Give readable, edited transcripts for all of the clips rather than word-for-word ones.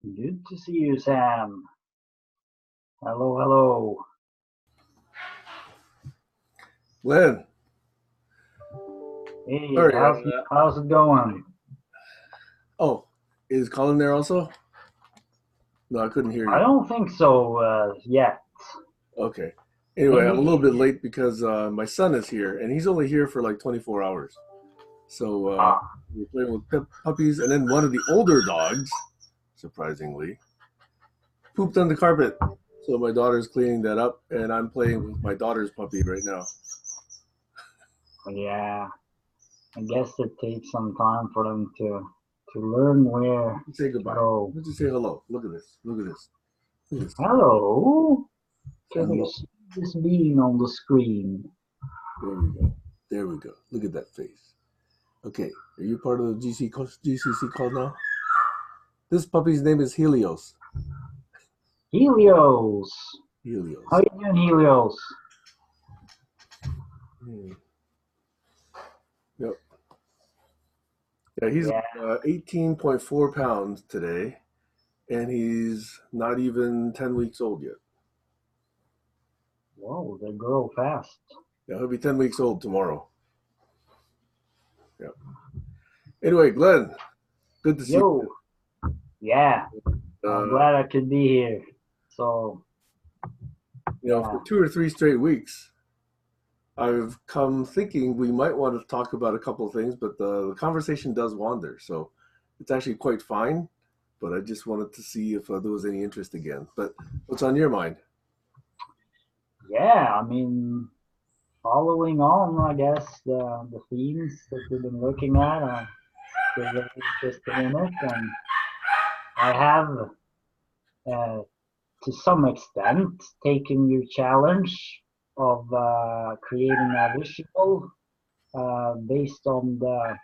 Good to see you, Sam. Hello, hello. Glenn, Hey, sorry. how's it going? Oh, is Colin there also? No, I couldn't hear I you. don't think so yet. Okay. Anyway, I'm a little Maybe. bit late because my son is here, and he's only here for like 24 hours. So Ah, we're playing with puppies, and then one of the older dogs, surprisingly, pooped on the carpet. So my daughter's cleaning that up, and I'm playing with my daughter's puppy right now. yeah. I guess it takes some time for them to learn where Say to goodbye. go. Let's just say hello. Look at this. Look at this. Look at this. Hello. Say Can you hello. see this being on the screen? There we go. There we go. Look at that face. Okay, are you part of the GCC call now? This puppy's name is Helios. Helios. How Helios. you doing, Helios? Hmm. Yep. Yeah, he's Yeah. 18.4 pounds today, and he's not even 10 weeks old yet. Whoa, they grow fast. Yeah, he'll be 10 weeks old tomorrow. Yeah. Anyway, Glenn, good to see Yo. Yeah. you. I'm glad I could be here. So, For yeah. 2 or 3 straight weeks, I've come thinking we might want to talk about a couple of things, but the conversation does wander. So it's actually quite fine. But I just wanted to see if there was any interest again. But what's on your mind? Yeah, I mean, following on, I guess, the themes that we've been looking at, I'm still very interested in it. And I have, to some extent, taken your challenge of creating a visual based on the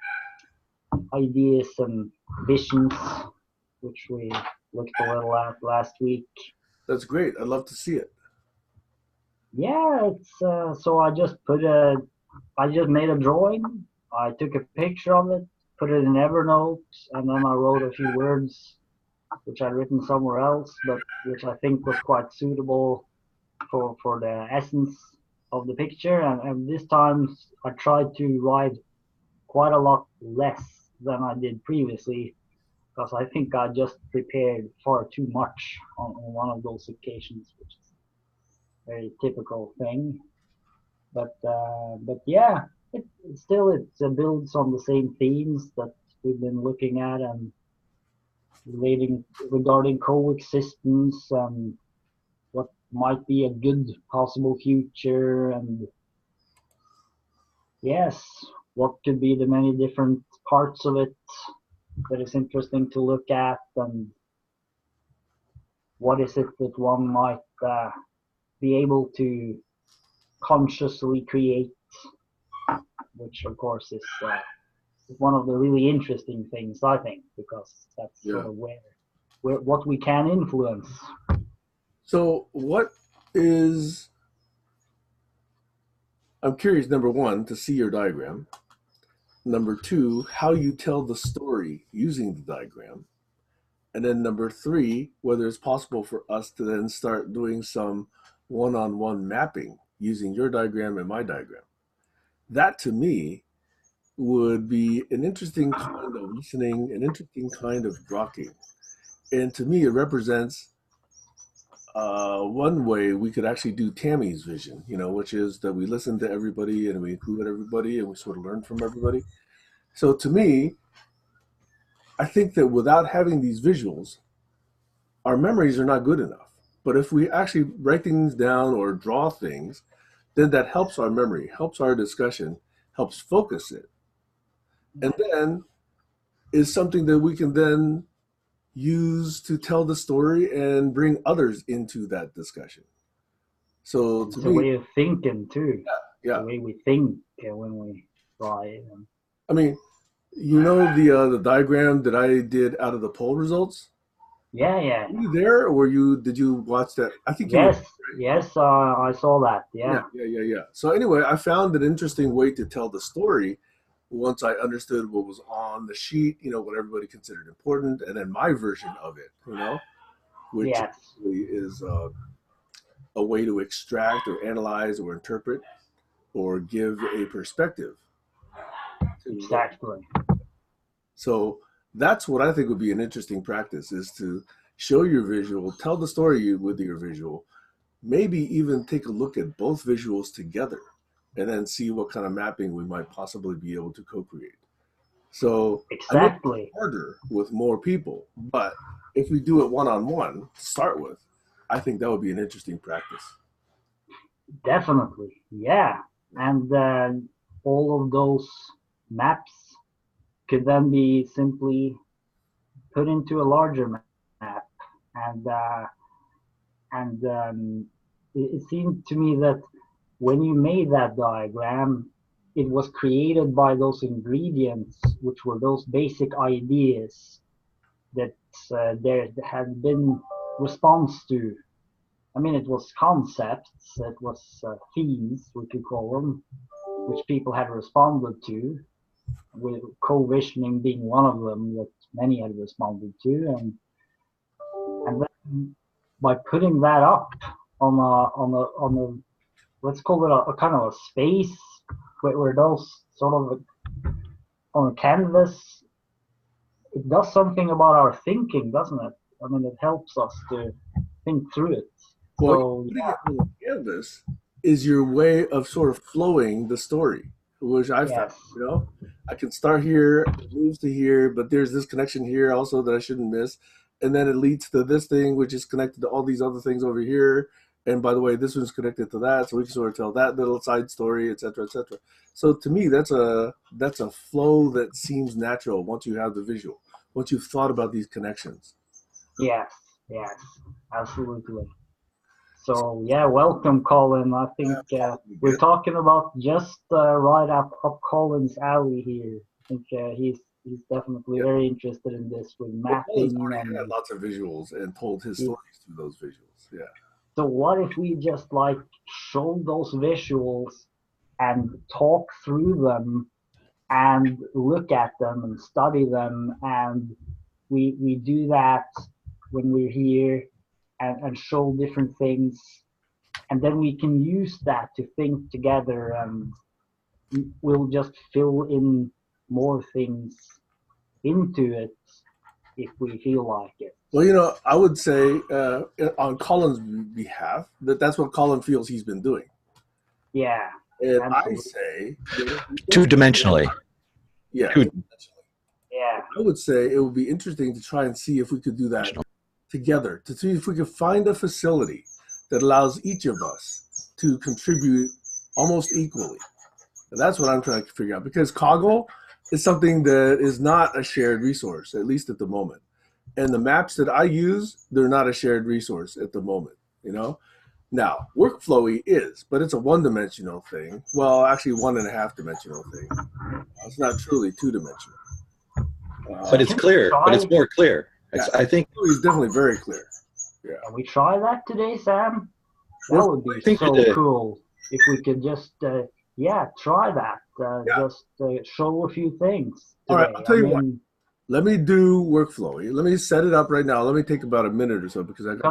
ideas and visions which we looked a little at last week. That's great. I'd love to see it. Yeah, it's so I just made a drawing. I took a picture of it, put it in Evernote, and then I wrote a few words which I'd written somewhere else, but which I think was quite suitable for the essence of the picture. And this time I tried to write quite a lot less than I did previously because I think I just prepared far too much on one of those occasions, which is a very typical thing. But yeah, it builds on the same themes that we've been looking at and relating regarding coexistence and what might be a good possible future and yes, what could be the many different parts of it that is interesting to look at and what is it that one might be able to consciously create, which of course is one of the really interesting things I think because that's sort Yeah. of where what we can influence. So, what is, I'm curious, number one, to see your diagram. Number two, how you tell the story using the diagram. And then number three, whether it's possible for us to then start doing some one on one mapping using your diagram and my diagram. That to me would be an interesting kind of listening, an interesting kind of grokking. And to me, it represents one way we could actually do Tammy's vision, which is that we listen to everybody and we include everybody and we sort of learn from everybody. So to me, I think that without having these visuals, our memories are not good enough. But if we actually write things down or draw things, then that helps our memory, helps our discussion, helps focus it. And then is something that we can then use to tell the story and bring others into that discussion. So to It's a me, way of thinking too. It's yeah, the way we think when we write. And I mean, the diagram that I did out of the poll results. yeah, yeah, Were you there, or did you watch that? I think you were. yes, yes. I saw that. Yeah, Yeah, yeah, yeah, yeah. So anyway, I found an interesting way to tell the story once I understood what was on the sheet, what everybody considered important, and then my version of it, which Yes, is a way to extract or analyze or interpret or give a perspective to what. exactly. So that's what I think would be an interesting practice, is to show your visual, tell the story with your visual, maybe even take a look at both visuals together, and then see what kind of mapping we might possibly be able to co-create. So I know it's Exactly. harder with more people, but if we do it one-on-one to start with, I think that would be an interesting practice. Definitely. Yeah. And all of those maps could then be simply put into a larger map. And it seemed to me that when you made that diagram, it was created by those ingredients, which were those basic ideas that there had been response to. I mean, it was concepts, it was themes, we could call them, which people had responded to, with co-visioning being one of them that many had responded to, and then by putting that up on a let's call it a kind of a space where those sort of on a canvas, it does something about our thinking, doesn't it? I mean, it helps us to think through it. Well, So putting it on the canvas is your way of sort of flowing the story, which I found. yes, I can start here, it moves to here, but there's this connection here also that I shouldn't miss, and then it leads to this thing, which is connected to all these other things over here. And by the way, this one's connected to that, so we can sort of tell that little side story, et cetera, et cetera. So to me, that's a flow that seems natural once you have the visual, once you've thought about these connections. yes, yes, absolutely. So yeah, welcome, Colin. I think we're talking about just right up Colin's alley here. I think he's definitely Yeah. very interested in this with Well, Colin's mapping already had and lots of visuals and told his he, stories through those visuals. Yeah. so what if we just like show those visuals and talk through them and look at them and study them, and we do that when we're here and show different things, and then we can use that to think together, and we'll just fill in more things into it if we feel like it. Well, I would say on Colin's behalf that's what Colin feels he's been doing. Yeah, And I absolutely. say, Two dimensionally. yeah, Two. Yeah, I would say it would be interesting to try and see if we could do that together, to see if we could find a facility that allows each of us to contribute almost equally. And that's what I'm trying to figure out, because Coggle is something that is not a shared resource, at least at the moment. And the maps that I use, they're not a shared resource at the moment, Now, workflowy is, but it's a one-dimensional thing. Well, actually, 1.5-dimensional thing. It's not truly two-dimensional. But it's clear. But it's more clear. Yeah, I think it's definitely very clear. Yeah. can we try that today, Sam? That would be so cool if we could just try that. Just show a few things today. All right, I'll tell you what. Let me do workflowy. Let me set it up right now. Let me take about a minute or so, because I can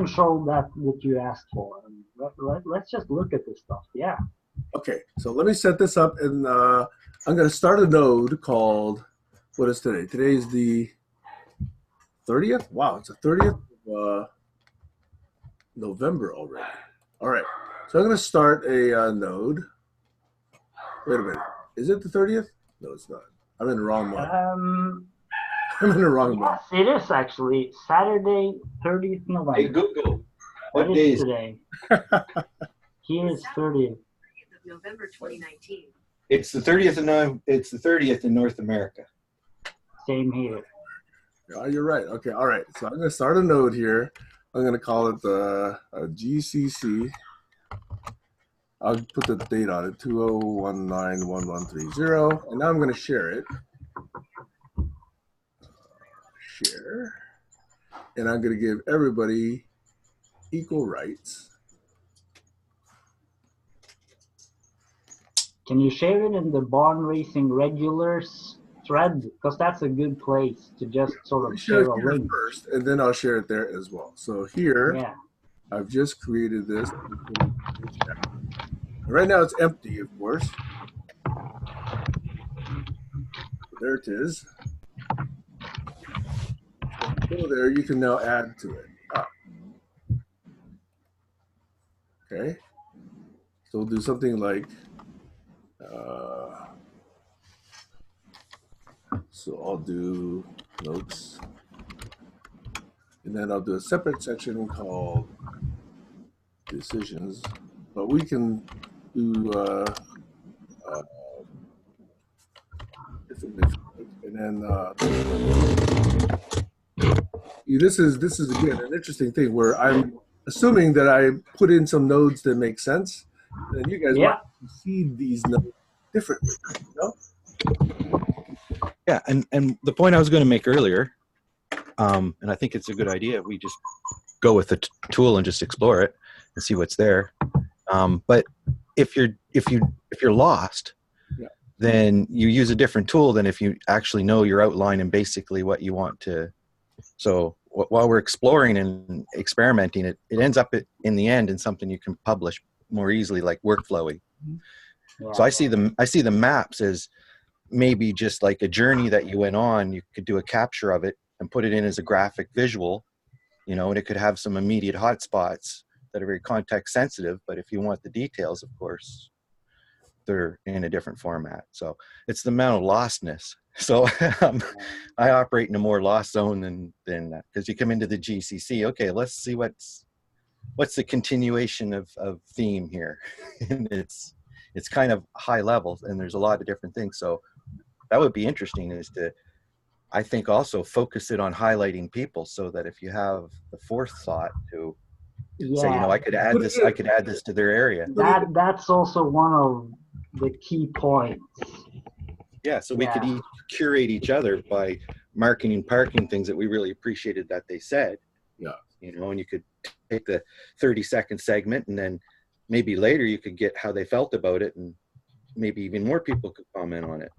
show that what you asked for. Let's just look at this stuff. Yeah. Okay, so let me set this up, and I'm going to start a node called, what is today? Today is the 30th? Wow, it's the 30th of November already. All right, so I'm going to start a node. Wait a minute. Is it the 30th? No, it's not. I'm in the wrong month. I'm in the wrong month. Yes, it is actually Saturday, 30th November. Hey, Google, what day is today? Here's 30th. Of November 2019. It's the 30th it's the 30th in North America. Same here. Oh, you're right. Okay, all right. So I'm going to start a node here. I'm going to call it the GCC. I'll put the date on it, 20191130, and now I'm going to share it. Share. And I'm going to give everybody equal rights. Can you share it in the barn racing regulars thread? Because that's a good place to just sort Let me of share share it a here link. first, and then I'll share it there as well. So here, Yeah. I've just created this. Right now it's empty, of course. There it is. So if you go there, you can now add to it. Okay. So we'll do something like, so I'll do notes. And then I'll do a separate section called decisions. But we can do different, and then this is again an interesting thing where I'm assuming that I put in some nodes that make sense, and you guys Yeah. might see these nodes differently. You know? Yeah, and the point I was going to make earlier, and I think it's a good idea. We just go with the tool and just explore it and see what's there. But if you're lost, yeah, then you use a different tool than if you actually know your outline and basically what you want to. So while we're exploring and experimenting, it ends up in the end in something you can publish more easily, like workflowy. Yeah. So I see the maps as maybe just like a journey that you went on. You could do a capture of it and put it in as a graphic visual, you know, and it could have some immediate hotspots that are very context sensitive. But if you want the details, of course, they're in a different format. So it's the amount of lostness. So I operate in a more lost zone than because you come into the GCC. Okay, let's see what's the continuation of theme here. And it's kind of high level, and there's a lot of different things. So that would be interesting, is to, I think, also focus it on highlighting people, so that if you have the forethought to say, you know, I could add this to their area. That's also one of the key points. Yeah, so we could curate each other by marking and parking things that we really appreciated that they said. Yeah. You know, and you could take the 30-second segment, and then maybe later you could get how they felt about it, and maybe even more people could comment on it.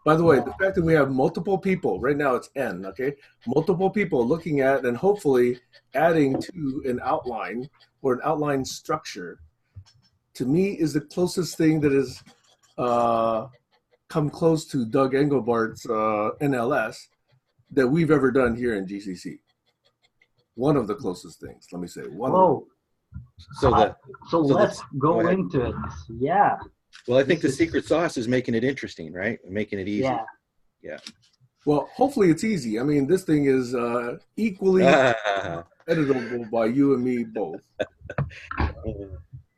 By the way, the fact that we have multiple people, right now it's N, okay? Multiple people looking at and hopefully adding to an outline or an outline structure, to me is the closest thing that has come close to Doug Engelbart's NLS that we've ever done here in GCC. One of the closest things, let me say. So let's go into it. Yeah. Well, I think the secret sauce is making it interesting, right? Making it easy. Yeah. Well, hopefully it's easy. I mean, this thing is equally editable by you and me both.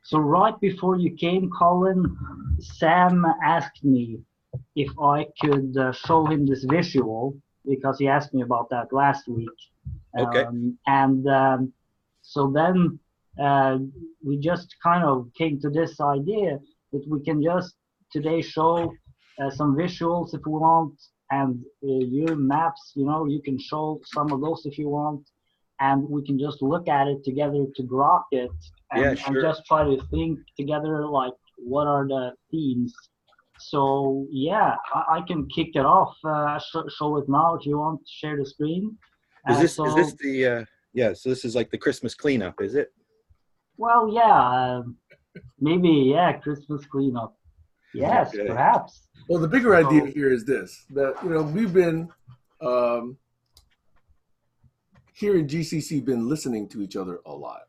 So right before you came, Colin, Sam asked me if I could show him this visual, because he asked me about that last week. Okay. So then we just kind of came to this idea that we can just today show some visuals if we want, and your maps, you know, you can show some of those if you want, and we can just look at it together to grok it, and just try to think together, like, what are the themes. So yeah, I can kick it off, show it now if you want to share the screen. Is this the so this is like the Christmas cleanup, is it? Well, yeah, maybe, Christmas cleanup. Yes, okay. Perhaps. Well, the bigger idea here is this, that, you know, we've been here in GCC been listening to each other a lot.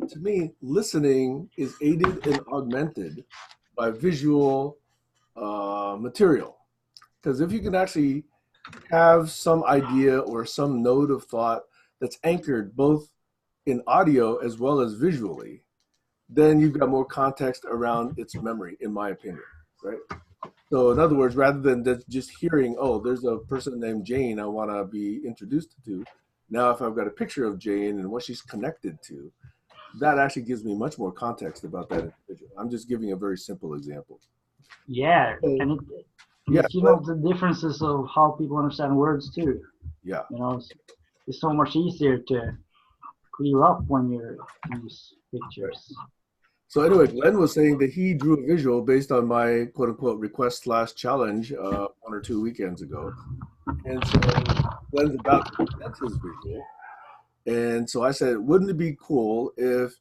To me, listening is aided and augmented by visual material. Because if you can actually have some idea or some node of thought that's anchored both in audio as well as visually, then you've got more context around its memory, in my opinion, right? So in other words, rather than just hearing, oh, there's a person named Jane I want to be introduced to, now if I've got a picture of Jane and what she's connected to, that actually gives me much more context about that individual. I'm just giving a very simple example. Yeah, and you know, the differences of how people understand words too. Yeah. You know, it's so much easier to clear up when you use pictures. So anyway, Glenn was saying that he drew a visual based on my quote unquote request / challenge 1 or 2 weekends ago. And so Glenn's about to present his visual. And so I said, wouldn't it be cool if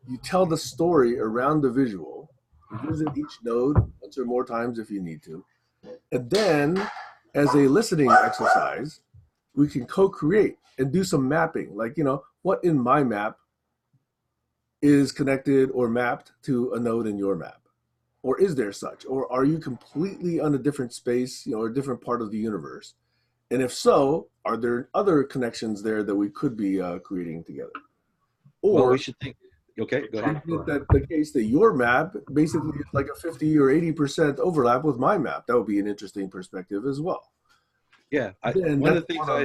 you tell the story around the visual, you visit each node once or more times if you need to, and then as a listening exercise, we can co-create and do some mapping, like, what in my map is connected or mapped to a node in your map? Or is there such? Or are you completely on a different space, or a different part of the universe? And if so, are there other connections there that we could be creating together? Or well, we should think. Okay, go ahead. is that the case that your map basically is like a 50 or 80% overlap with my map? That would be an interesting perspective as well. Yeah, Then one of the things Go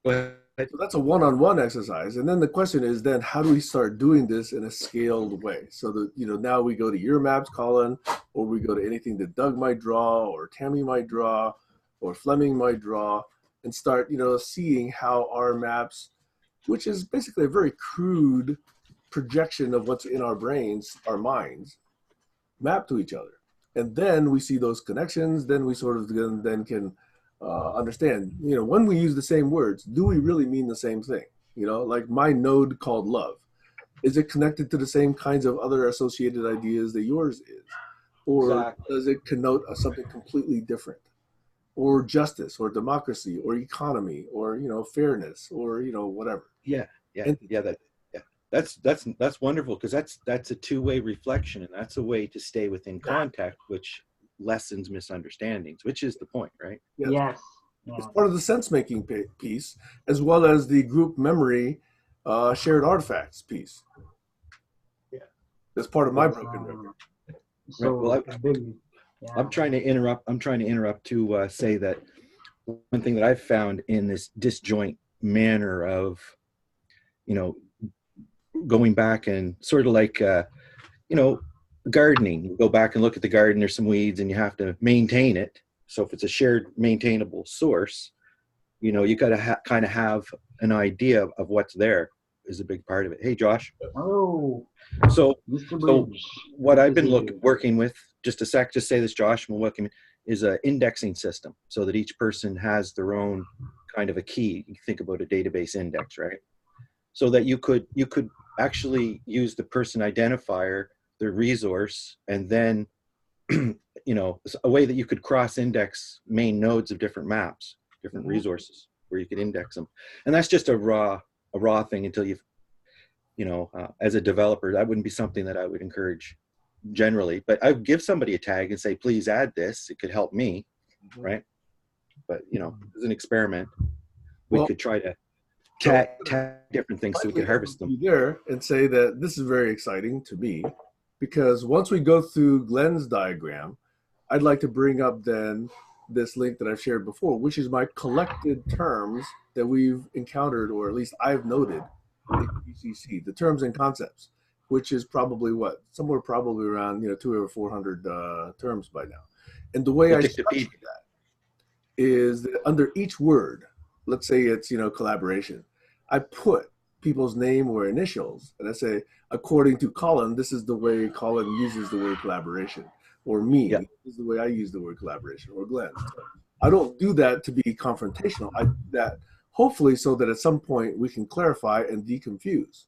ahead. So that's a one-on-one exercise. And then the question is then how do we start doing this in a scaled way? So that, now we go to your maps, Colin, or we go to anything that Doug might draw or Tammy might draw or Fleming might draw and start, seeing how our maps, which is basically a very crude projection of what's in our brains, our minds, map to each other. And then we see those connections, then we sort of then can understand, when we use the same words, do we really mean the same thing? Like my node called love, is it connected to the same kinds of other associated ideas that yours is? Or Exactly. does it connote something completely different? Or justice, or democracy, or economy, or, fairness, or, whatever. Yeah. That's wonderful, because that's a two-way reflection, and that's a way to stay within contact, which lessens misunderstandings, which is the point, right? Yes. It's part of the sense-making piece, as well as the group memory shared artifacts piece. Yeah. That's part of my broken memory. So Right. Well, I'm trying to interrupt to say that one thing that I've found in this disjoint manner of, going back and sort of like, gardening. You go back and look at the garden, there's some weeds and you have to maintain it. So if it's a shared maintainable source, you got to kind of have an idea of what's there is a big part of it. Hey, Josh. Oh, So Mr. Bridge. What I've been working with, just say this, Josh, and we'll welcome, is an indexing system so that each person has their own kind of a key. You think about a database index, right? So that you could actually use the person identifier, their resource, and then a way that you could cross-index main nodes of different maps, different resources, where you could index them. And that's just a raw thing until you've, as a developer, that wouldn't be something that I would encourage generally. But I would give somebody a tag and say, please add this. It could help me, right? But as an experiment, we could try to tag different things so we could harvest them. There and say that this is very exciting to me, because once we go through Glenn's diagram, I'd like to bring up then this link that I've shared before, which is my collected terms that we've encountered, or at least I've noted in GCC, the terms and concepts, which is probably somewhere probably around 200 or 400 terms by now. And the way I structure that is that under each word, let's say it's collaboration, I put people's name or initials, and I say, according to Colin, this is the way Colin uses the word collaboration, or me, this is the way I use the word collaboration, or Glenn. So I don't do that to be confrontational. I do that hopefully so that at some point we can clarify and deconfuse.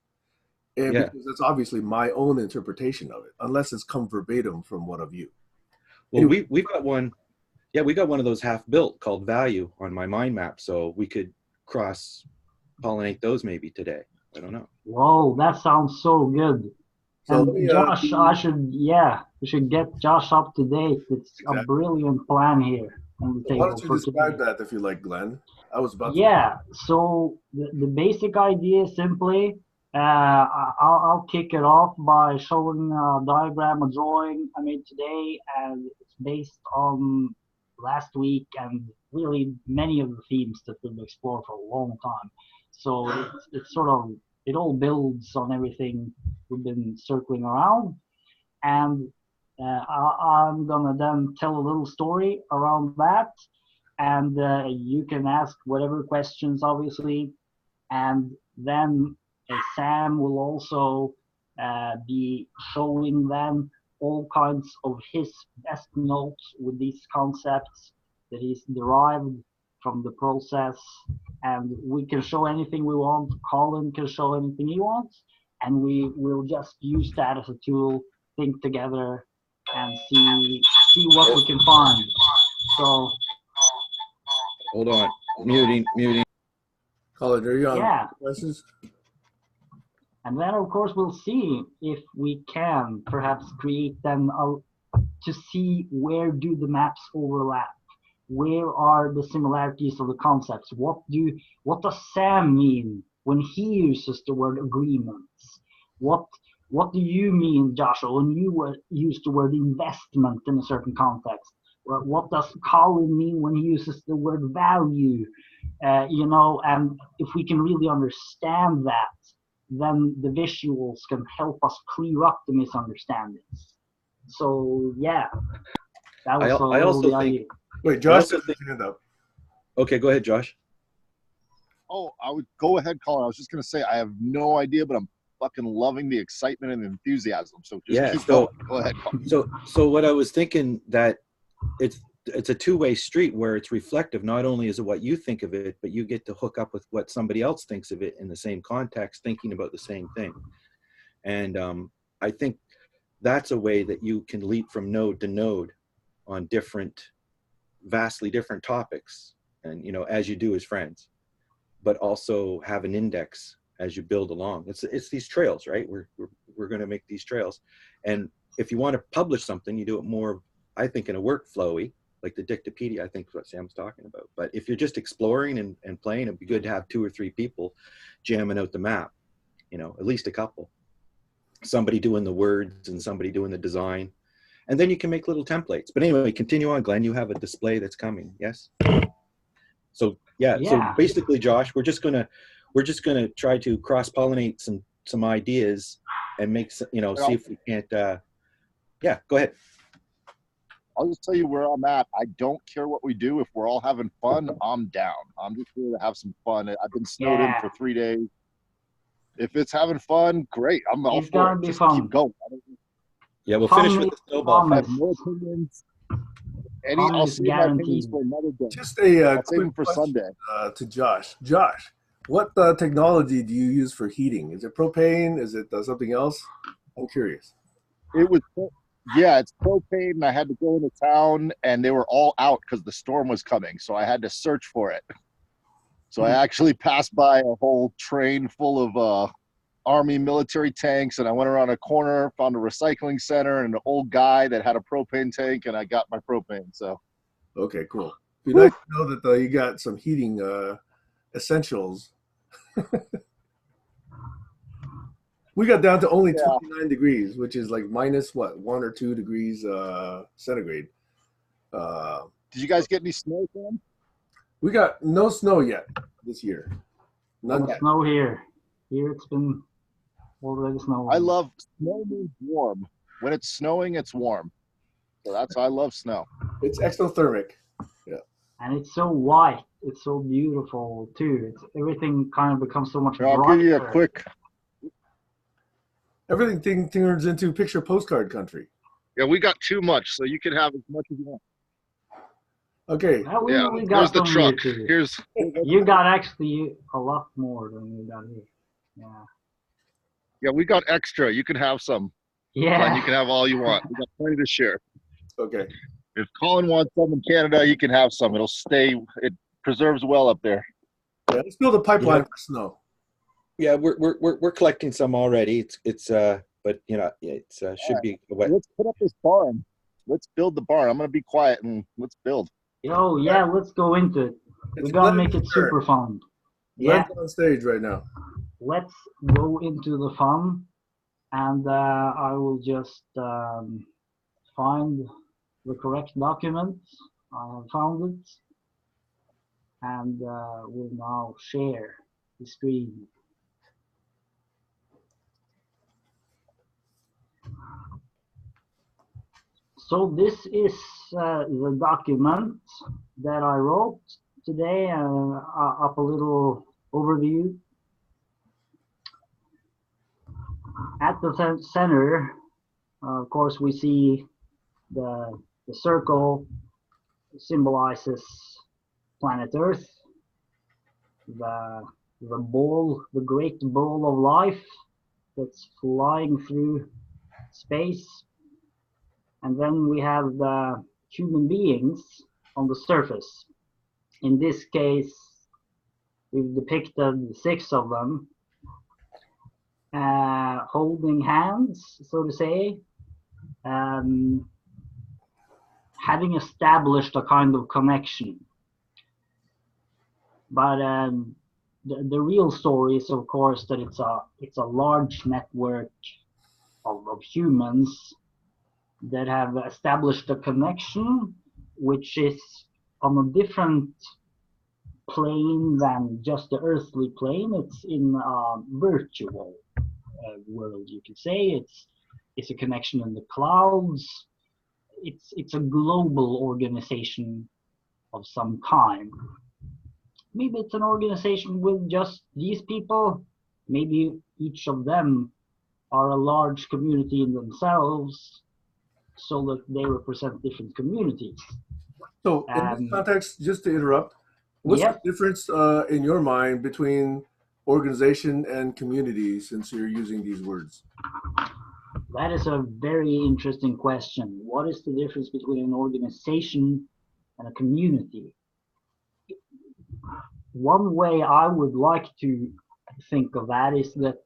And because that's obviously my own interpretation of it, unless it's come verbatim from one of you. Well, anyway, we've got one. Yeah, we got one of those half-built called Value on my mind map, so we could cross-pollinate those maybe today. I don't know. Whoa, that sounds so good. So and Josh, we should get Josh up to date. It's a brilliant plan here on the table. Why don't you describe that if you like, Glenn? I was about to. Yeah, so the basic idea simply, I'll kick it off by showing a diagram, a drawing I made today, and it's based on last week and really many of the themes that we've explored for a long time. So it's sort of, it all builds on everything we've been circling around. And I'm gonna then tell a little story around that. And you can ask whatever questions, obviously. And then Sam will also be showing them all kinds of his best notes with these concepts that he's derived from the process, and we can show anything we want. Colin can show anything he wants, and we will just use that as a tool, think together, and see what we can find. So Hold on, muting. Colin, are you on yeah. questions? And then, of course, we'll see if we can perhaps create them to see where do the maps overlap, where are the similarities of the concepts. What does Sam mean when he uses the word agreements? What do you mean, Joshua, when you use the word investment in a certain context? What does Colin mean when he uses the word value? And if we can really understand that, then the visuals can help us clear up the misunderstandings. So yeah, that was I also the idea. Wait, Josh has his hand up. Okay, go ahead, Josh. Oh, I would go ahead, Colin. I was just going to say I have no idea, but I'm fucking loving the excitement and the enthusiasm. So just keep going. Go ahead, Colin. So what I was thinking, that it's a two-way street where it's reflective. Not only is it what you think of it, but you get to hook up with what somebody else thinks of it in the same context, thinking about the same thing. And I think that's a way that you can leap from node to node on vastly different topics, and as you do as friends, but also have an index as you build along. It's these trails, right? We're going to make these trails, and if you want to publish something, you do it more, I think, in a workflowy, like the Dictopedia, I think is what Sam's talking about. But if you're just exploring and playing, it'd be good to have 2 or 3 people jamming out the map, at least a couple. Somebody doing the words and somebody doing the design. And then you can make little templates. But anyway, continue on, Glenn. You have a display that's coming, yes? So yeah. So basically, Josh, we're just gonna try to cross-pollinate some ideas and make see if we can't. Yeah, go ahead. I'll just tell you where I'm at. I don't care what we do. If we're all having fun, I'm down. I'm just here to have some fun. I've been snowed in for 3 days. If it's having fun, great. I'm all for it. Just keep going. Yeah, we'll finish with the snowball. I have no opinions. I'll save my opinions for another day. Just a I'll save them for Sunday. To Josh. Josh, what technology do you use for heating? Is it propane? Is it something else? I'm curious. It's propane, and I had to go into town, and they were all out because the storm was coming, so I had to search for it. So I actually passed by a whole train full of Army military tanks, and I went around a corner, found a recycling center, and an old guy that had a propane tank, and I got my propane. So, okay, cool. It'd be nice to know that you got some heating essentials. We got down to only 29 degrees, which is like minus 1 or 2 degrees centigrade. Did you guys get any snow, Sam? We got no snow yet this year. None yet. Snow here. Here it's been already snowing. I love snow means warm. When it's snowing, it's warm. So I love snow. It's exothermic. Yeah. And it's so white. It's so beautiful too. Everything kind of becomes so much brighter. I'll give you a quick. Everything turns into picture postcard country. Yeah, we got too much, so you can have as much as you want. Okay. We got the truck. You got actually a lot more than we got here. Yeah. Yeah, we got extra. You can have some. Yeah. You can have all you want. We got plenty to share. Okay. If Colin wants some in Canada, he can have some. It'll stay. It preserves well up there. Yeah, let's build a pipeline for snow. Yeah, we're collecting some already. It's but should be wet. Let's put up this barn. Let's build the barn. I'm gonna be quiet and let's build. Oh yeah, let's go into it. We gotta make it super fun. Yeah, on stage right now. Let's go into the fun, and I will just find the correct document. I have found it, and we'll now share the screen. So this is the document that I wrote today, up a little overview. At the center, of course, we see the circle symbolizes planet Earth, the the great ball of life that's flying through space, and then we have the human beings on the surface. In this case, we've depicted 6 of them holding hands, so to say, having established a kind of connection. But the real story is, of course, that it's a large network of humans that have established a connection, which is on a different plane than just the earthly plane. It's in a virtual world, you could say. It's a connection in the clouds. It's a global organization of some kind. Maybe it's an organization with just these people. Maybe each of them are a large community in themselves, so that they represent different communities. So in this context, just to interrupt, what's the difference in your mind between organization and community, since you're using these words? That is a very interesting question. What is the difference between an organization and a community? One way I would like to think of that is that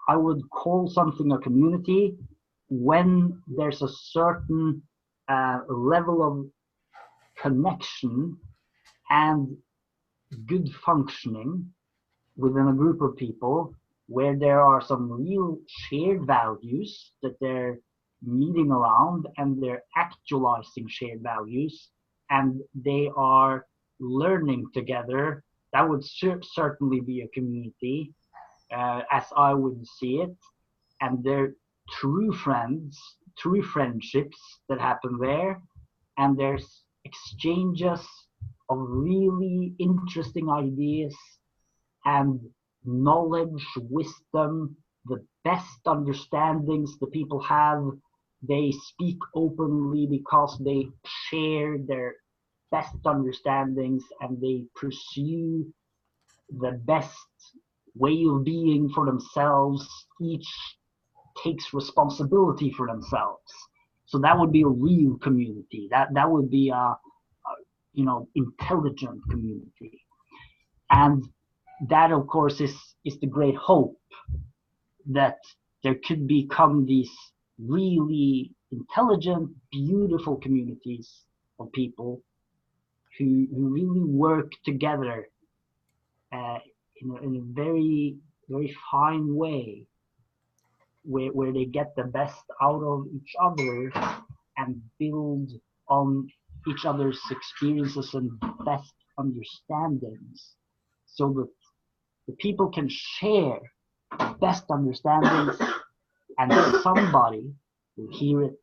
I would call something a community when there's a certain level of connection and good functioning within a group of people, where there are some real shared values that they're meeting around, and they're actualizing shared values, and they are learning together. That would certainly be a community, as I would see it. And they're true friends, true friendships that happen there, and there's exchanges of really interesting ideas and knowledge, wisdom, the best understandings the people have. They speak openly because they share their best understandings, and they pursue the best way of being for themselves. Each takes responsibility for themselves. So that would be a real community. That would be a intelligent community. And that, of course, is the great hope, that there could become these really intelligent, beautiful communities of people who really work together in a very, very fine way, where they get the best out of each other and build on each other's experiences and best understandings, so that the people can share best understandings, and somebody will hear it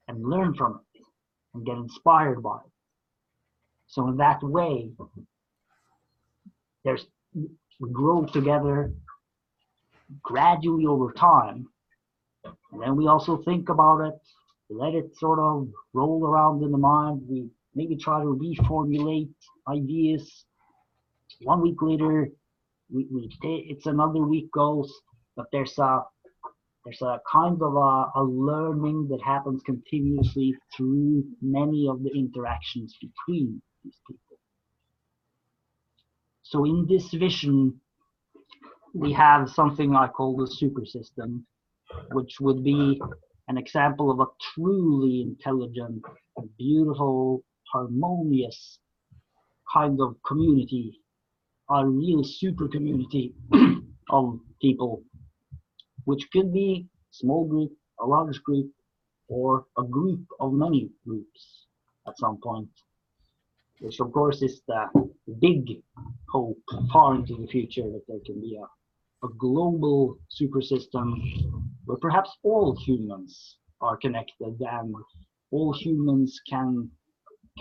and learn from it and get inspired by it. So in that way, we grow together gradually over time, and then we also think about it, let it sort of roll around in the mind. We maybe try to reformulate ideas. 1 week later, it's another week goes, but there's a kind of a learning that happens continuously through many of the interactions between these people. So in this vision, we have something I call the super system, which would be an example of a truly intelligent, beautiful, harmonious kind of community, a real super community of people, which could be a small group, a large group, or a group of many groups at some point, which of course is the big hope far into the future, that there can be a global super system where perhaps all humans are connected, and all humans can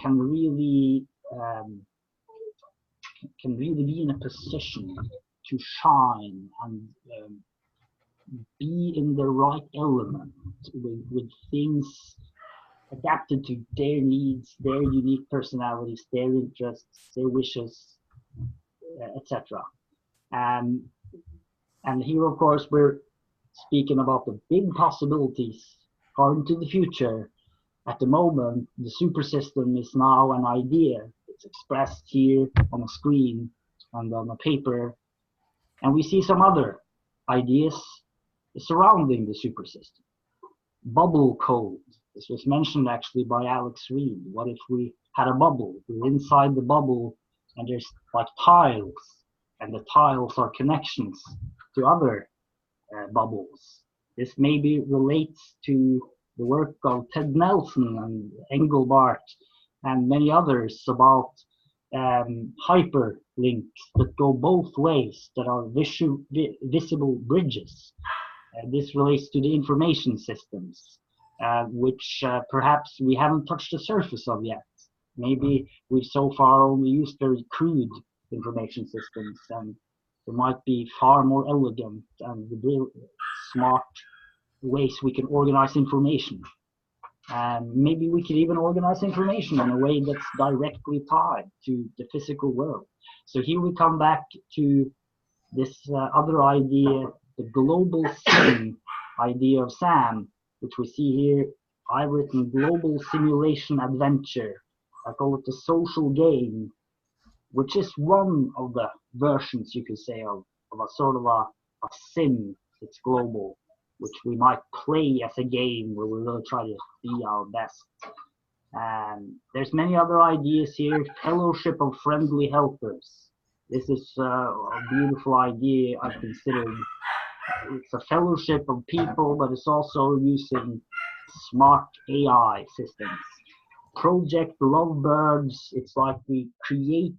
really be in a position to shine and be in the right element with things adapted to their needs, their unique personalities, their interests, their wishes, etc. And here, of course, we're speaking about the big possibilities far into the future. At the moment, the super system is now an idea. It's expressed here on a screen and on a paper, and we see some other ideas surrounding the super system. Bubble code. This was mentioned actually by Alex Reed. What if we had a bubble? We're inside the bubble and there's like tiles, and the tiles are connections to other bubbles. This maybe relates to the work of Ted Nelson and Engelbart and many others about hyperlinks that go both ways, that are visible bridges. This relates to the information systems, which perhaps we haven't touched the surface of yet. Maybe we've so far only used very crude information systems, and there might be far more elegant and real smart ways we can organize information. And maybe we could even organize information in a way that's directly tied to the physical world. So here we come back to this other idea, the global sim idea of Sam, which we see here. I've written global simulation adventure. I call it the social game, which is one of the versions, you could say, of a sort of a sim that's global, which we might play as a game where we really try to be our best. And there's many other ideas here. Fellowship of friendly helpers. This is a beautiful idea I've considered. It's a fellowship of people, but it's also using smart AI systems. Project Lovebirds. It's like we create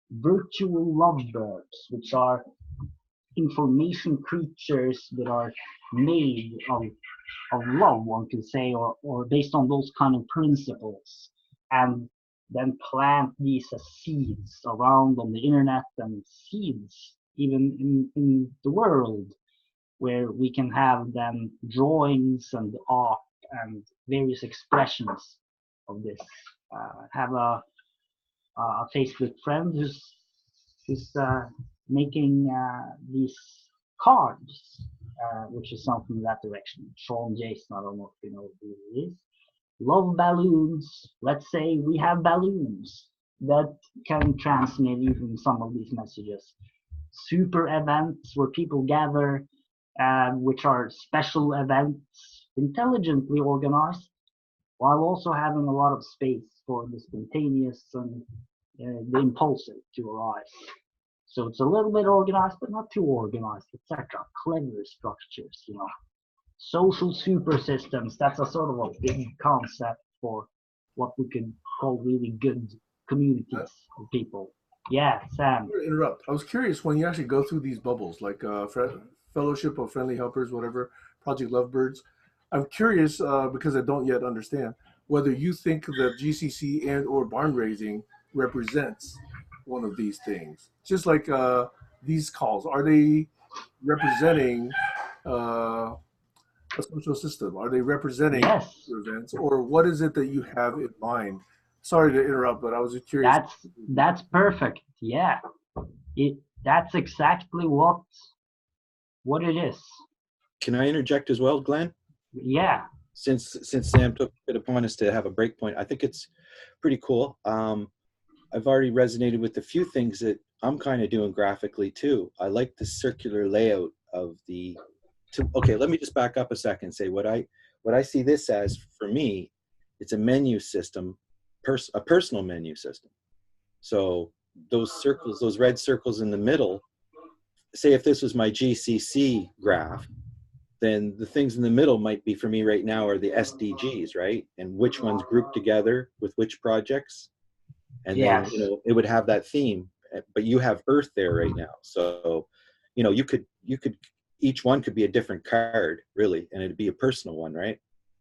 virtual lovebirds, which are information creatures that are made of love, one could say, or based on those kind of principles, and then plant these as seeds around on the internet, and seeds even in the world, where we can have then drawings and art and various expressions of this. Have a Facebook friend who's making these cards, which is something in that direction. Sean Jason, I don't know if you know who he is. Love balloons. Let's say we have balloons that can transmit even some of these messages. Super events where people gather, which are special events, intelligently organized, while also having a lot of space for the spontaneous and the impulsive to arise. So it's a little bit organized, but not too organized, etc. Clever structures, you know. Social super systems, that's a sort of a big concept for what we could call really good communities of people. Yeah, Sam. Interrupt. I was curious, when you actually go through these bubbles, like Fellowship of Friendly Helpers, whatever, Project Lovebirds. I'm curious, because I don't yet understand, whether you think that GCC and or barn raising represents one of these things. Just like these calls, are they representing a social system? Are they representing events, or what is it that you have in mind? Sorry to interrupt, but I was just curious. That's perfect. Yeah, that's exactly what it is. Can I interject as well, Glenn? Yeah. Since Sam took it upon us to have a break point, I think it's pretty cool. I've already resonated with a few things that I'm kind of doing graphically too. I like the circular layout of the. Okay, let me just back up a second and say what I see this as. For me, it's a menu system, a personal menu system. So those circles, those red circles in the middle, say if this was my GCC graph, then the things in the middle might be for me right now are the SDGs, right? And which ones grouped together with which projects. And then, you know, it would have that theme, but you have Earth there right now. So, you know, you could, each one could be a different card really, and it'd be a personal one, right?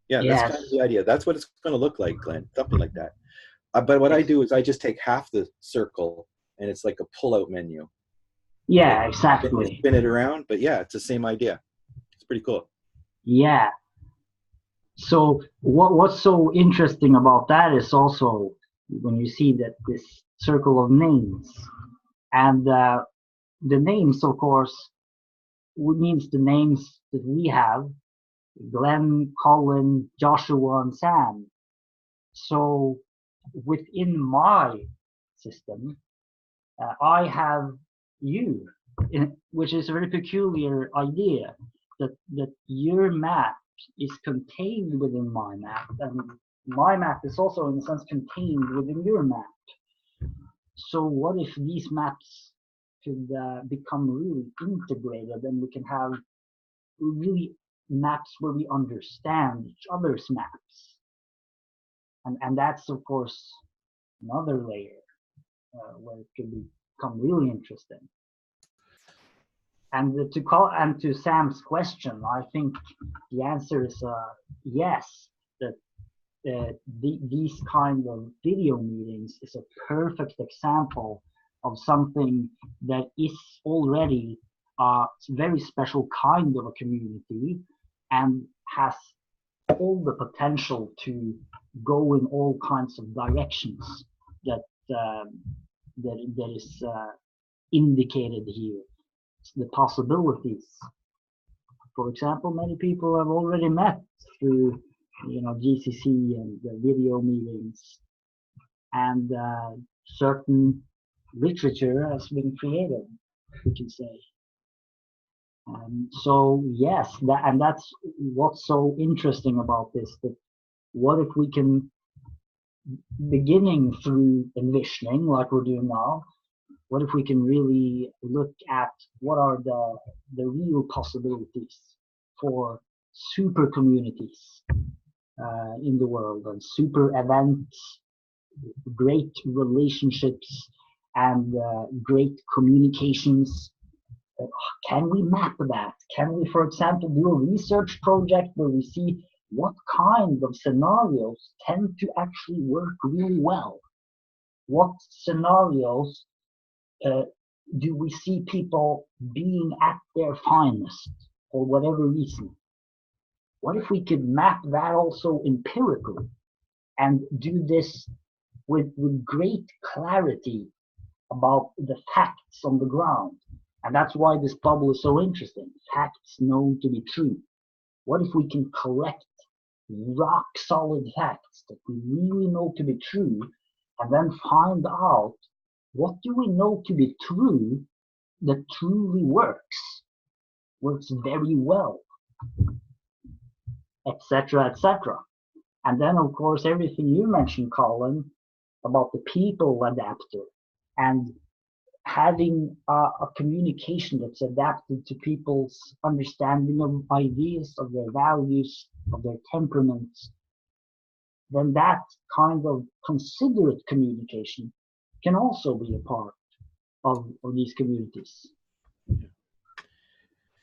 Yeah, that's kind of the idea. That's what it's going to look like, Glenn, something like that. But what I do is I just take half the circle and it's like a pull-out menu. Yeah, exactly. Spin it around, but yeah, it's the same idea. pretty cool. Yeah. So what's so interesting about that is also when you see that this circle of names, and the names, of course, means the names that we have: Glenn, Colin, Joshua, and Sam. So within my system, I have you, which is a very peculiar idea, that your map is contained within my map, and my map is also in a sense contained within your map. So what if these maps could become really integrated, and we can have really maps where we understand each other's maps? And that's of course another layer where it could become really interesting. And to Sam's question, I think the answer is yes. That these kind of video meetings is a perfect example of something that is already a very special kind of a community and has all the potential to go in all kinds of directions that is indicated here. The possibilities. For example, many people have already met through, GCC and the video meetings, and certain literature has been created, we can say. So yes, that's what's so interesting about this. That what if we can, beginning through envisioning, like we're doing now, what if we can really look at what are the real possibilities for super communities in the world, and super events, great relationships, and great communications? Can we map that? Can we, for example, do a research project where we see what kind of scenarios tend to actually work really well? What scenarios do we see people being at their finest for whatever reason? What if we could map that also empirically and do this with great clarity about the facts on the ground? And that's why this bubble is so interesting. Facts known to be true. What if we can collect rock solid facts that we really know to be true, and then find out what do we know to be true that truly works very well, etc., etc. And then, of course, everything you mentioned, Colin, about the people adapter and having a communication that's adapted to people's understanding of ideas, of their values, of their temperaments, then that kind of considerate communication can also be a part of these communities.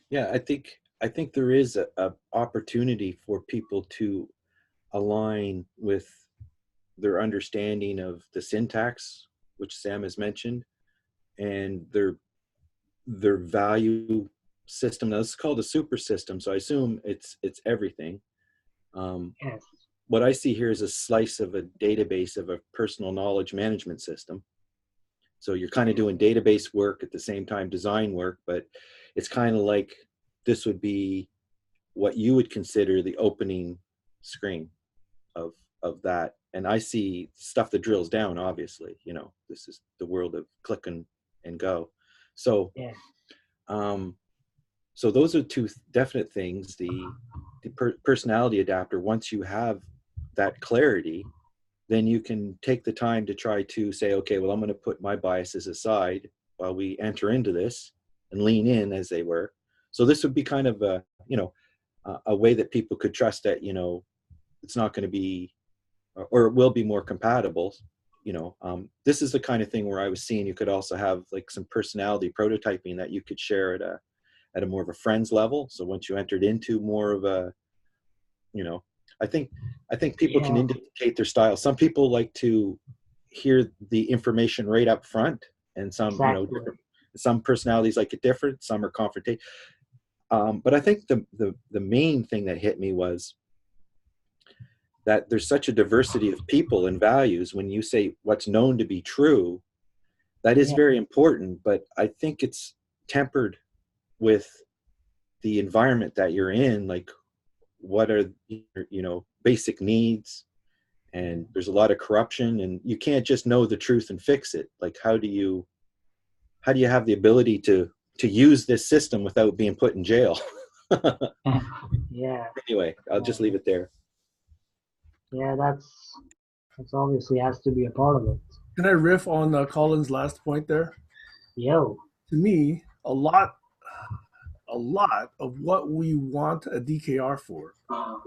Yeah, I think there is a opportunity for people to align with their understanding of the syntax, which Sam has mentioned, and their value system. Now, it's called a super system, so I assume it's everything. Yes. What I see here is a slice of a database of a personal knowledge management system. So you're kind of doing database work at the same time design work, but it's kind of like this would be what you would consider the opening screen of that. And I see stuff that drills down, obviously, this is the world of click and go. So, yeah. So those are two definite things. The personality adapter, once you have that clarity, then you can take the time to try to say, okay, well, I'm going to put my biases aside while we enter into this and lean in, as they were. So this would be kind of a way that people could trust that, it's not going to be, or it will be more compatible. This is the kind of thing where I was seeing you could also have like some personality prototyping that you could share at a more of a friends level. So once you entered into more of a, I think people can indicate their style. Some people like to hear the information right up front, and some, Exactly. some personalities like it different. Some are confrontational. But I think the main thing that hit me was that there's such a diversity of people and values. When you say what's known to be true, that is very important, but I think it's tempered with the environment that you're in. Like, what are your, basic needs? And there's a lot of corruption, and you can't just know the truth and fix it. Like, how do you have the ability to use this system without being put in jail? Yeah. Anyway, I'll just leave it there. Yeah, that's obviously has to be a part of it. Can I riff on Colin's last point there? Yo. To me, a lot of what we want a DKR for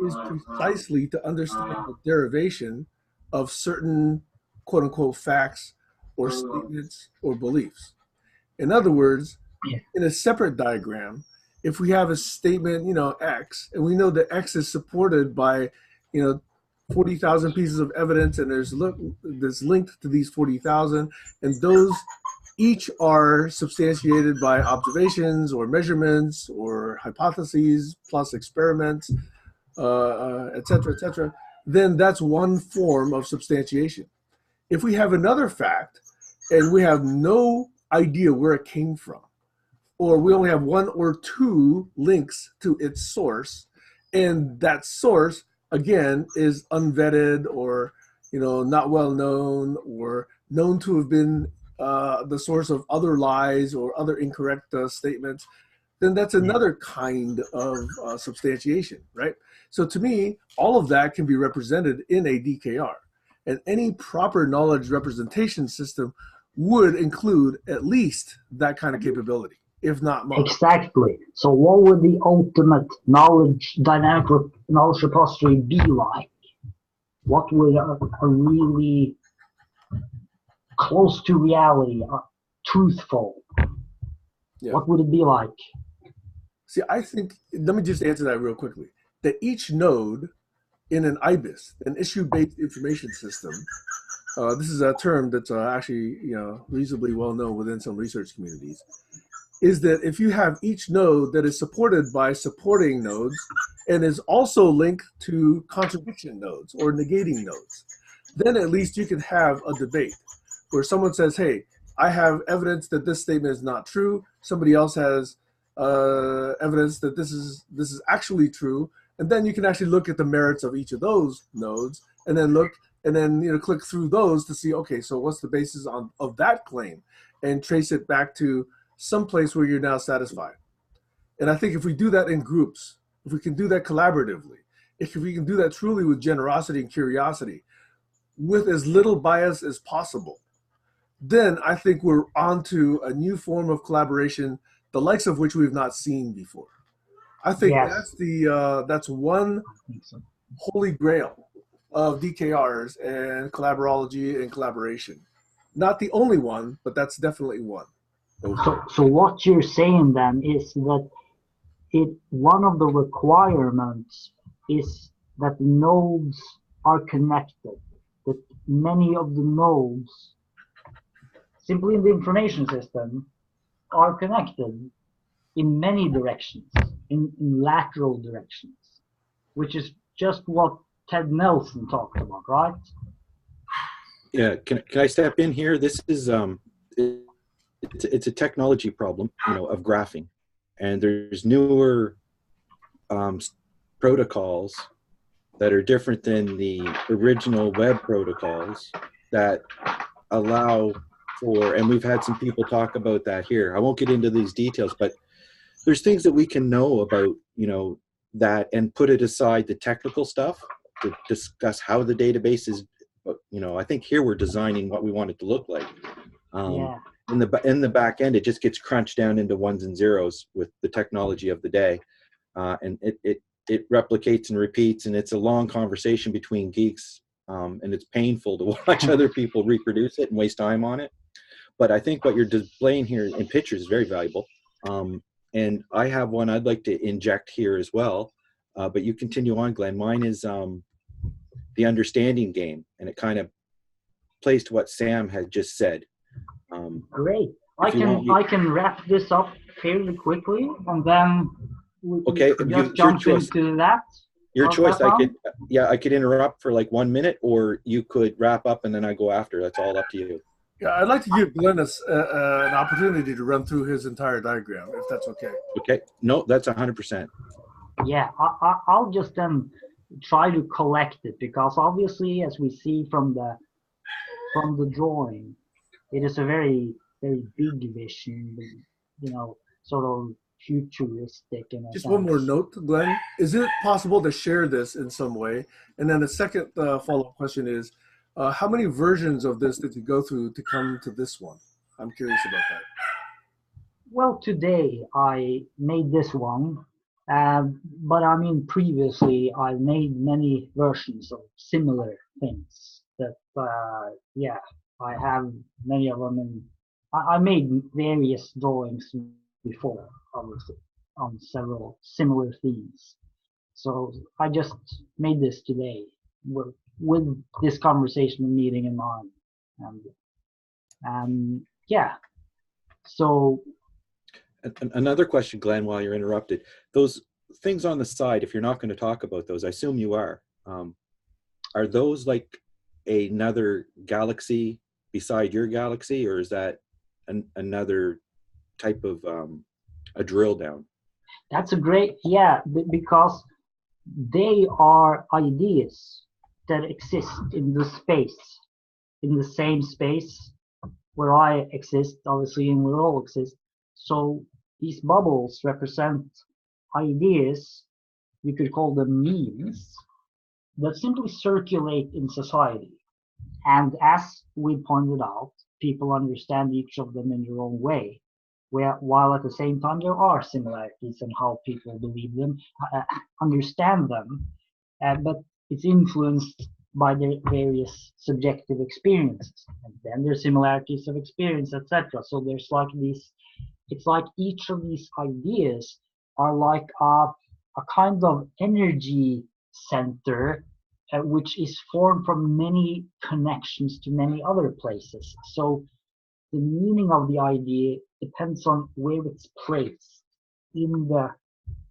is precisely to understand the derivation of certain quote unquote facts or statements or beliefs. In other words, in a separate diagram, if we have a statement, X, and we know that X is supported by, 40,000 pieces of evidence, and there's linked to these 40,000, and those each are substantiated by observations or measurements or hypotheses plus experiments, et cetera, then that's one form of substantiation. If we have another fact and we have no idea where it came from, or we only have one or two links to its source, and that source again is unvetted or not well known or known to have been the source of other lies or other incorrect statements, then that's another kind of substantiation, right? So to me, all of that can be represented in a DKR, and any proper knowledge representation system would include at least that kind of capability, if not more. Exactly. So what would the ultimate dynamic knowledge repository be like? What would a really close to reality, truthful, what would it be like? See, I think, let me just answer that real quickly, that each node in an IBIS, an issue-based information system, this is a term that's actually reasonably well known within some research communities, is that if you have each node that is supported by supporting nodes and is also linked to contradiction nodes or negating nodes, then at least you can have a debate where someone says, hey, I have evidence that this statement is not true. Somebody else has evidence that this is actually true. And then you can actually look at the merits of each of those nodes and then click through those to see, okay, so what's the basis of that claim, and trace it back to some place where you're now satisfied. And I think if we do that in groups, if we can do that collaboratively, if we can do that truly with generosity and curiosity, with as little bias as possible, then I think we're onto a new form of collaboration, the likes of which we've not seen before. I think that's one holy grail of DKRs and collaborology and collaboration. Not the only one, but that's definitely one. So what you're saying then is that one of the requirements is that the nodes are connected, that many of the nodes simply in the information system are connected in many directions, in lateral directions, which is just what Ted Nelson talked about, right? Yeah, can I step in here? This is it's a technology problem, of graphing, and there's newer protocols that are different than the original web protocols that allow for, and we've had some people talk about that here. I won't get into these details, but there's things that we can know about, that, and put it aside the technical stuff to discuss how the database is, I think here we're designing what we want it to look like. In the back end, it just gets crunched down into ones and zeros with the technology of the day, and it replicates and repeats, and it's a long conversation between geeks, and it's painful to watch other people reproduce it and waste time on it. But I think what you're displaying here in pictures is very valuable, and I have one I'd like to inject here as well, but you continue on, Glenn. Mine is the understanding game, and it kind of plays to what Sam had just said. Great. I can wrap this up fairly quickly, and then Okay, we your just jump choice. into that. Your How's choice. that sound? I could interrupt for like 1 minute, or you could wrap up and then I go after. That's all up to you. Yeah, I'd like to give Glenn an opportunity to run through his entire diagram, if that's okay. Okay. No, that's 100%. Yeah, I'll just then try to collect it, because obviously, as we see from the drawing, it is a very big vision, sort of futuristic in a Just one more sense. note, Glenn. Is it possible to share this in some way? And then the second follow-up question is, how many versions of this did you go through to come to this one? I'm curious about that. Well, today I made this one, but I mean previously I made many versions of similar things. That yeah, I have many of them, and I made various drawings before, obviously, on several similar themes. So I just made this today with this conversation and meeting in mind, and yeah, so. Another question, Glenn, while you're interrupted. Those things on the side, if you're not going to talk about those, I assume you are those like another galaxy beside your galaxy, or is that another type of a drill down? That's a great, yeah, because they are ideas that exist in the space, in the same space where I exist, obviously, and we all exist. So these bubbles represent ideas, you could call them memes, that simply circulate in society. And as we pointed out, people understand each of them in their own way. While at the same time there are similarities in how people believe them, understand them, but it's influenced by their various subjective experiences. And then there's similarities of experience, etc. So there's like these, it's like each of these ideas are like a kind of energy center, which is formed from many connections to many other places. So the meaning of the idea depends on where it's placed in the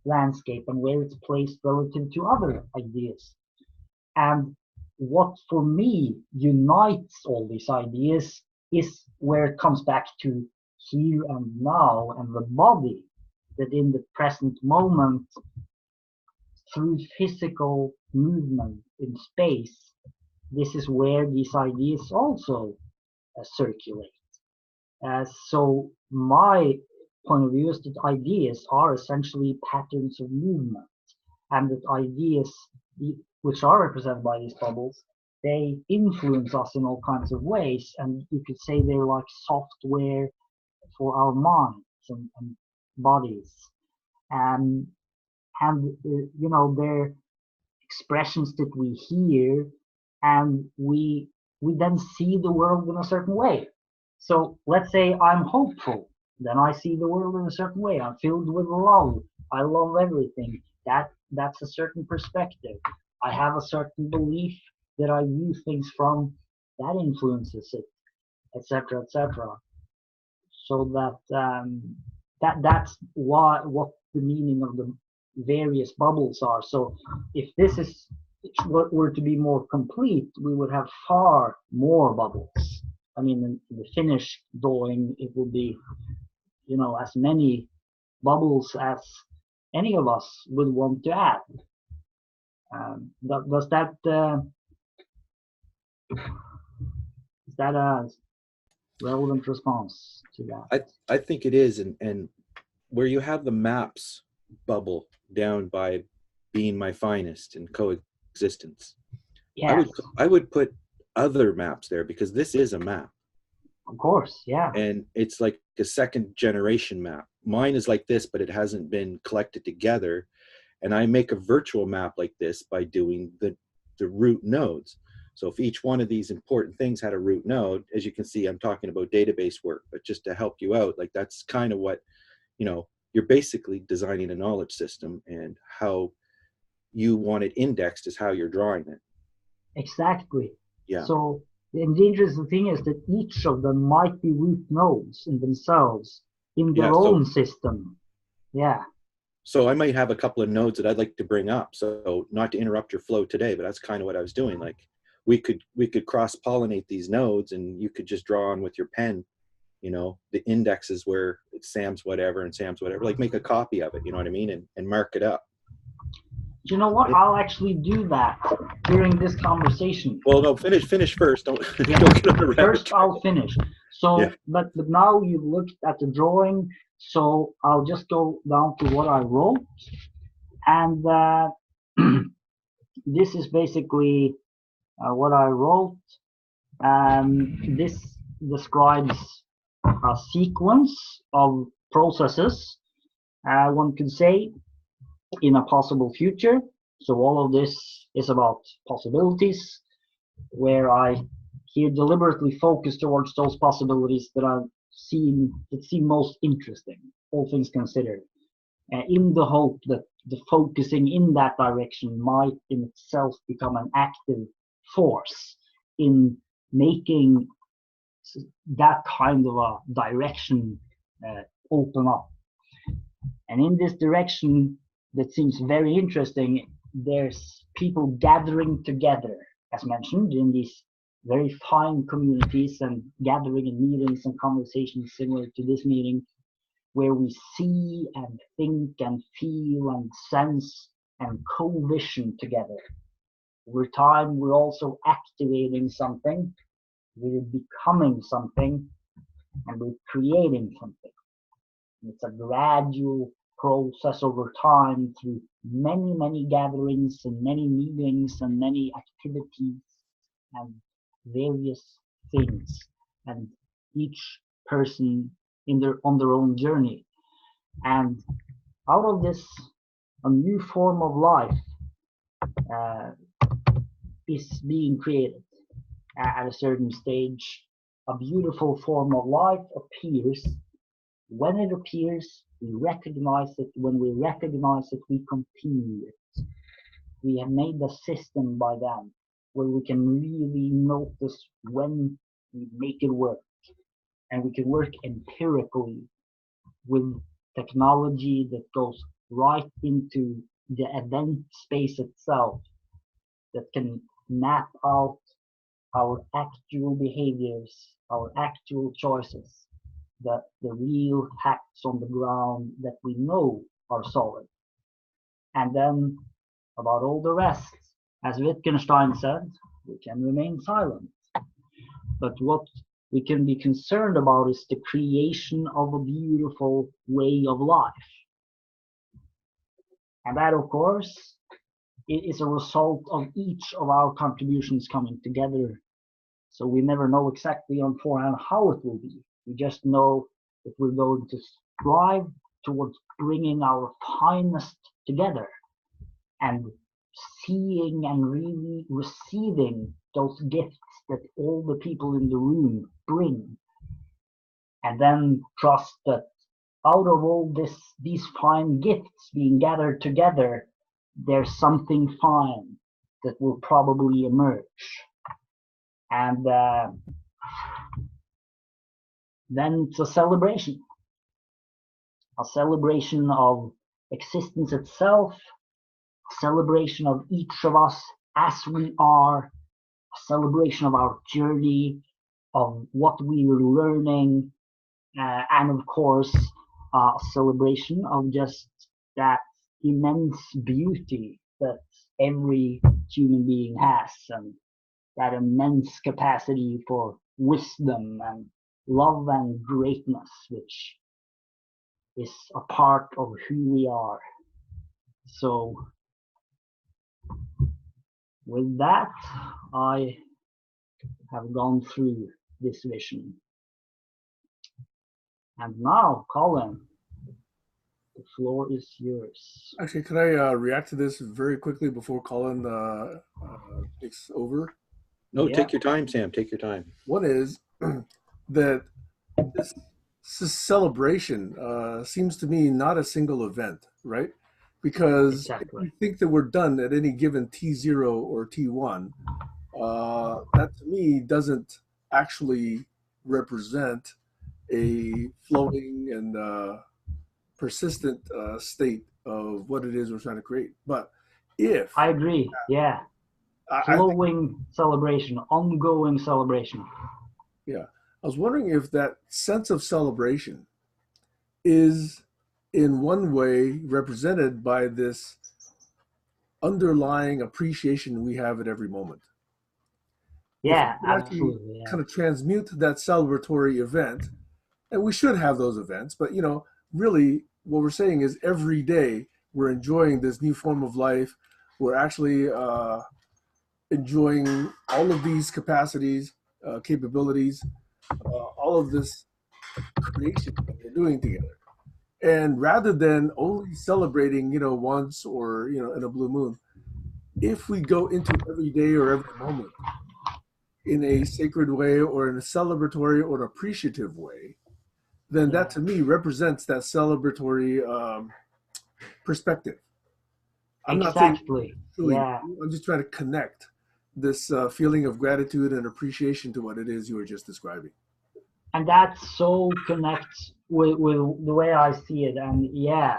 landscape and where it's placed relative to other ideas. And what for me unites all these ideas is where it comes back to here and now and the body, that in the present moment, through physical movement in space, this is where these ideas also circulate. So my point of view is that ideas are essentially patterns of movement, and that ideas, which are represented by these bubbles, they influence us in all kinds of ways, and you could say they're like software for our minds and bodies, and they're expressions that we hear, and we then see the world in a certain way. So let's say I'm hopeful, then I see the world in a certain way. I'm filled with love. I love everything. That's a certain perspective. I have a certain belief that I view things from, that influences it, etc., etc. So that's what the meaning of the various bubbles are. So if this is what were to be more complete, we would have far more bubbles. I mean, in the finished drawing, it would be, as many bubbles as any of us would want to add. Does that is that a relevant response to that? I think it is, and where you have the maps bubble down by being my finest and coexistence. Yes. I would put other maps there, because this is a map. Of course, yeah. And it's like a second generation map. Mine is like this, but it hasn't been collected together. And I make a virtual map like this by doing the root nodes. So if each one of these important things had a root node, as you can see, I'm talking about database work, but just to help you out, like that's kind of what, you're basically designing a knowledge system, and how you want it indexed is how you're drawing it. Exactly. Yeah. So the interesting thing is that each of them might be root nodes in themselves, in their own system. Yeah. So I might have a couple of nodes that I'd like to bring up. So not to interrupt your flow today, but that's kind of what I was doing. Like we could cross-pollinate these nodes, and you could just draw on with your pen, the indexes where it's Sam's whatever and Sam's whatever, like make a copy of it, you know what I mean? And mark it up. You know what? I'll actually do that during this conversation. Well, no, finish first. Don't, Yeah. don't get on the rabbit First, trail. I'll finish. So, Yeah. but now you looked at the drawing, so I'll just go down to what I wrote, and this is basically what I wrote. This describes a sequence of processes, one could say, in a possible future. So all of this is about possibilities, where I here deliberately focus towards those possibilities that seem most interesting, all things considered, in the hope that the focusing in that direction might in itself become an active force in making that kind of a direction open up. And in this direction, that seems very interesting, there's people gathering together, as mentioned, in these very fine communities, and gathering in meetings and conversations similar to this meeting, where we see and think and feel and sense and co-vision together. Over time, we're also activating something, we're becoming something, and we're creating something. It's a gradual process over time through many, many gatherings and many meetings and many activities and various things, and each person on their own journey. And out of this, a new form of life is being created. At a certain stage, a beautiful form of life appears. When it appears, we recognize it. When we recognize it, we continue it. We have made the system by then where we can really notice when we make it work. And we can work empirically with technology that goes right into the event space itself, that can map out our actual behaviors, our actual choices, the real facts on the ground that we know are solid. And then about all the rest, as Wittgenstein said, we can remain silent. But what we can be concerned about is the creation of a beautiful way of life. And that, of course, is a result of each of our contributions coming together. So we never know exactly on forehand how it will be. We just know that we're going to strive towards bringing our finest together and seeing and really receiving those gifts that all the people in the room bring. And then trust that out of all these fine gifts being gathered together, there's something fine that will probably emerge. And then it's a celebration of existence itself, a celebration of each of us as we are, a celebration of our journey, of what we are learning, and of course, a celebration of just that immense beauty that every human being has, and that immense capacity for wisdom and love and greatness, which is a part of who we are. So with that, I have gone through this vision. And now, Colin, the floor is yours. Actually, can I react to this very quickly before Colin takes over? No, Yeah. Take your time, Sam. Take your time. One is that this celebration seems to me not a single event, right? Because Exactly. if you think that we're done at any given T0 or T1, that to me doesn't actually represent a flowing and persistent state of what it is we're trying to create. But if I agree. Yeah. I think, Flowing celebration, ongoing celebration. yeah, I was wondering if that sense of celebration is in one way represented by this underlying appreciation we have at every moment. If Yeah, we could actually absolutely. Yeah. kind of transmute that celebratory event, and we should have those events, but really what we're saying is every day we're enjoying this new form of life. We're actually enjoying all of these capacities, capabilities, all of this creation that we're doing together. And rather than only celebrating, once or, in a blue moon, if we go into every day or every moment in a sacred way or in a celebratory or an appreciative way, then that to me represents that celebratory perspective. I'm not saying Exactly. truly, Yeah. I'm just trying to connect this feeling of gratitude and appreciation to what it is you were just describing. And that so connects with the way I see it. And yeah,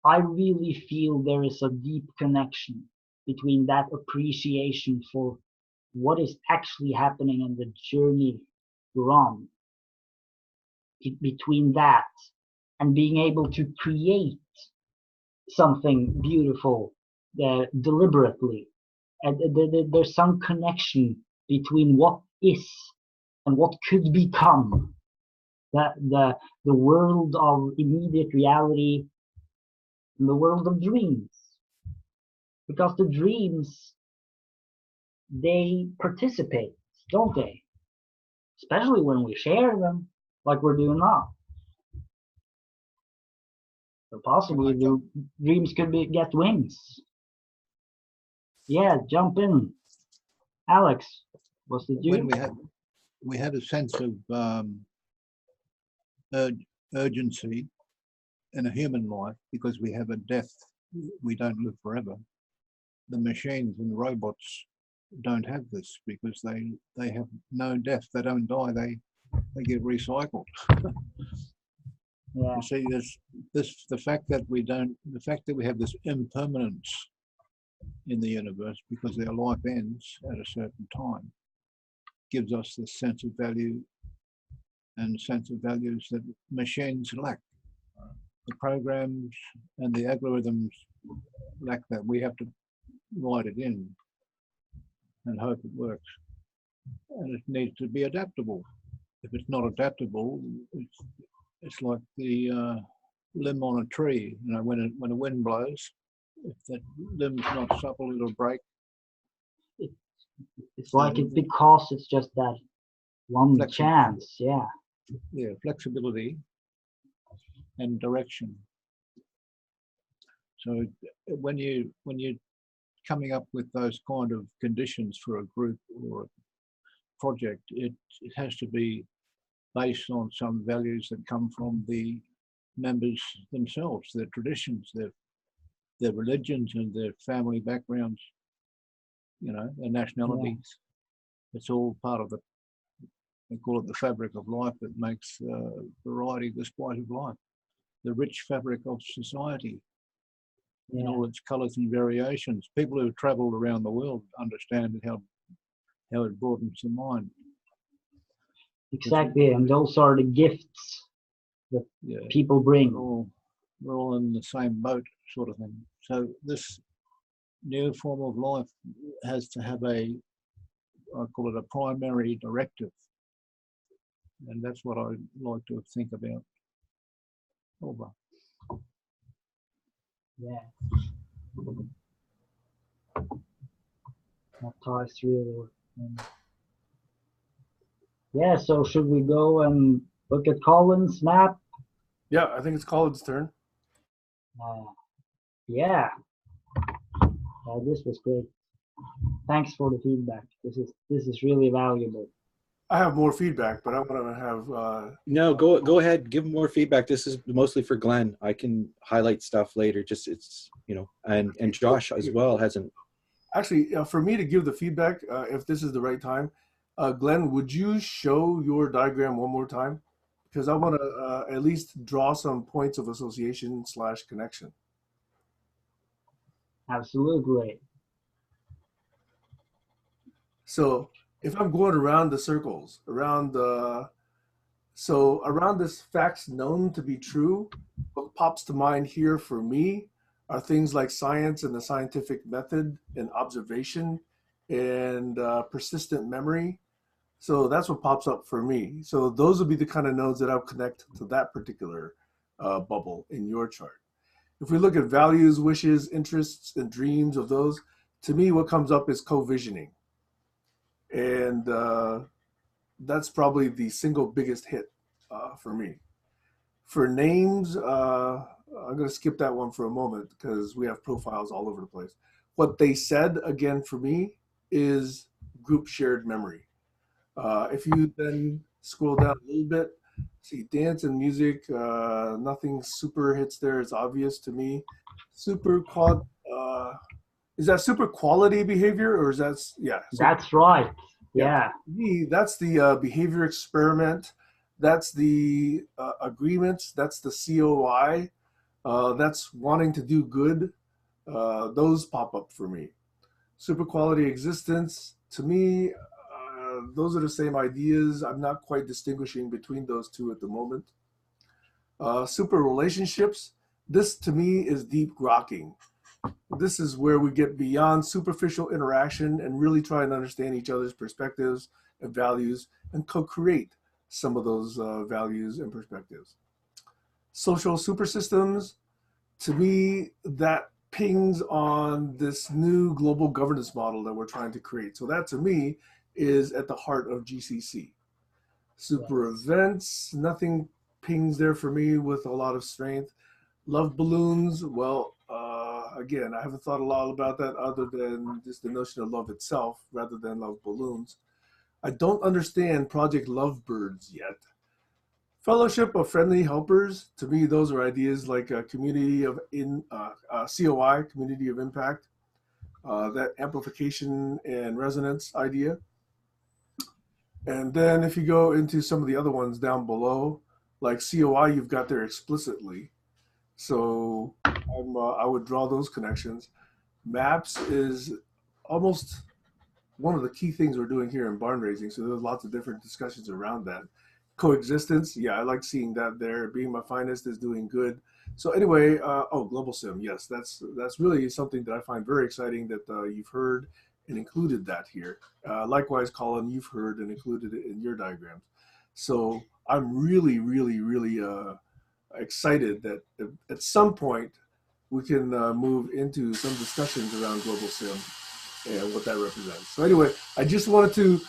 I really feel there is a deep connection between that appreciation for what is actually happening in the journey we're on, between that and being able to create something beautiful deliberately. And there's some connection between what is and what could become. The world of immediate reality and the world of dreams. Because the dreams, they participate, don't they? Especially when we share them, like we're doing now. So possibly the dreams could get wings. Yeah, jump in. Alex, was it When you? we had a sense of urgency in a human life because we have a death. We don't live forever. The machines and the robots don't have this because they have no death. They don't die. They get recycled. Yeah, You see, the fact that we have this impermanence in the universe because our life ends at a certain time gives us this sense of value and sense of values that machines lack. The programs and the algorithms lack that. We have to write it in and hope it works. And it needs to be adaptable. If it's not adaptable, it's like the limb on a tree. When a wind blows, if that limb's not supple, it'll break. it's like it because it's just that one chance. Yeah. Yeah, flexibility and direction. So when you're coming up with those kind of conditions for a group or a project, it has to be based on some values that come from the members themselves, their traditions, their religions and their family backgrounds, their nationalities. Yeah. It's all part of they call it the fabric of life that makes variety the spice of life, the rich fabric of society. Yeah. In all its colours and variations. People who have travelled around the world understand how it broadens the mind. Exactly, and those are the gifts that people bring. We're all in the same boat, sort of thing. So this new form of life has to have I call it a primary directive. And that's what I like to think about. Over. Yeah. That ties really. Yeah, so should we go and look at Colin's map? Yeah, I think it's Colin's turn. Yeah. This was great. Thanks for the feedback. This is really valuable. I have more feedback, but I want to have. No, go ahead. Give more feedback. This is mostly for Glenn. I can highlight stuff later. Just and Josh as well hasn't. Actually, for me to give the feedback, if this is the right time, Glenn, would you show your diagram one more time? Because I want to at least draw some points of association / connection. Absolutely. So if I'm going around the circles, around this facts known to be true, what pops to mind here for me are things like science and the scientific method and observation and persistent memory. So that's what pops up for me. So those would be the kind of nodes that I'll connect to that particular bubble in your chart. If we look at values, wishes, interests, and dreams of those, to me, what comes up is co-visioning. And that's probably the single biggest hit for me. For names, I'm going to skip that one for a moment because we have profiles all over the place. What they said, again, for me, is group shared memory. If you then scroll down a little bit, see dance and music, nothing super hits there. It's obvious to me. Super quad, is that super quality behavior or is that, yeah. That's right. Yeah, Yeah. to me, that's the behavior experiment. That's the agreements. That's the COI. That's wanting to do good. Those pop up for me. Super quality existence. To me, those are the same ideas. I'm not quite distinguishing between those two at the moment. Super relationships. This to me is deep grokking. This is where we get beyond superficial interaction and really try and understand each other's perspectives and values and co-create some of those values and perspectives. Social super systems, to me, that pings on this new global governance model that we're trying to create. So that to me is at the heart of GCC. Super events, nothing pings there for me with a lot of strength. Love balloons, well, again, I haven't thought a lot about that other than just the notion of love itself rather than love balloons. I don't understand Project Lovebirds yet. Fellowship of Friendly Helpers, to me, those are ideas like a community of COI, community of impact, that amplification and resonance idea. And then if you go into some of the other ones down below, like COI, you've got there explicitly. So I would draw those connections. Maps is almost one of the key things we're doing here in barn raising. So there's lots of different discussions around that. Coexistence, yeah, I like seeing that there. Being my finest is doing good. So anyway, global sim, yes, that's really something that I find very exciting that you've heard and included that here. Likewise, Colin, you've heard and included it in your diagrams. So I'm really, really, really excited that at some point we can move into some discussions around global sim and what that represents. So anyway, I just wanted to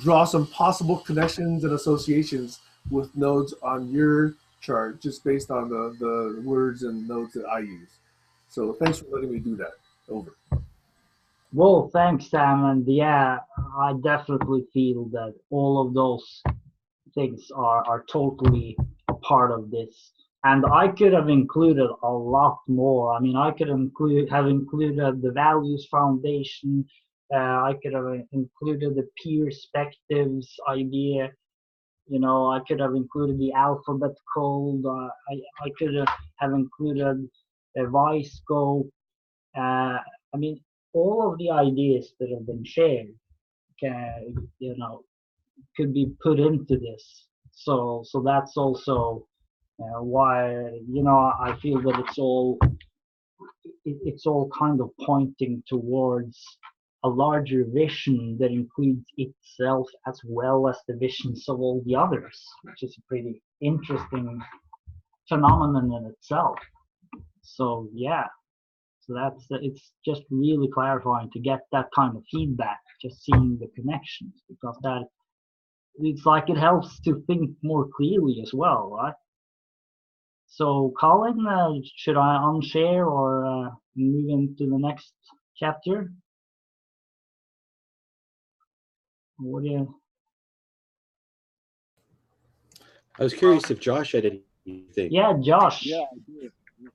draw some possible connections and associations with nodes on your chart just based on the words and nodes that I use. So thanks for letting me do that. Over. Well, thanks, Sam. And yeah, I definitely feel that all of those things are totally a part of this. And I could have included a lot more. I mean, I could have included the values foundation. I could have included the peer perspectives idea. You know, I could have included the alphabet code. I could have included a vice scope. I mean, all of the ideas that have been shared can, could be put into this. So that's also why I feel that it's all kind of pointing towards a larger vision that includes itself as well as the visions of all the others, which is a pretty interesting phenomenon in itself. So yeah, so it's just really clarifying to get that kind of feedback, just seeing the connections, because that it's like it helps to think more clearly as well, right? So, Colin, should I unshare or move into the next chapter? What do you? I was curious if Josh had anything. Yeah, Josh. Yeah, I do.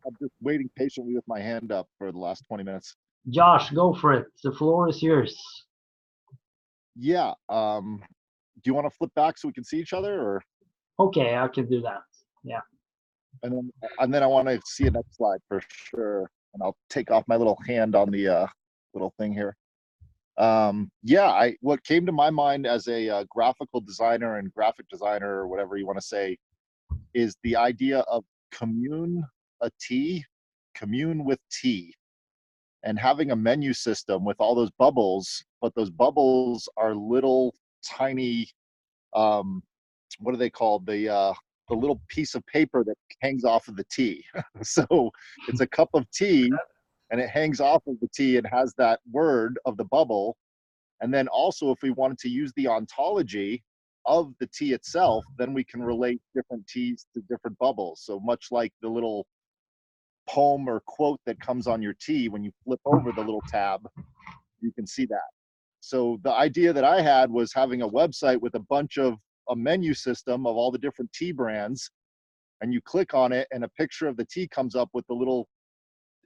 I'm just waiting patiently with my hand up for the last 20 minutes. Josh, go for it. The floor is yours. Yeah. Do you want to flip back so we can see each other, or? Okay, I can do that. Yeah. And then I want to see a next slide for sure. And I'll take off my little hand on the little thing here. What came to my mind as a graphical designer and graphic designer, or whatever you want to say, is the idea of commune with tea, and having a menu system with all those bubbles, but those bubbles are little tiny, what are they called? The little piece of paper that hangs off of the tea. So it's a cup of tea, and it hangs off of the tea and has that word of the bubble. And then also, if we wanted to use the ontology of the tea itself, then we can relate different teas to different bubbles. So much like the little poem or quote that comes on your tea, when you flip over the little tab, you can see that. So the idea that I had was having a website with a menu system of all the different tea brands, and you click on it and a picture of the tea comes up with the little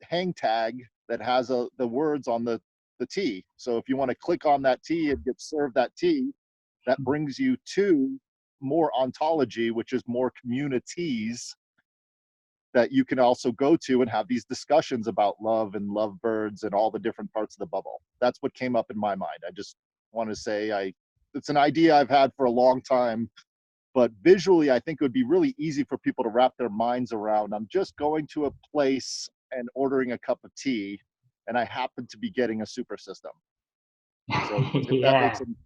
hang tag that has the words on the tea. So if you want to click on that tea and get served that tea, that brings you to more ontology, which is more communities that you can also go to and have these discussions about love and lovebirds and all the different parts of the bubble. That's what came up in my mind. I just want to say it's an idea I've had for a long time, but visually I think it would be really easy for people to wrap their minds around. I'm just going to a place and ordering a cup of tea, and I happen to be getting a super system. So if that makes any sense.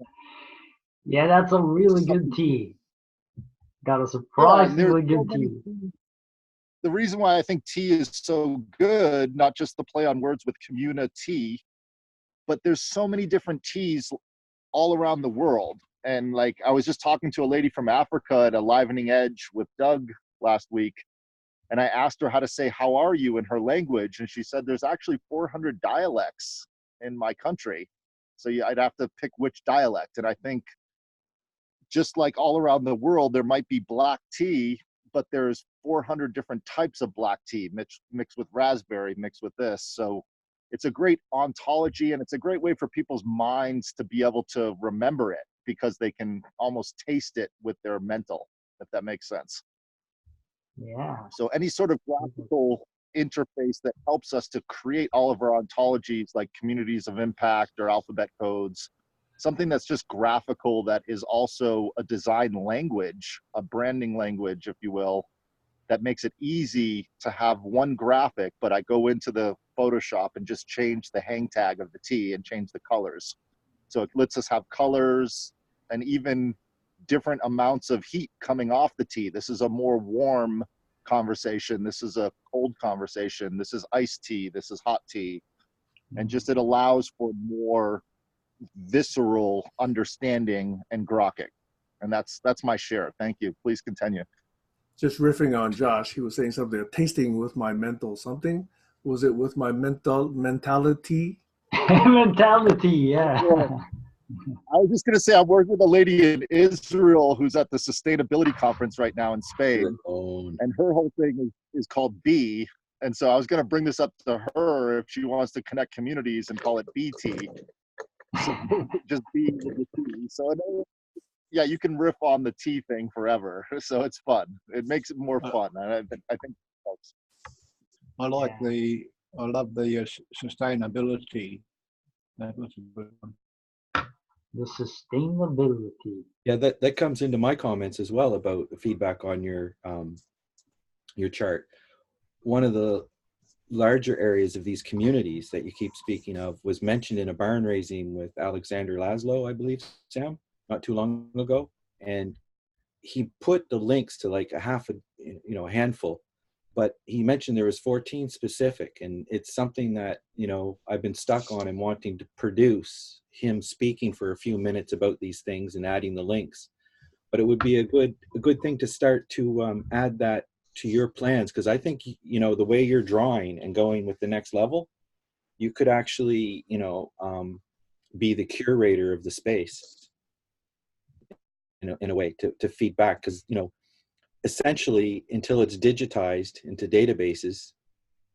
Yeah, that's a really good tea. Got a surprisingly good tea. The reason why I think tea is so good, not just the play on words with community, but there's so many different teas all around the world. And like, I was just talking to a lady from Africa at a Livening Edge with Doug last week, and I asked her how to say "how are you" in her language, and she said there's actually 400 dialects in my country, so I'd have to pick which dialect. And I think just like all around the world, there might be black tea, but there's 400 different types of black tea mixed with raspberry, mixed with this. So it's a great ontology, and it's a great way for people's minds to be able to remember it, because they can almost taste it with their mental, if that makes sense. Yeah. So any sort of graphical interface that helps us to create all of our ontologies, like communities of impact or alphabet codes, something that's just graphical, that is also a design language, a branding language, if you will, that makes it easy to have one graphic, but I go into the Photoshop and just change the hang tag of the tea and change the colors. So it lets us have colors and even different amounts of heat coming off the tea. This is a more warm conversation. This is a cold conversation. This is iced tea. This is hot tea. And just it allows for more visceral understanding and grokking. And that's my share. Thank you. Please continue. Just riffing on Josh, he was saying something, tasting with my mental something. Was it with my mentality? Mentality, yeah. I was just going to say, I'm working with a lady in Israel who's at the sustainability conference right now in Spain. And her whole thing is called B. And so I was going to bring this up to her if she wants to connect communities and call it BT. So just B with the T. So yeah, you can riff on the T thing forever. So it's fun. It makes it more fun. And I think it helps. I love the sustainability. That was a good one. The sustainability. Yeah, that comes into my comments as well about the feedback on your chart. One of the larger areas of these communities that you keep speaking of was mentioned in a barn raising with Alexander Laszlo, I believe, Sam, not too long ago. And he put the links to like a handful, but he mentioned there was 14 specific, and it's something that, I've been stuck on and wanting to produce him speaking for a few minutes about these things and adding the links. But it would be a good thing to start to add that to your plans, because I think, the way you're drawing and going with the next level, you could actually, be the curator of the space, in a way to feed back, because, essentially until it's digitized into databases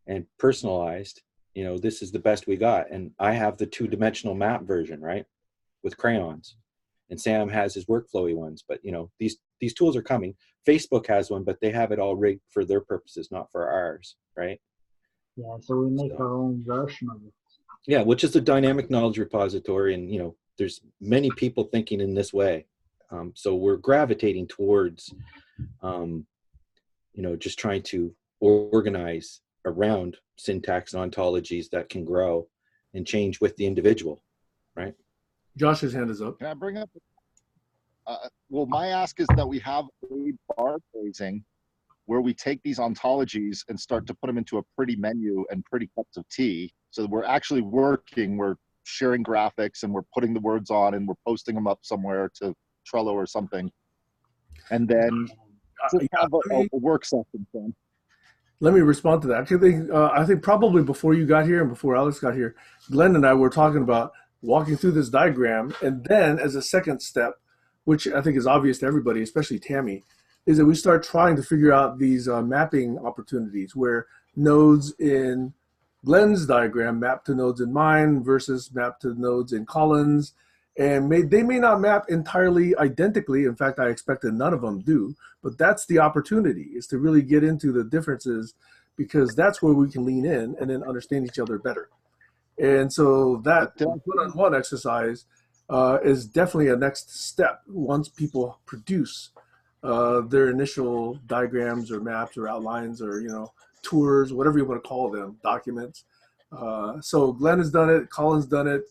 and personalized, this is the best we got. And I have the 2-dimensional map version, right, with crayons, and Sam has his workflowy ones. But these tools are coming. Facebook has one, but they have it all rigged for their purposes, not for ours, right? Yeah, so we make our own version of it. Yeah, which is a dynamic knowledge repository, and there's many people thinking in this way. So we're gravitating towards, just trying to organize around syntax and ontologies that can grow and change with the individual, right? Josh's hand is up. Can I bring up? Well, my ask is that we have a bar raising where we take these ontologies and start to put them into a pretty menu and pretty cups of tea. So we're actually working, we're sharing graphics and we're putting the words on and we're posting them up somewhere to Trello or something. And then just have a work session. Then. Let me respond to that. Actually, I think probably before you got here and before Alex got here, Glenn and I were talking about walking through this diagram. And then as a second step, which I think is obvious to everybody, especially Tammy, is that we start trying to figure out these mapping opportunities where nodes in Glenn's diagram map to nodes in mine versus map to nodes in Colin's. And they may not map entirely identically. In fact, I expect that none of them do. But that's the opportunity, is to really get into the differences, because that's where we can lean in and then understand each other better. And so that one-on-one exercise is definitely a next step once people produce their initial diagrams or maps or outlines or tours, whatever you want to call them, documents. So Glenn has done it, Colin's done it,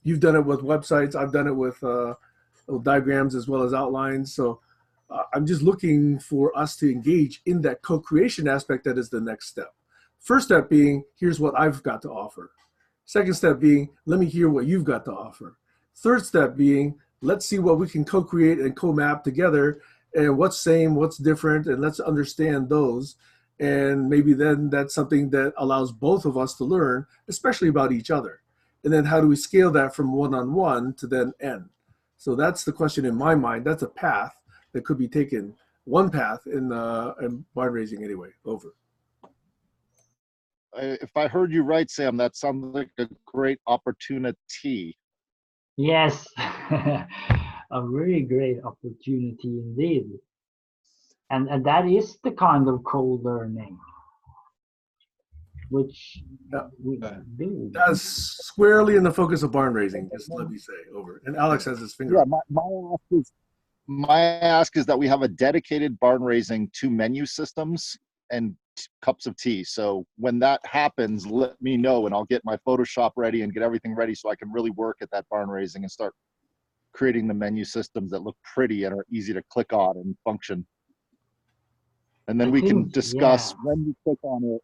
you've done it with websites, I've done it with diagrams as well as outlines. So I'm just looking for us to engage in that co-creation aspect. That is the next step. First step being, here's what I've got to offer. Second step being, let me hear what you've got to offer. Third step being, let's see what we can co-create and co-map together, and what's same, what's different, and let's understand those. And maybe then that's something that allows both of us to learn, especially about each other. And then how do we scale that from one-on-one to then N? So that's the question in my mind. That's a path that could be taken, one path in barn raising anyway. Over. If I heard you right, Sam, that sounds like a great opportunity. Yes, a really great opportunity indeed. And that is the kind of co-learning which we do. That's squarely in the focus of barn raising, just let me say. Over. And Alex has his finger. Yeah, my ask is that we have a dedicated barn raising to menu systems and cups of tea. So when that happens, let me know and I'll get my Photoshop ready and get everything ready so I can really work at that barn raising and start creating the menu systems that look pretty and are easy to click on and function. And then we can discuss when you click on it,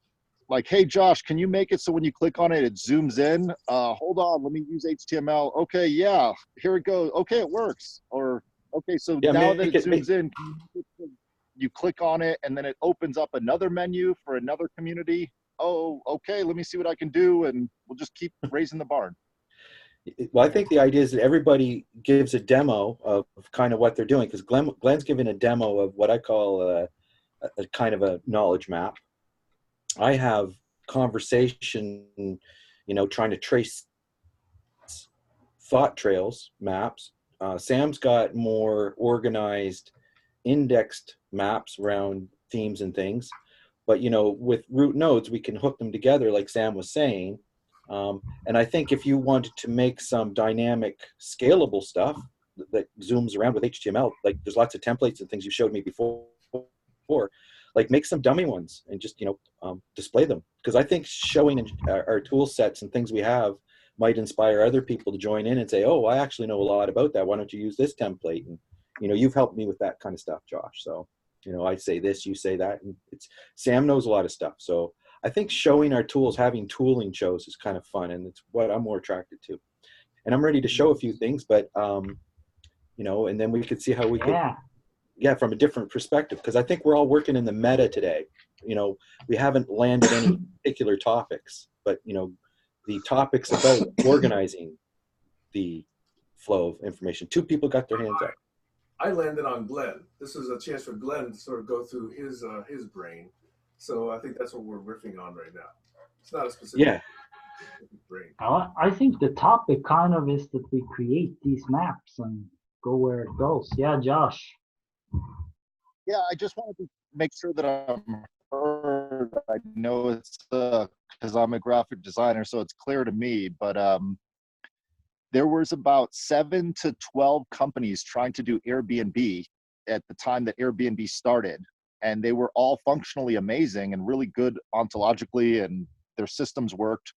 like, hey, Josh, can you make it so when you click on it, it zooms in? Hold on, let me use HTML. Okay, yeah, here it goes. Okay, it works. Or, okay, so now that it zooms in, you click on it and then it opens up another menu for another community. Oh, okay, let me see what I can do. And we'll just keep raising the barn. Well, I think the idea is that everybody gives a demo of kind of what they're doing, because Glenn's giving a demo of what I call a kind of a knowledge map. I have conversation, trying to trace thought trails, maps. Sam's got more organized, indexed maps around themes and things. But, with root nodes, we can hook them together, like Sam was saying. And I think if you wanted to make some dynamic, scalable stuff that zooms around with HTML, like there's lots of templates and things you showed me before, like make some dummy ones and just, display them. Because I think showing our tool sets and things we have might inspire other people to join in and say, oh, I actually know a lot about that. Why don't you use this template? And, you've helped me with that kind of stuff, Josh. So, I say this, you say that. And Sam knows a lot of stuff. So I think showing our tools, having tooling shows is kind of fun. And it's what I'm more attracted to. And I'm ready to show a few things, but, and then we could see how we could, from a different perspective, because I think we're all working in the meta today. We haven't landed any particular topics, but, the topics about organizing the flow of information. Two people got their hands up. I landed on Glenn. This is a chance for Glenn to sort of go through his brain. So I think that's what we're riffing on right now. It's not a specific brain. I think the topic kind of is that we create these maps and go where it goes. Yeah, Josh. Yeah, I just wanted to make sure that I'm heard, I know it's because I'm a graphic designer, so it's clear to me, but there was about 7 to 12 companies trying to do Airbnb at the time that Airbnb started. And they were all functionally amazing and really good ontologically, and their systems worked.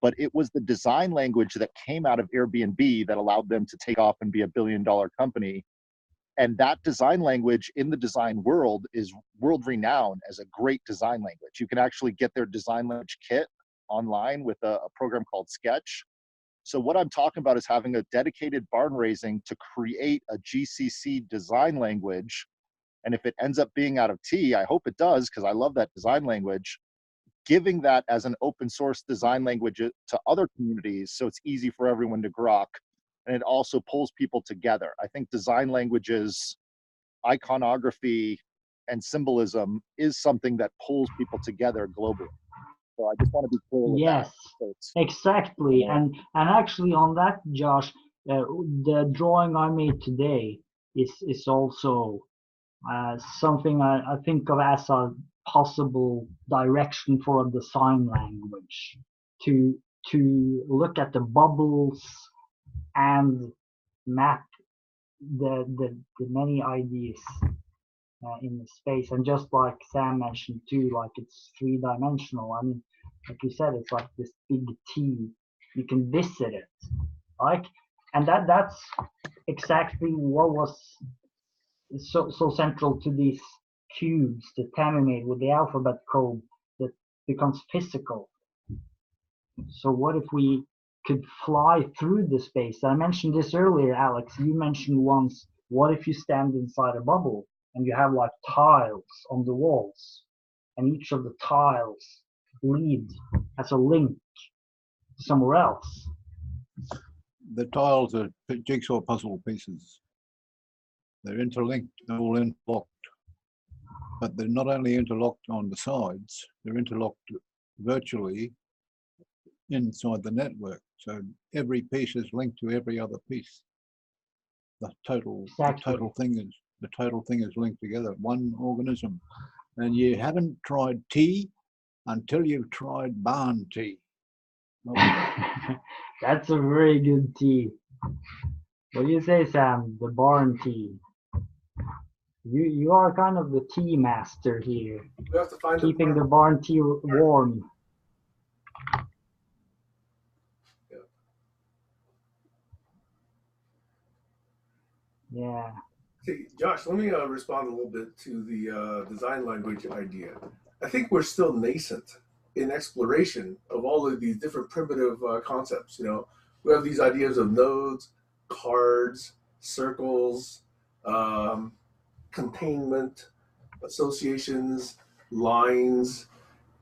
But it was the design language that came out of Airbnb that allowed them to take off and be a billion-dollar company. And that design language in the design world is world renowned as a great design language. You can actually get their design language kit online with a program called Sketch. So what I'm talking about is having a dedicated barn raising to create a GCC design language. And if it ends up being out of T, I hope it does, because I love that design language, giving that as an open source design language to other communities so it's easy for everyone to grok. And it also pulls people together. I think design languages, iconography, and symbolism is something that pulls people together globally. So I just want to be clear with Yes, that. exactly. And actually on that, Josh, the drawing I made today is also something I think of as a possible direction for a design language, to look at the bubbles and map the many ideas in the space. And just like Sam mentioned too, like it's three-dimensional. I mean, like you said, it's like this big T. You can visit it, like, and that's exactly what was so central to these cubes that Tammy made with the alphabet code that becomes physical. So what if we could fly through the space? I mentioned this earlier, Alex. You mentioned once, what if you stand inside a bubble and you have like tiles on the walls, and each of the tiles lead as a link to somewhere else? The tiles are jigsaw puzzle pieces. They're interlinked, they're all interlocked. But they're not only interlocked on the sides, they're interlocked virtually inside the network. So every piece is linked to every other piece. The total thing is linked together, one organism. And you haven't tried tea until you've tried barn tea. That's a very good tea. What do you say, Sam? The barn tea. You are kind of the tea master here, We have to find keeping the barn tea warm. Yeah. Okay, Josh, let me respond a little bit to the design language idea. I think we're still nascent in exploration of all of these different primitive concepts. You know, we have these ideas of nodes, cards, circles, containment, associations, lines,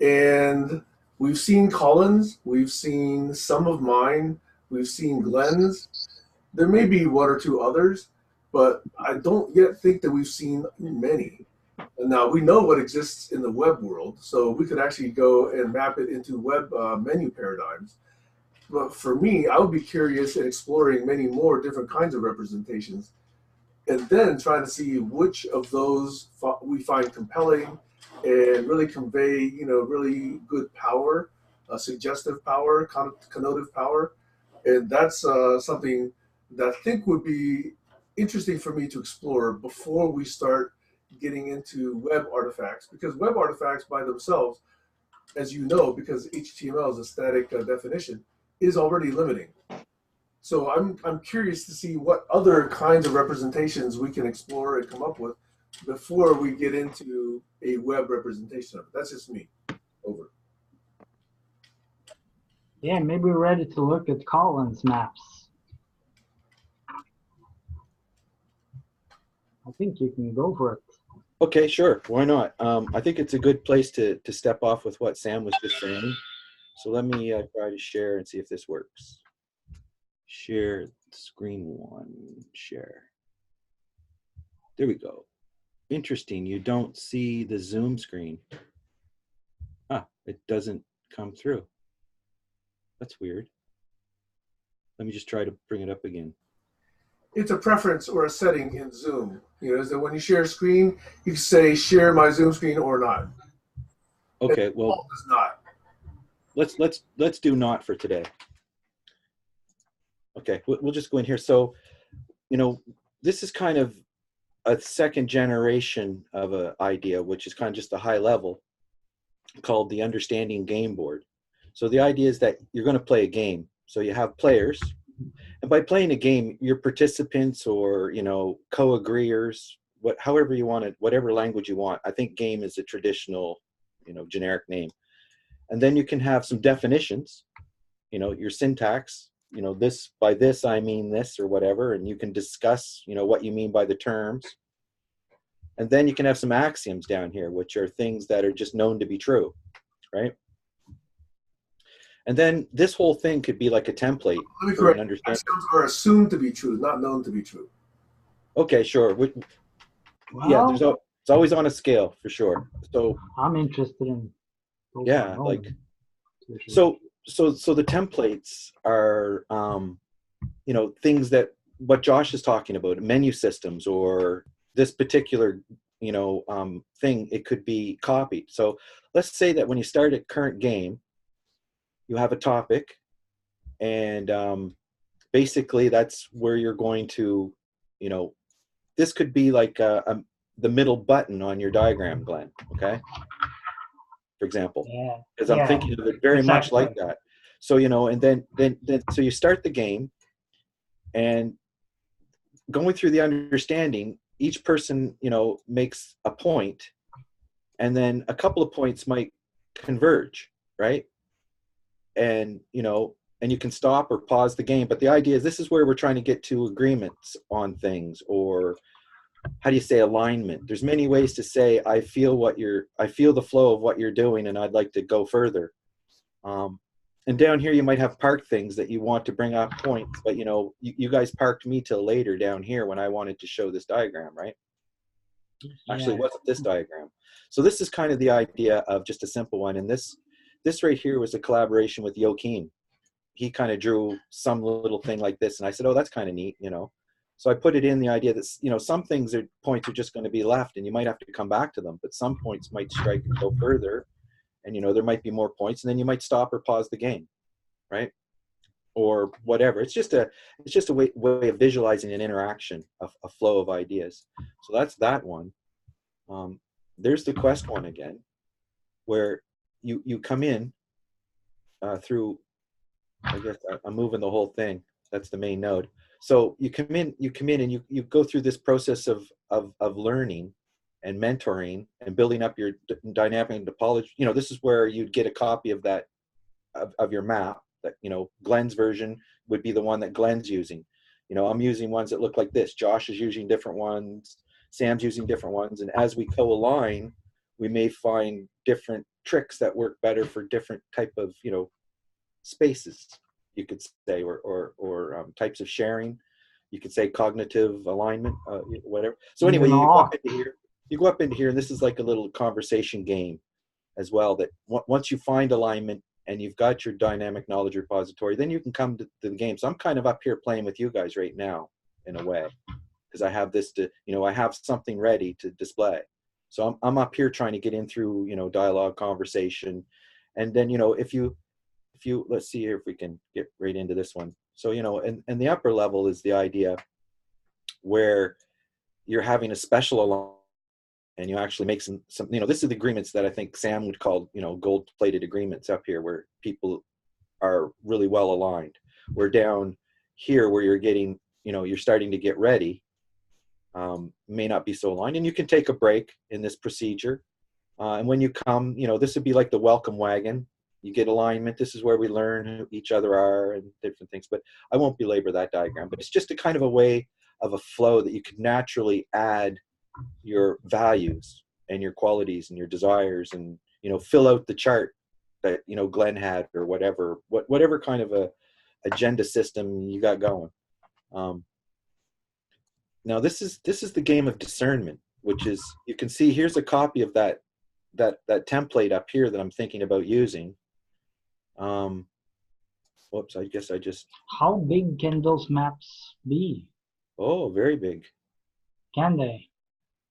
and we've seen Collins, we've seen some of mine, we've seen Glenn's. There may be one or two others, but I don't yet think that we've seen many. And now we know what exists in the web world, so we could actually go and map it into web menu paradigms. But for me, I would be curious in exploring many more different kinds of representations, and then trying to see which of those we find compelling and really convey, you know, really good power, suggestive power, connotative power. And that's something that I think would be interesting for me to explore before we start getting into web artifacts, because web artifacts by themselves, as you know, because HTML is a static definition, is already limiting. So I'm curious to see what other kinds of representations we can explore and come up with before we get into a web representation of it. That's just me. Over. Yeah, maybe we're ready to look at Collins maps. I think you can go for it. Okay, sure. Why not? I think it's a good place to step off with what Sam was just saying. So let me try to share and see if this works. Share screen one, share. There we go. Interesting, you don't see the Zoom screen. Ah, it doesn't come through. That's weird. Let me just try to bring it up again. It's a preference or a setting in Zoom. You know, is that when you share a screen, you can say share my Zoom screen or not. Okay, well, Default is not. let's do not for today. Okay, we'll just go in here. So, you know, this is kind of a second generation of an idea, which is kind of just a high level, called the understanding game board. So the idea is that you're going to play a game. So you have players, and by playing a game, your participants or, you know, co-agreeers, however you want it, whatever language you want. I think game is a traditional, you know, generic name. And then you can have some definitions, you know, your syntax, you know, this, by this I mean this or whatever, and you can discuss, you know, what you mean by the terms. And then you can have some axioms down here, which are things that are just known to be true, right? And then this whole thing could be like a template Let me for an correct. understanding. Axioms are assumed to be true, not known to be true. Okay, sure. Yeah, Well, it's always on a scale for sure. So I'm interested in. those yeah, unknown, like especially. so the templates are you know, things that what Josh is talking about, menu systems or this particular, you know, thing, it could be copied. So let's say that when you start a current game, you have a topic, and basically that's where you're going to, you know, this could be like the middle button on your diagram, Glenn, okay? For example, Yeah. because I'm Yeah, thinking of it very much exactly. like that. So, you know, and then so you start the game, and going through the understanding, each person, you know, makes a point, and then a couple of points might converge, right? And, you know, and you can stop or pause the game. But the idea is this is where we're trying to get to agreements on things, or how do you say alignment? There's many ways to say, I feel the flow of what you're doing, and I'd like to go further. And down here, you might have parked things that you want to bring up points, but, you know, you guys parked me till later down here when I wanted to show this diagram, right? Actually, it Yeah. wasn't this diagram. So this is kind of the idea of just a simple one. And this right here was a collaboration with Joachim. He kind of drew some little thing like this, and I said, oh, that's kind of neat, you know. So I put it in the idea that, you know, some points are just going to be left, and you might have to come back to them, but some points might strike and go further, and, you know, there might be more points, and then you might stop or pause the game, right? Or whatever. It's just a way of visualizing an interaction, a flow of ideas. So that's that one. There's the quest one again, where you come in through, I guess I'm moving the whole thing. That's the main node. So you come in and you go through this process of learning and mentoring and building up your dynamic topology. You know, this is where you'd get a copy of that, of your map that, you know, Glenn's version would be the one that Glenn's using. You know, I'm using ones that look like this. Josh is using different ones. Sam's using different ones. And as we co-align, we may find different tricks that work better for different type of, you know, spaces, you could say, or types of sharing. You could say cognitive alignment, whatever. So anyway, you go up into here, and this is like a little conversation game as well, that once you find alignment and you've got your dynamic knowledge repository, then you can come to the game. So I'm kind of up here playing with you guys right now in a way, because I have this to, you know, I have something ready to display. So I'm up here trying to get in through, you know, dialogue, conversation. And then, you know, if you let's see here if we can get right into this one. So, you know, and the upper level is the idea where you're having a special alignment, and you actually make some, you know, this is the agreements that I think Sam would call, you know, gold-plated agreements up here, where people are really well aligned. We're down here where you're getting, you know, you're starting to get ready, may not be so aligned, and you can take a break in this procedure. And when you come, you know, this would be like the welcome wagon. You get alignment. This is where we learn who each other are and different things. But I won't belabor that diagram. But it's just a kind of a way of a flow that you can naturally add your values and your qualities and your desires, and, you know, fill out the chart that, you know, Glenn had, or whatever kind of a agenda system you got going. Now this is the game of discernment, which is, you can see here's a copy of that template up here that I'm thinking about using. Whoops, I guess I just. How big can those maps be? Oh, very big. Can they?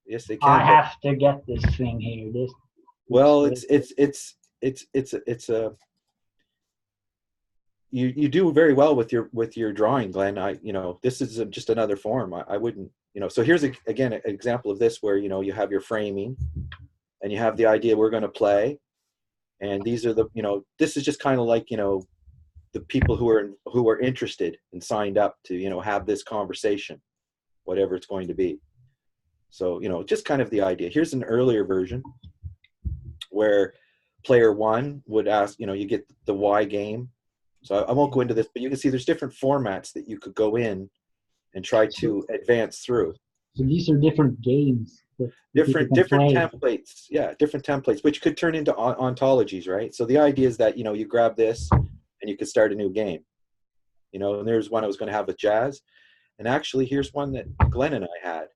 Yes, they can. I have to get this thing here. Well, it's a you do very well with your drawing, Glenn. This is just another form. I wouldn't, so here's again an example of this where you have your framing and you have the idea we're going to play, and these are the this is just kind of like the people who are interested and signed up to have this conversation, whatever it's going to be. So just kind of the idea. Here's an earlier version where player one would ask, you get the why game. So I won't go into this, but you can see there's different formats that you could go in and try to advance through. So these are different games. Different templates. Yeah, different templates, which could turn into ontologies, right? So the idea is that, you grab this and you could start a new game. And there's one I was going to have with Jazz. And actually, here's one that Glenn and I had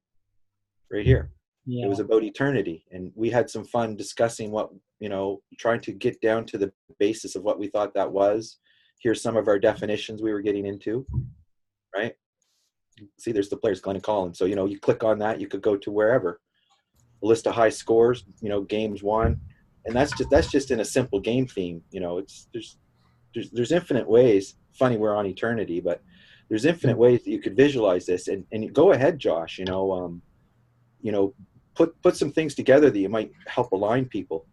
right here. Yeah. It was about eternity. And we had some fun discussing what, trying to get down to the basis of what we thought that was. Here's some of our definitions we were getting into, right? See, there's the players, Glenn and Colin. So, you click on that, you could go to wherever. A list of high scores, games won. And that's just in a simple game theme. There's infinite ways. Funny, we're on eternity, but there's infinite ways that you could visualize this. And go ahead, Josh, put some things together that you might help align people.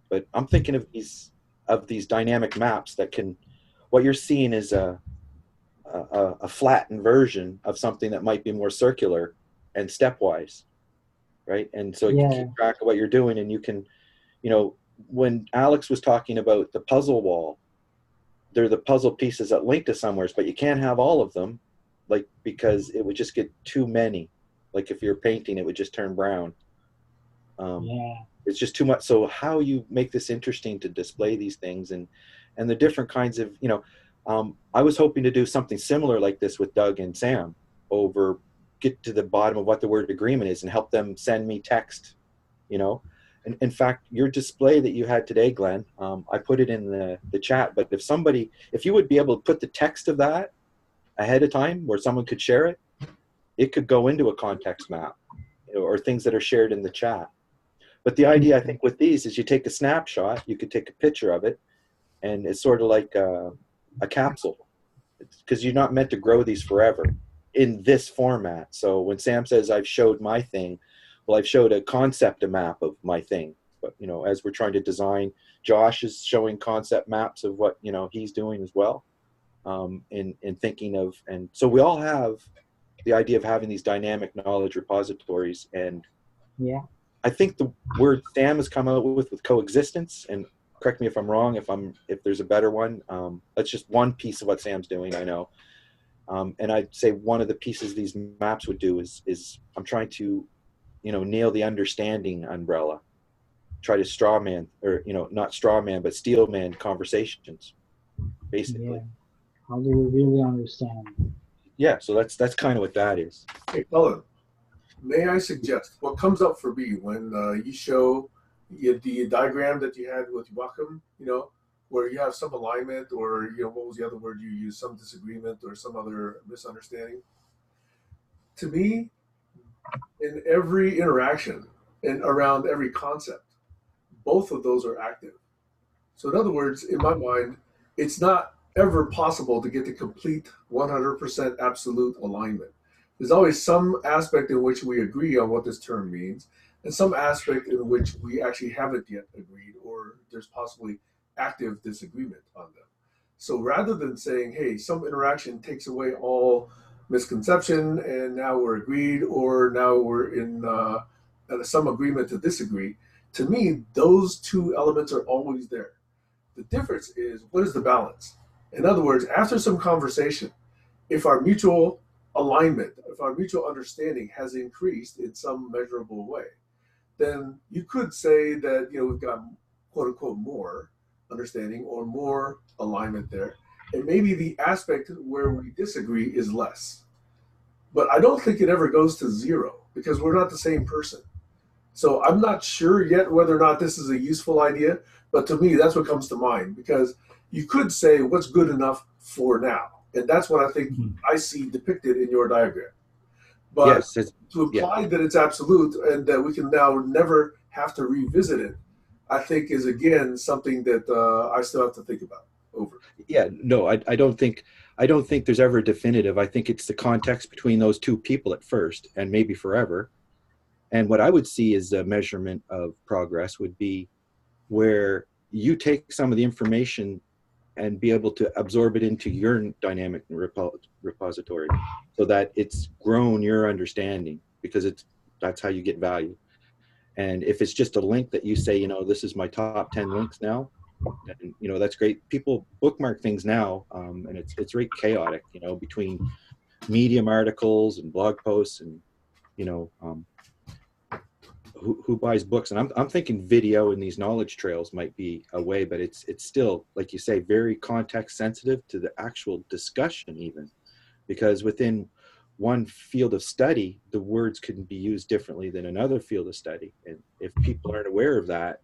But I'm thinking of these dynamic maps that can, what you're seeing is a flattened version of something that might be more circular and stepwise, right? And so you can keep track of what you're doing, and you can, when Alex was talking about the puzzle wall, they're the puzzle pieces that link to somewhere, but you can't have all of them, because it would just get too many. Like if you're painting, it would just turn brown. It's just too much. So how you make this interesting to display these things and the different kinds of, I was hoping to do something similar like this with Doug and Sam get to the bottom of what the word agreement is and help them send me text, And in fact, your display that you had today, Glenn, I put it in the chat, but if you would be able to put the text of that ahead of time where someone could share it, it could go into a context map or things that are shared in the chat. But the idea, I think, with these is you take a snapshot, you could take a picture of it, and it's sort of like a capsule, because you're not meant to grow these forever in this format. So when Sam says I've showed my thing, well, I've showed a concept, a map of my thing. But, as we're trying to design, Josh is showing concept maps of what, he's doing as well, in thinking of, and so we all have the idea of having these dynamic knowledge repositories. And I think the word Sam has come out with coexistence, and correct me if I'm wrong, if there's a better one. That's just one piece of what Sam's doing, I know. And I'd say one of the pieces these maps would do is I'm trying to, nail the understanding umbrella, try to straw man, or, not straw man, but steel man conversations, basically. Yeah. How do we really understand? Yeah, so that's kind of what that is. Hey, Colin, may I suggest what comes up for me when you show the diagram that you had with Joachim, where you have some alignment, or what was the other word you used, some disagreement or some other misunderstanding? To me, in every interaction and around every concept, both of those are active. So in other words, in my mind, it's not ever possible to get the complete 100% absolute alignment. There's always some aspect in which we agree on what this term means, and some aspect in which we actually haven't yet agreed, or there's possibly active disagreement on them. So rather than saying, hey, some interaction takes away all misconception and now we're agreed, or now we're in some agreement to disagree, to me, those two elements are always there. The difference is, what is the balance? In other words, after some conversation, if our mutual alignment, if our mutual understanding has increased in some measurable way, then you could say that we've got quote unquote more understanding or more alignment there, and maybe the aspect where we disagree is less. But I don't think it ever goes to zero, because we're not the same person. So I'm not sure yet whether or not this is a useful idea, but to me that's what comes to mind, because you could say what's good enough for now, and that's what I think I see depicted in your diagram. But to imply that it's absolute and that we can now never have to revisit it, I think is again something that I still have to think about. Over. Yeah, no, I don't think there's ever a definitive. I think it's the context between those two people at first and maybe forever. And what I would see as a measurement of progress would be where you take some of the information and be able to absorb it into your dynamic repository so that it's grown your understanding, because that's how you get value. And if it's just a link that you say, you know, this is my top 10 links now, and you know, that's great. People bookmark things now, and it's very chaotic, you know, between Medium articles and blog posts, and you know, who buys books. And I'm thinking video and these knowledge trails might be a way, but it's still, like you say, very context sensitive to the actual discussion, even because within one field of study, the words can be used differently than another field of study. And if people aren't aware of that,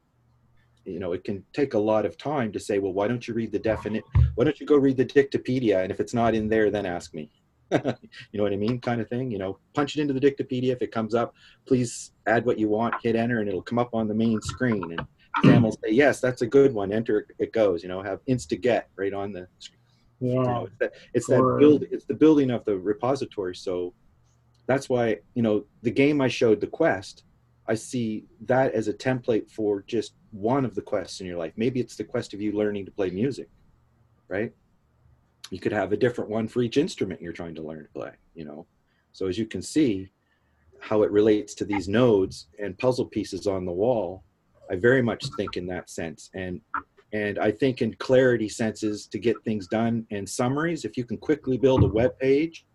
you know, it can take a lot of time to say, well, why don't you read the why don't you go read the Dictopedia? And if it's not in there, then ask me. You know what I mean? Kind of thing, you know, punch it into the Dictopedia. If it comes up, please add what you want, hit enter, and it'll come up on the main screen. And Sam will say, yes, that's a good one. Enter, it goes, you know, have insta-get right on the screen. Yeah. You know, it's the building of the repository. So that's why, you know, the game I showed, the quest, I see that as a template for just one of the quests in your life. Maybe it's the quest of you learning to play music, right? You could have a different one for each instrument you're trying to learn to play, you know? So as you can see how it relates to these nodes and puzzle pieces on the wall, I very much think in that sense. And I think in clarity senses to get things done, and summaries, if you can quickly build a web page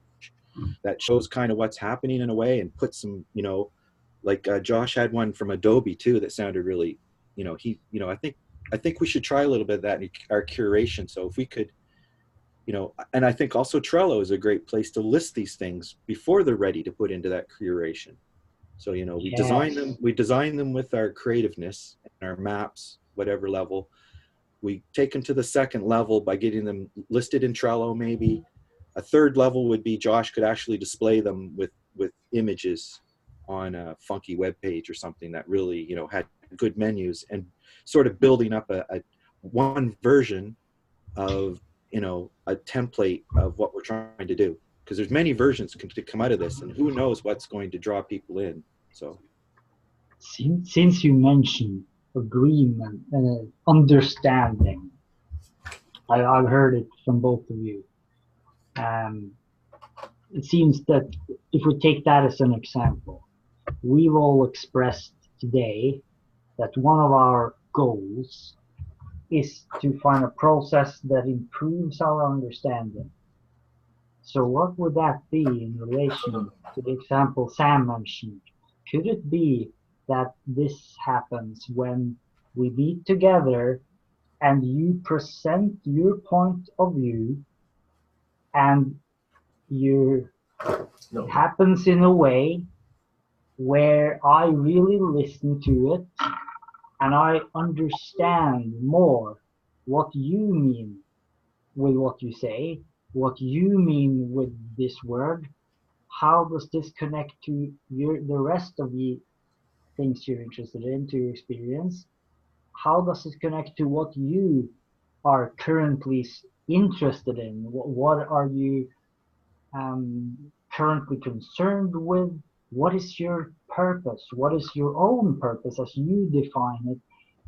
that shows kind of what's happening in a way, and put some, you know, like Josh had one from Adobe too that sounded really, you know, I think we should try a little bit of that in our curation. So if we could, you know, and I think also Trello is a great place to list these things before they're ready to put into that curation. So, you know, we design them with our creativeness and our maps, whatever level. We take them to the second level by getting them listed in Trello. Maybe a third level would be Josh could actually display them with images on a funky web page or something that really, you know, had good menus, and sort of building up a one version of, you know, a template of what we're trying to do, because there's many versions to come out of this, and who knows what's going to draw people in. So since you mentioned agreement and understanding, I've heard it from both of you. It seems that if we take that as an example, we've all expressed today that one of our goals is to find a process that improves our understanding. So what would that be in relation to the example Sam mentioned? Could it be that this happens when we meet together and you present your point of view, and it happens in a way where I really listen to it and I understand more what you mean with what you say, what you mean with this word? How does this connect to the rest of the things you're interested in, to your experience? How does it connect to what you are currently interested in? What are you currently concerned with? What is your purpose? What is your own purpose as you define it?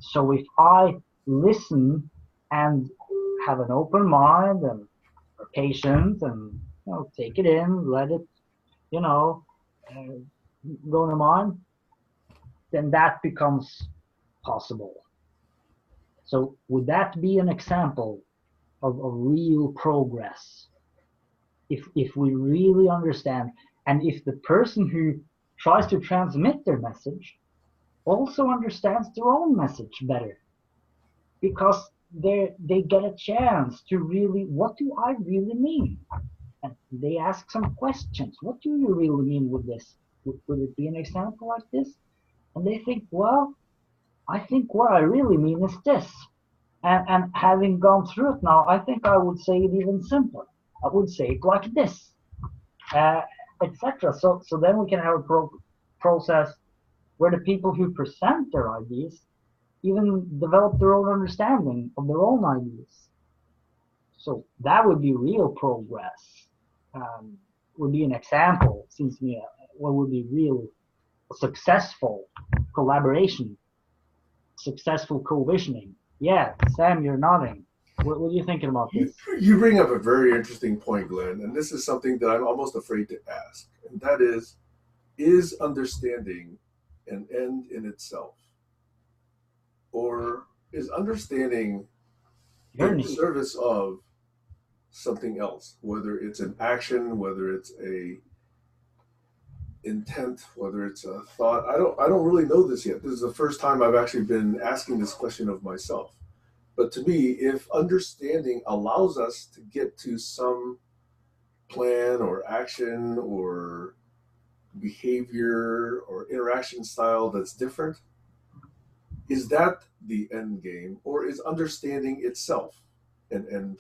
So if I listen and have an open mind and are patient and, you know, take it in, let it, you know, go in the mind, then that becomes possible. So would that be an example of real progress? If we really understand, and if the person who tries to transmit their message also understands their own message better, because they get a chance to really, what do I really mean? And they ask some questions. What do you really mean with this? Would it be an example like this? And they think, well, I think what I really mean is this. And having gone through it now, I think I would say it even simpler. I would say it like this, etc. So then we can have a process where the people who present their ideas even develop their own understanding of their own ideas. So that would be real progress. Would be an example, seems to me, what would be real successful collaboration, successful co-visioning. Yeah, Sam, you're nodding. What are you thinking about this? You bring up a very interesting point, Glenn, and this is something that I'm almost afraid to ask, and that is understanding an end in itself? Or is understanding in service of something else, whether it's an action, whether it's a intent, whether it's a thought? I don't really know this yet. This is the first time I've actually been asking this question of myself. But to me, if understanding allows us to get to some plan or action or behavior or interaction style that's different, is that the end game, or is understanding itself an end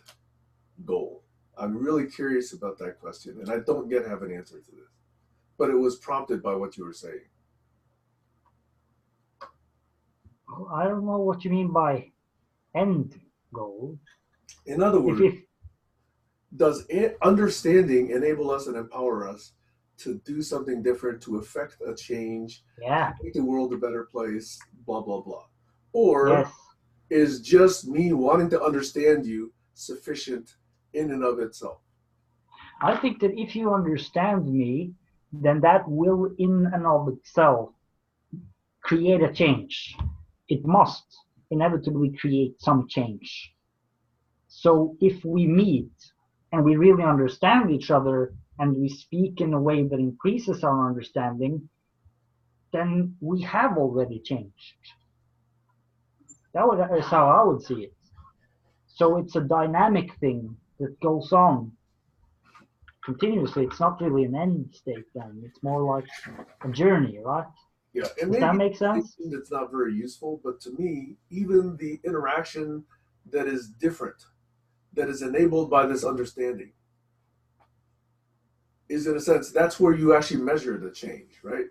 goal? I'm really curious about that question, and I don't yet have an answer to this. But it was prompted by what you were saying. I don't know what you mean by end goal. In other words, does understanding enable us and empower us to do something different, to affect a change, to make the world a better place, blah, blah, blah? Or is just me wanting to understand you sufficient in and of itself? I think that if you understand me, then that will in and of itself create a change. It must inevitably create some change. So if we meet and we really understand each other and we speak in a way that increases our understanding, then we have already changed. That is how I would see it. So it's a dynamic thing that goes on continuously. It's not really an end state then. It's more like a journey, right? Yeah, and does that make sense? It's not very useful, but to me, even the interaction that is different, that is enabled by this understanding, is in a sense, that's where you actually measure the change, right?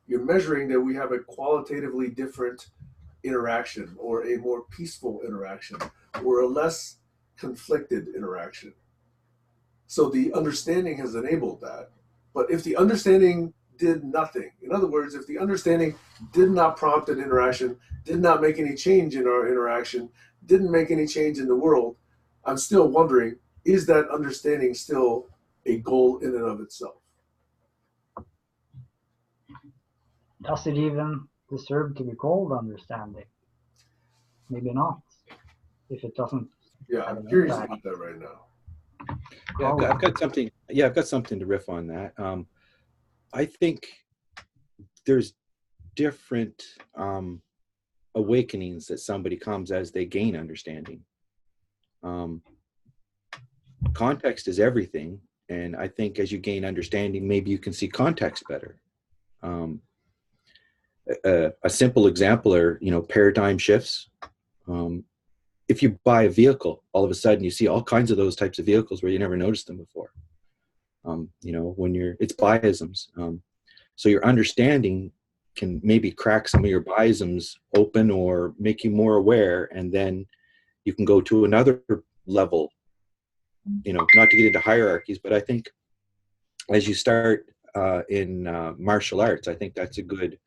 You're measuring that we have a qualitatively different interaction, or a more peaceful interaction, or a less conflicted interaction. So the understanding has enabled that. But if the understanding did nothing, in other words, if the understanding did not prompt an interaction, did not make any change in our interaction, didn't make any change in the world, I'm still wondering, is that understanding still a goal in and of itself? Does it even deserve to be called understanding? Maybe not. If it doesn't. Yeah, I'm curious about that right now. Yeah, I've got something. Yeah, I've got something to riff on that. I think there's different awakenings that somebody comes as they gain understanding. Context is everything, and I think as you gain understanding, maybe you can see context better. A simple example are, paradigm shifts. If you buy a vehicle, all of a sudden you see all kinds of those types of vehicles where you never noticed them before. It's biasms. So your understanding can maybe crack some of your biasms open or make you more aware, and then you can go to another level, not to get into hierarchies, but I think as you start in martial arts, I think that's a good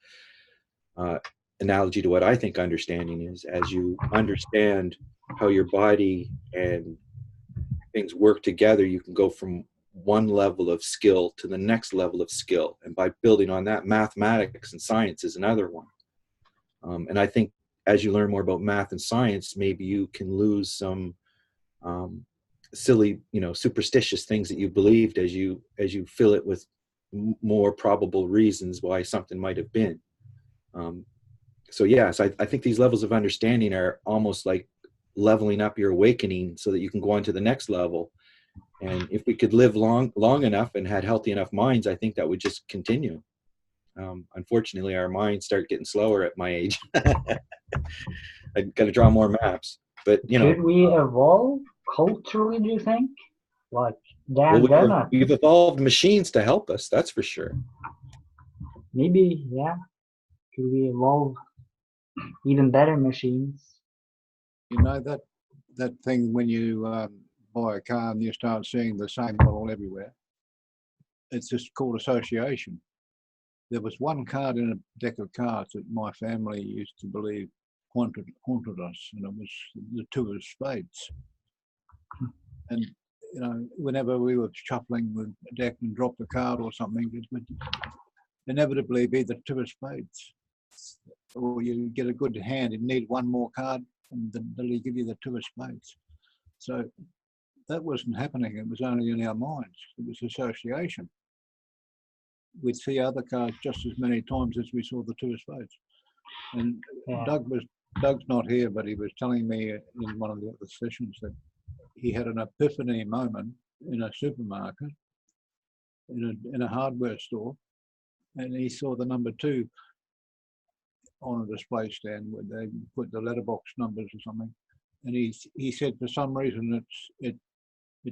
analogy to what I think understanding is. As you understand how your body and things work together, you can go from one level of skill to the next level of skill. And by building on that, mathematics and science is another one. And I think as you learn more about math and science, maybe you can lose some silly, superstitious things that you believed as you fill it with more probable reasons why something might have been. So I think these levels of understanding are almost like leveling up your awakening so that you can go on to the next level. And if we could live long enough and had healthy enough minds, I think that would just continue. Unfortunately, our minds start getting slower at my age. I got to draw more maps. But could we evolve culturally? Do you think? Like we've evolved machines to help us. That's for sure. Maybe, yeah. Could we evolve even better machines. You know that thing when you buy a car and you start seeing the same model everywhere. It's just called association. There was one card in a deck of cards that my family used to believe haunted us, and it was the two of spades. And you know, whenever we were shuffling the deck and dropped a card or something, it would inevitably be the two of spades. Or you get a good hand and need one more card, and then they'll give you the two of spades. So that wasn't happening. It was only in our minds. It was association. We'd see other cards just as many times as we saw the two of spades. And Yeah. Doug's not here, but he was telling me in one of the other sessions that he had an epiphany moment in a supermarket, in a hardware store, and he saw the number 2 on a display stand where they put the letterbox numbers or something. And he said for some reason it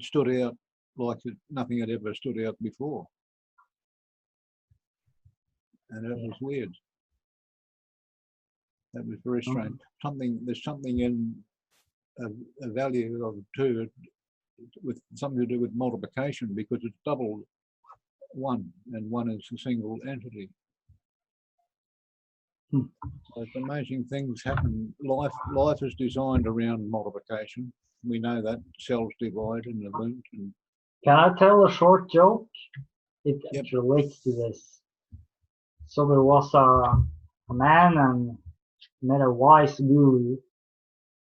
stood out like nothing had ever stood out before. And it was weird. That was very strange. There's something in a value of 2 with something to do with multiplication, because it's double 1 and 1 is a single entity. So it's amazing things happen. Life is designed around multiplication. We know that cells divide in the root. And Can I tell a short joke? It Yep. relates to this. So there was a man and met a wise guru.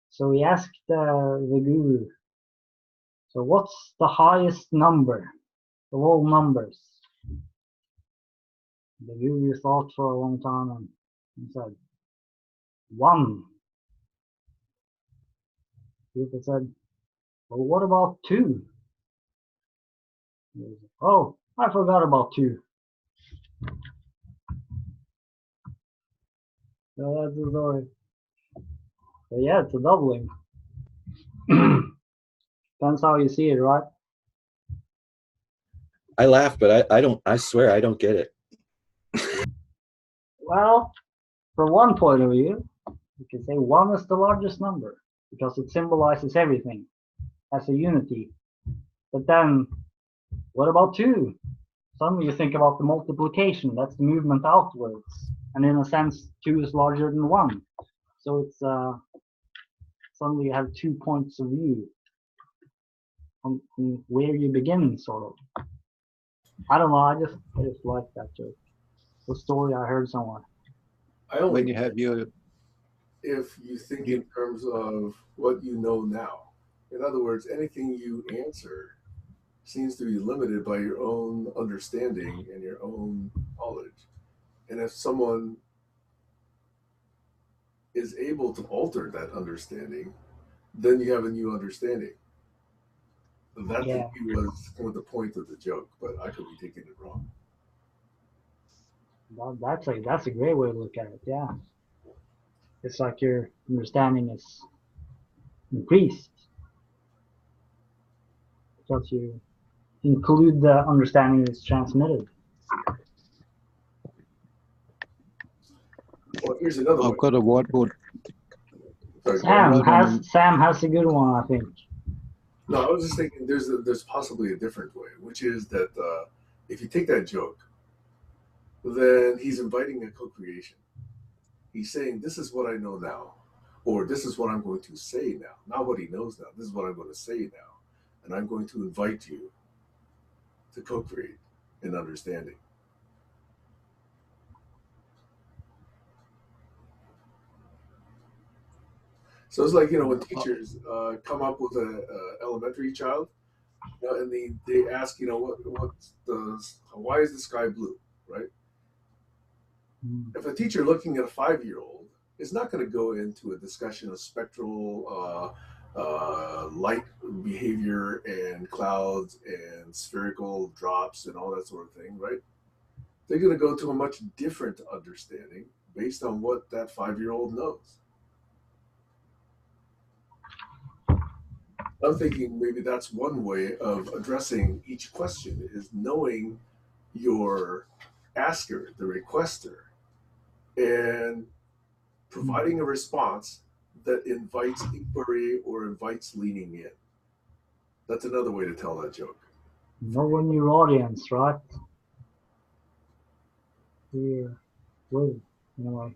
So he asked the guru, so what's the highest number of all numbers? The guru thought for a long time and he said, 1. People said, well, what about 2? He said, oh, I forgot about 2. So that's the story. But yeah, it's a doubling. Depends how you see it, right? I laugh, but I swear I don't get it. Well, from one point of view, you can say 1 is the largest number because it symbolizes everything as a unity. But then, what about 2? Suddenly you think about the multiplication, that's the movement outwards. And in a sense, 2 is larger than 1. So it's suddenly you have 2 points of view on where you begin, sort of. I don't know, I just like that joke. The story I heard somewhere. I only when you have your if you think in terms of what you know now. In other words, anything you answer seems to be limited by your own understanding and your own knowledge. And if someone is able to alter that understanding, then you have a new understanding. That to me was kind of the point of the joke, but I could be taking it wrong. Well, that's a great way to look at it, yeah. It's like your understanding is increased because you include the understanding that's transmitted. Well, here's another one. I've got a whiteboard. Sorry, Sam has a good one, I think. No, I was just thinking there's possibly a different way, which is that if you take that joke, then he's inviting a co-creation. He's saying, this is what I know now, or this is what I'm going to say now. Not what he knows now. This is what I'm going to say now. And I'm going to invite you to co-create an understanding. So it's like, when teachers come up with an elementary child, and they ask, why is the sky blue, right? If a teacher looking at a 5-year-old is not going to go into a discussion of spectral light behavior and clouds and spherical drops and all that sort of thing, right? They're going to go to a much different understanding based on what that 5-year-old knows. I'm thinking maybe that's one way of addressing each question, is knowing your asker, the requester, and providing a response that invites inquiry or invites leaning in. That's another way to tell that joke. Knowing your audience, right? Yeah, with, you know.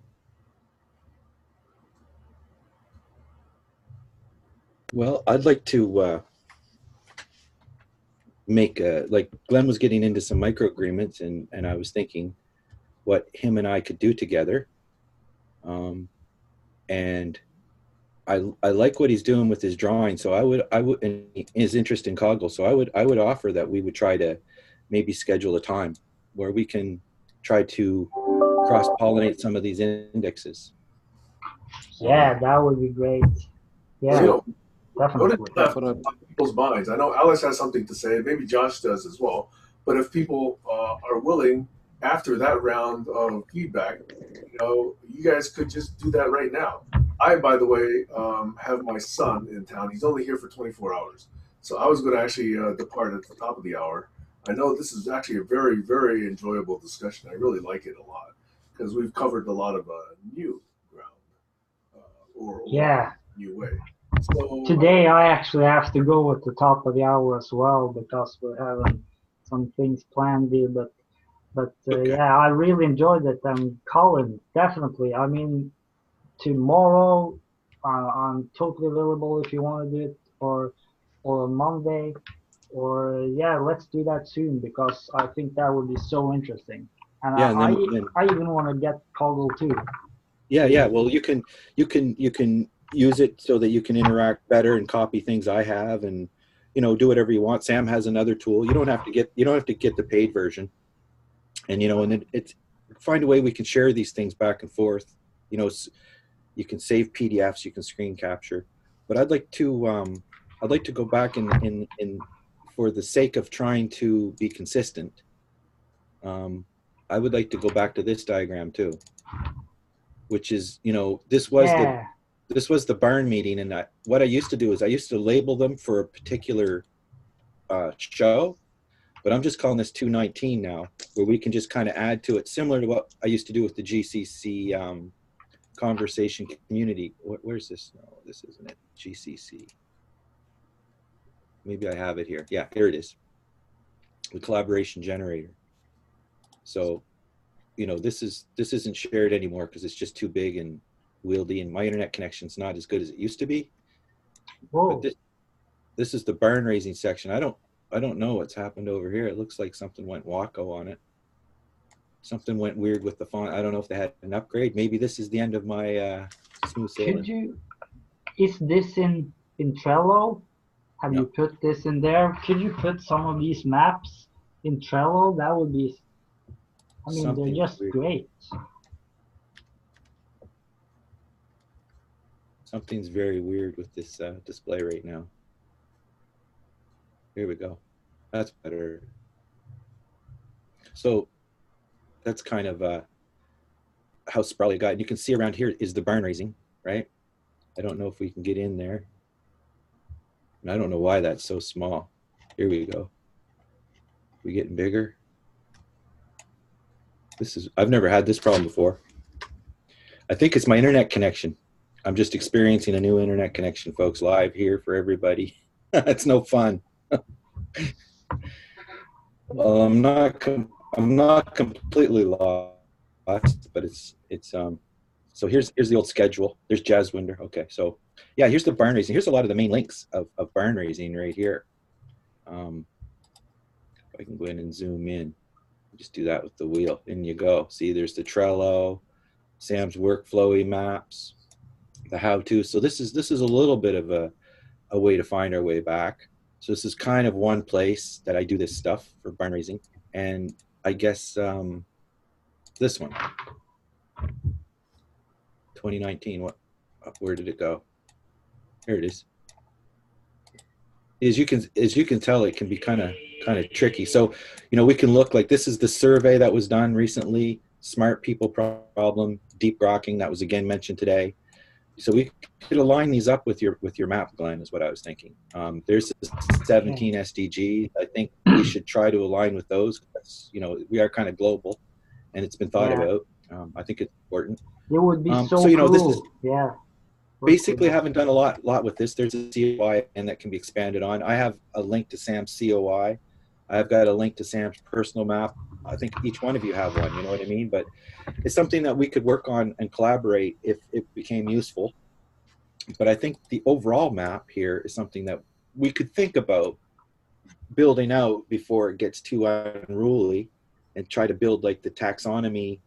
Well, I'd like to make a, like Glenn was getting into some micro agreements, and I was thinking what him and I could do together. And I like what he's doing with his drawing. So I would, and his interest in Coggle. So I would offer that we would try to maybe schedule a time where we can try to cross-pollinate some of these indexes. So, Yeah, that would be great. Yeah, So, definitely. what are people's minds? I know Alice has something to say. Maybe Josh does as well. But if people are willing, after that round of feedback, you know, you guys could just do that right now. I, by the way, have my son in town. He's only here for 24 hours. So I was going to actually depart at the top of the hour. I know this is actually a very, very enjoyable discussion. I really like it a lot because we've covered a lot of new ground or Yeah. new way. So, Today I actually have to go at the top of the hour as well because we're having some things planned here. But Okay. yeah, I really enjoyed it. And Colin, definitely. I mean, tomorrow I'm totally available if you want to do it, or on Monday, or yeah, let's do that soon because I think that would be so interesting. And yeah, and then I even want to get Coggle too. yeah. Well, you can use it so that you can interact better and copy things I have, and you know, do whatever you want. Sam has another tool. You don't have to get the paid version, and you know, and it's find a way we can share these things back and forth. You know, you can save PDFs, you can screen capture. But I'd like to go back in for the sake of trying to be consistent. I would like to go back to this diagram too, which is, you know, this was the barn meeting, and what I used to do is I used to label them for a particular show, but I'm just calling this 219 now, where we can just kind of add to it, similar to what I used to do with the GCC conversation community. Where's this? No, this isn't it. GCC. Maybe I have it here. Yeah, here it is. The collaboration generator. So, you know, this isn't shared anymore because it's just too big and wieldy, and my internet connection's not as good as it used to be. Whoa. But this is the barn raising section. I don't know what's happened over here. It looks like something went wacko on it. Something went weird with the font. I don't know if they had an upgrade. Maybe this is the end of my smooth sailing. Is this in Trello? Have you put this in there? Could you put some of these maps in Trello? That would be, I mean, Something they're just weird. great. Something's very weird with this display right now. Here we go. That's better. So that's kind of how sprawly it got. And you can see around here is the barn raising, right? I don't know if we can get in there. And I don't know why that's so small. Here we go. We getting bigger? I've never had this problem before. I think it's my internet connection. I'm just experiencing a new internet connection, folks, live here for everybody. It's no fun. Well, I'm not completely lost, but it's so here's the old schedule. There's Jazzwinder. Okay, so yeah, here's the barn raising. Here's a lot of the main links of barn raising right here. If I can go in and zoom in, just do that with the wheel. In you go. See, there's the Trello, Sam's workflowy maps, the how-to. So this is a little bit of a way to find our way back. So this is kind of one place that I do this stuff for barn raising. And I guess this one, 2019, where did it go? Here it is. As you can tell, it can be kind of tricky. So, you know, we can look like this is the survey that was done recently, smart people problem, deep rocking, that was again mentioned today. So we could align these up with your map, Glenn, is what I was thinking. There's 17 SDGs. I think we should try to align with those. You know, we are kind of global, and it's been thought about. I think it's important. It would be so so, you know, cool. this is Yeah. basically, I haven't done a lot with this. There's a COI and that can be expanded on. I have a link to Sam's COI. I've got a link to Sam's personal map. I think each one of you have one, you know what I mean? But it's something that we could work on and collaborate if it became useful. But I think the overall map here is something that we could think about building out before it gets too unruly, and try to build like the taxonomy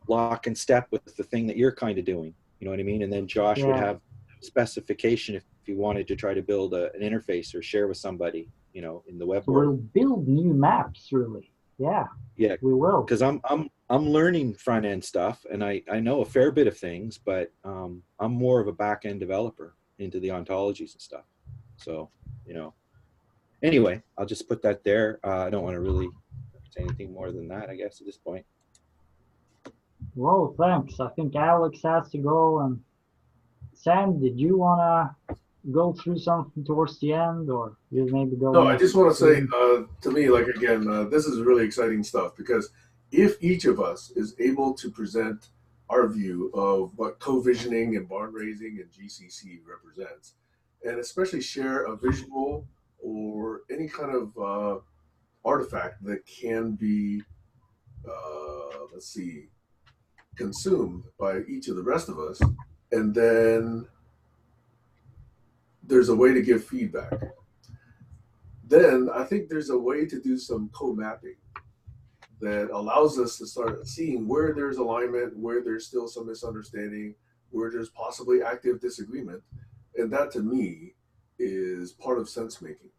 lock and step with the thing that you're kind of doing, you know what I mean? And then Josh would have specification if you wanted to try to build an interface or share with somebody, you know, in the web We'll world. build new maps, really. Yeah. Yeah, We will. because I'm learning front end stuff, and I know a fair bit of things, but I'm more of a back end developer into the ontologies and stuff. So, you know, anyway, I'll just put that there. I don't want to really say anything more than that, I guess, at this point. Well, thanks. I think Alex has to go. And Sam, did you want to go through something towards the end, or you maybe go? No, I just want to say, to me, like, again, this is really exciting stuff, because if each of us is able to present our view of what co-visioning and barn raising and GCC represents, and especially share a visual or any kind of artifact that can be, let's see, consumed by each of the rest of us, and then there's a way to give feedback. Then I think there's a way to do some co-mapping that allows us to start seeing where there's alignment, where there's still some misunderstanding, where there's possibly active disagreement. And that, to me, is part of sense making.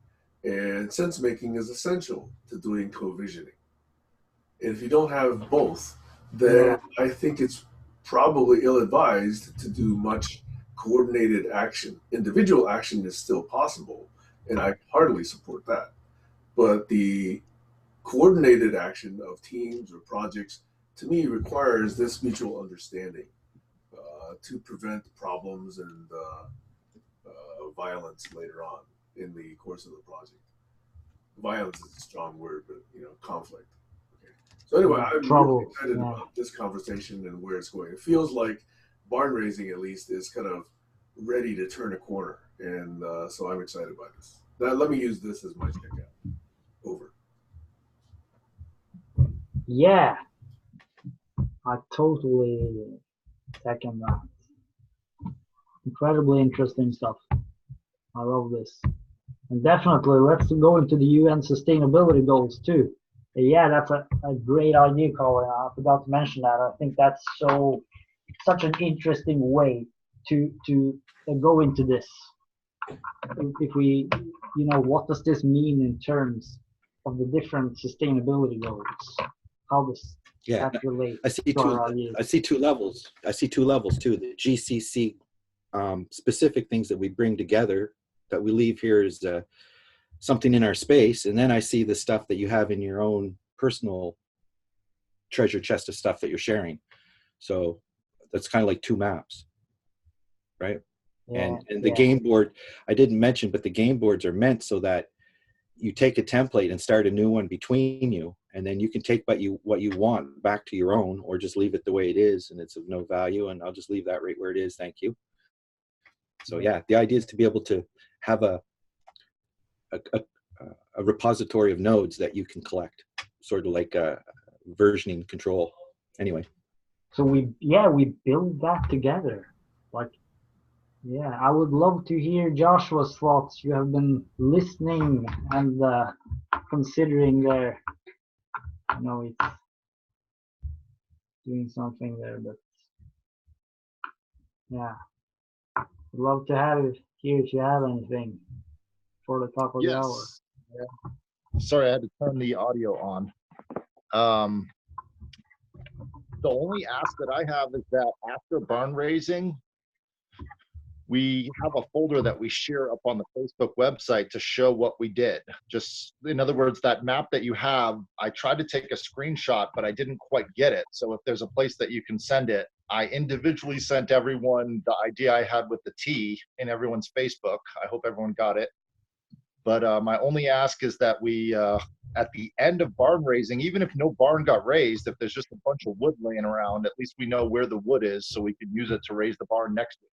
And sense making is essential to doing co-visioning. And if you don't have both, then I think it's probably ill-advised to do much coordinated action. Individual action is still possible, and I heartily support that. But the coordinated action of teams or projects, to me, requires this mutual understanding to prevent problems and violence later on in the course of the project. Violence is a strong word, but, you know, conflict. Okay. So anyway, I'm really excited about this conversation and where it's going. It feels like barn raising, at least, is kind of ready to turn a corner, and so I'm excited by this. Now, let me use this as my checkout. Over. Yeah, I totally second that. Incredibly interesting stuff. I love this. And definitely, let's go into the UN sustainability goals too. Yeah, that's a great idea, Colin. I forgot to mention that. I think that's such an interesting way to go into this. If we, you know, what does this mean in terms of the different sustainability goals? How does that relate? I see two levels. I see two levels too. The GCC specific things that we bring together that we leave here as something in our space, and then I see the stuff that you have in your own personal treasure chest of stuff that you're sharing. So that's kind of like two maps, right? And the game board, I didn't mention, but the game boards are meant so that you take a template and start a new one between you, and then you can take what you want back to your own, or just leave it the way it is and it's of no value, and I'll just leave that right where it is, thank you. So yeah, the idea is to be able to have a repository of nodes that you can collect, sort of like a versioning control. Anyway. So we build that together. Like, yeah, I would love to hear Joshua's thoughts. You have been listening and considering there. I know it's doing something there, but yeah, I'd love to have it here if you have anything for the top of the hour. Yeah. Sorry, I had to turn the audio on. The only ask that I have is that after barn raising, we have a folder that we share up on the Facebook website to show what we did. Just, in other words, that map that you have, I tried to take a screenshot, but I didn't quite get it. So if there's a place that you can send it, I individually sent everyone the idea I had with the T in everyone's Facebook. I hope everyone got it. But my only ask is that we, at the end of barn raising, even if no barn got raised, if there's just a bunch of wood laying around, at least we know where the wood is so we can use it to raise the barn next week.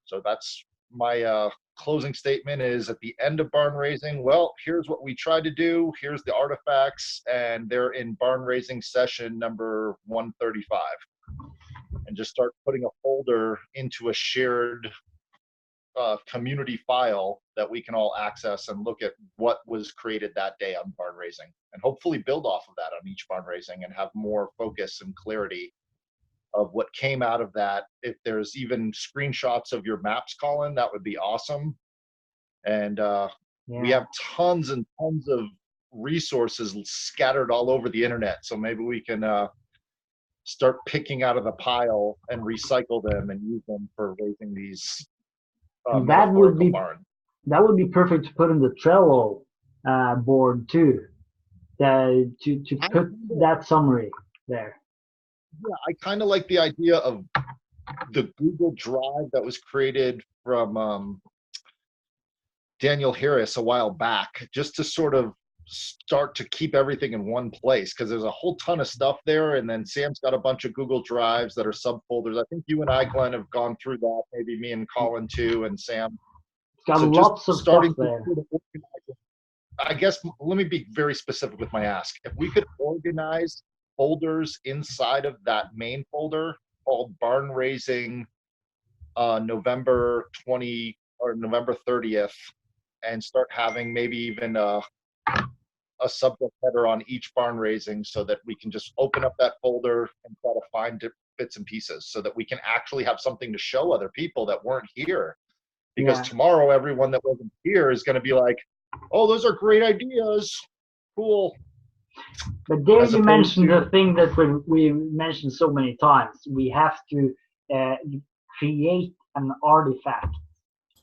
So that's my closing statement is at the end of barn raising, well, here's what we tried to do. Here's the artifacts, and they're in barn raising session number 135. And just start putting a folder into a shared community file that we can all access and look at what was created that day on barn raising, and hopefully build off of that on each barn raising and have more focus and clarity of what came out of that. If there's even screenshots of your maps, Colin, that would be awesome. And we have tons and tons of resources scattered all over the internet. So maybe we can start picking out of the pile and recycle them and use them for raising these that would be barn. That would be perfect to put in the Trello board too. To put that summary there. Yeah, I kind of like the idea of the Google Drive that was created from Daniel Harris a while back, just to sort of start to keep everything in one place, because there's a whole ton of stuff there, and then Sam's got a bunch of Google Drives that are subfolders. I think you and I, Glenn, have gone through that, maybe me and Colin too, and Sam. It's got lots of stuff there. I guess, let me be very specific with my ask. If we could organize folders inside of that main folder called Barn Raising November 20 or November 30th, and start having maybe even a subject header on each barn raising, so that we can just open up that folder and try to find bits and pieces, so that we can actually have something to show other people that weren't here. Because tomorrow, everyone that wasn't here is going to be like, oh, those are great ideas. Cool. But there you mentioned the thing that we mentioned so many times. We have to create an artifact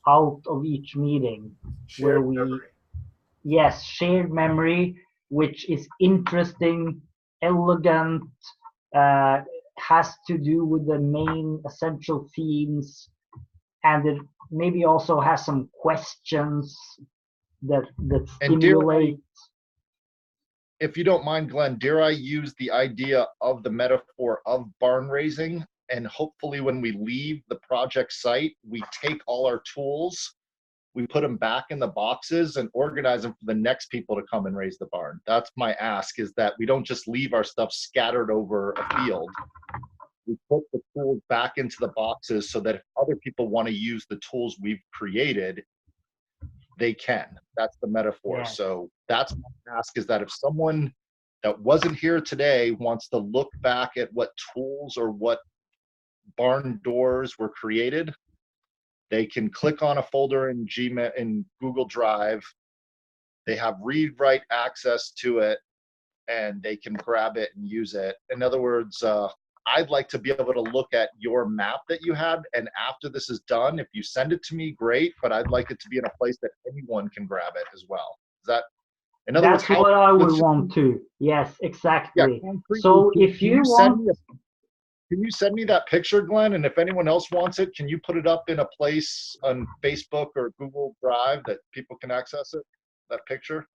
out of each meeting Shared memory. Shared memory, which is interesting, elegant, has to do with the main essential themes, and it maybe also has some questions that stimulate. If you don't mind, Glenn, dare I use the idea of the metaphor of barn raising, and hopefully when we leave the project site, we take all our tools, we put them back in the boxes and organize them for the next people to come and raise the barn. That's my ask, is that we don't just leave our stuff scattered over a field. We put the tools back into the boxes so that if other people want to use the tools we've created, they can. That's the metaphor. Yeah. So that's my ask, is that if someone that wasn't here today wants to look back at what tools or what barn doors were created, they can click on a folder in Google Drive. They have read-write access to it, and they can grab it and use it. In other words, I'd like to be able to look at your map that you had, and after this is done, if you send it to me, great, but I'd like it to be in a place that anyone can grab it as well. Is that, in other words, that's what I would want to. Yes, exactly. Yeah, so if you want... Can you send me that picture, Glenn? And if anyone else wants it, can you put it up in a place on Facebook or Google Drive that people can access it, that picture?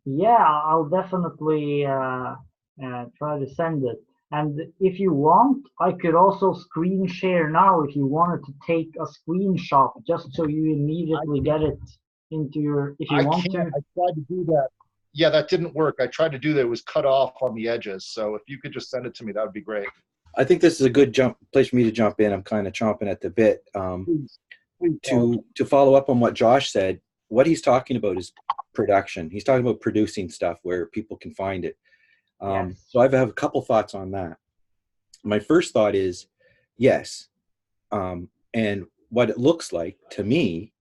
Yeah, I'll definitely try to send it. And if you want, I could also screen share now if you wanted to take a screenshot, just so you immediately get it into your, if you want to. I tried to do that. Yeah, that didn't work. I tried to do that. It was cut off on the edges. So if you could just send it to me, that would be great. I think this is a good place for me to jump in. I'm kind of chomping at the bit. To follow up on what Josh said, what he's talking about is production. He's talking about producing stuff where people can find it. So I have a couple thoughts on that. My first thought is, yes. And what it looks like to me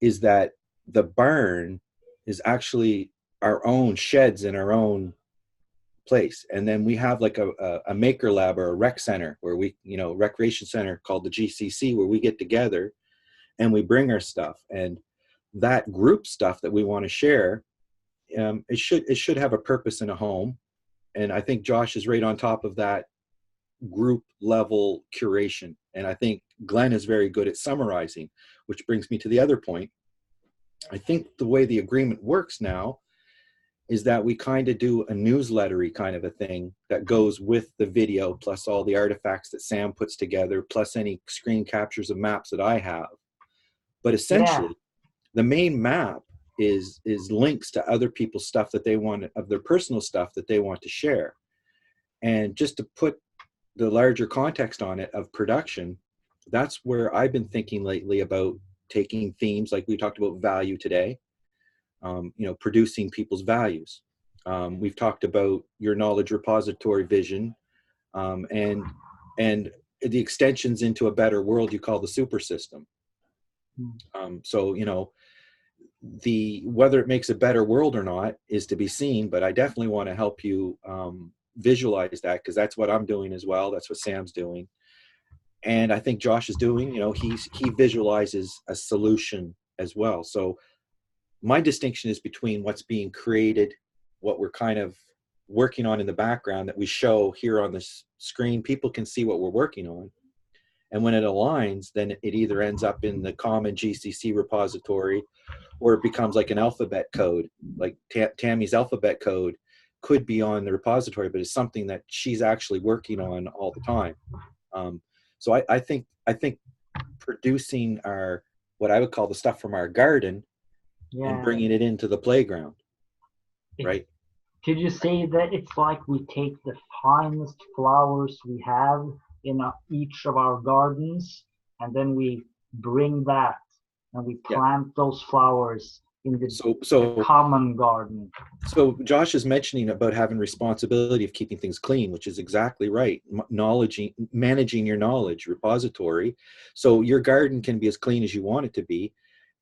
is that the barn is actually our own sheds in our own place. And then we have like a maker lab or a rec center where we, recreation center called the GCC, where we get together and we bring our stuff. And that group stuff that we want to share, it should have a purpose in a home. And I think Josh is right on top of that group level curation. And I think Glenn is very good at summarizing, which brings me to the other point. I think the way the agreement works now is that we kind of do a newslettery kind of a thing that goes with the video, plus all the artifacts that Sam puts together, plus any screen captures of maps that I have. But essentially, the main map is links to other people's stuff that they want, of their personal stuff that they want to share. And just to put the larger context on it of production, that's where I've been thinking lately about taking themes like we talked about value today, producing people's values. We've talked about your knowledge repository vision, and the extensions into a better world you call the super system. So, whether it makes a better world or not is to be seen, but I definitely want to help you visualize that, because that's what I'm doing as well. That's what Sam's doing. And I think Josh is doing, he visualizes a solution as well. So my distinction is between what's being created, what we're kind of working on in the background that we show here on this screen. People can see what we're working on. And when it aligns, then it either ends up in the common GCC repository, or it becomes like an alphabet code, like Tammy's alphabet code could be on the repository, but it's something that she's actually working on all the time. So I think producing what I would call the stuff from our garden, and bringing it into the playground, right? Could you say that it's like we take the finest flowers we have in each of our gardens, and then we bring that and we plant those flowers in the common garden? So Josh is mentioning about having responsibility of keeping things clean, which is exactly right. Managing your knowledge repository. So your garden can be as clean as you want it to be.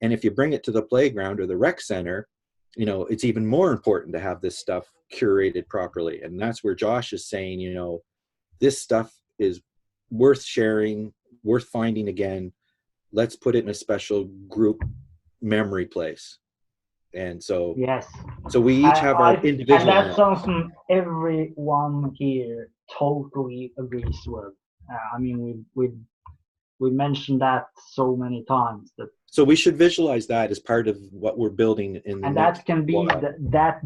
And if you bring it to the playground or the rec center, it's even more important to have this stuff curated properly. And that's where Josh is saying, this stuff is worth sharing, worth finding again. Let's put it in a special group memory place. And so, so we each have our individual. And that's something everyone here totally agrees with. I mean, we mentioned that so many times. So we should visualize that as part of what we're building in the and that can be that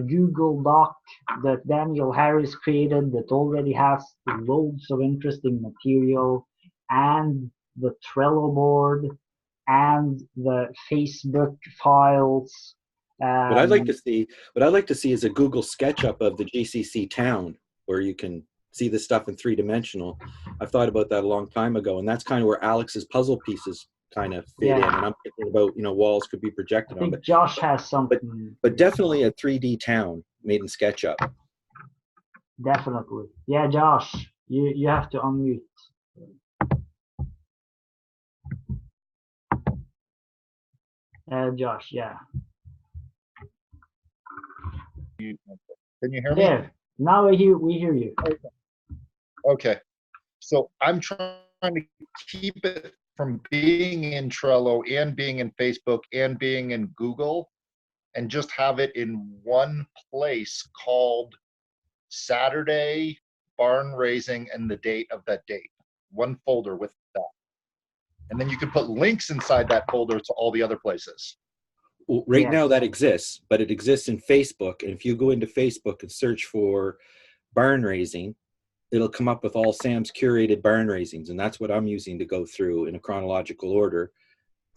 Google Doc that Daniel Harris created that already has loads of interesting material, and the Trello board, and the Facebook files. What I'd like to see is a Google SketchUp of the GCC town, where you can see the stuff in 3-dimensional. I've thought about that a long time ago, and that's kind of where Alex's puzzle pieces kind of fit in. And I'm thinking about, walls could be projected on. But Josh has something. But definitely a 3D town made in SketchUp. Definitely. Yeah, Josh, you have to unmute. Josh, yeah. Can you hear me? Yeah. Now we hear you. Okay. So I'm trying to keep it from being in Trello and being in Facebook and being in Google, and just have it in one place called Saturday barn raising and the date of that date. One folder with that. And then you can put links inside that folder to all the other places. Well, right now that exists, but it exists in Facebook. And if you go into Facebook and search for barn raising, it'll come up with all Sam's curated barn raisings. And that's what I'm using to go through in a chronological order.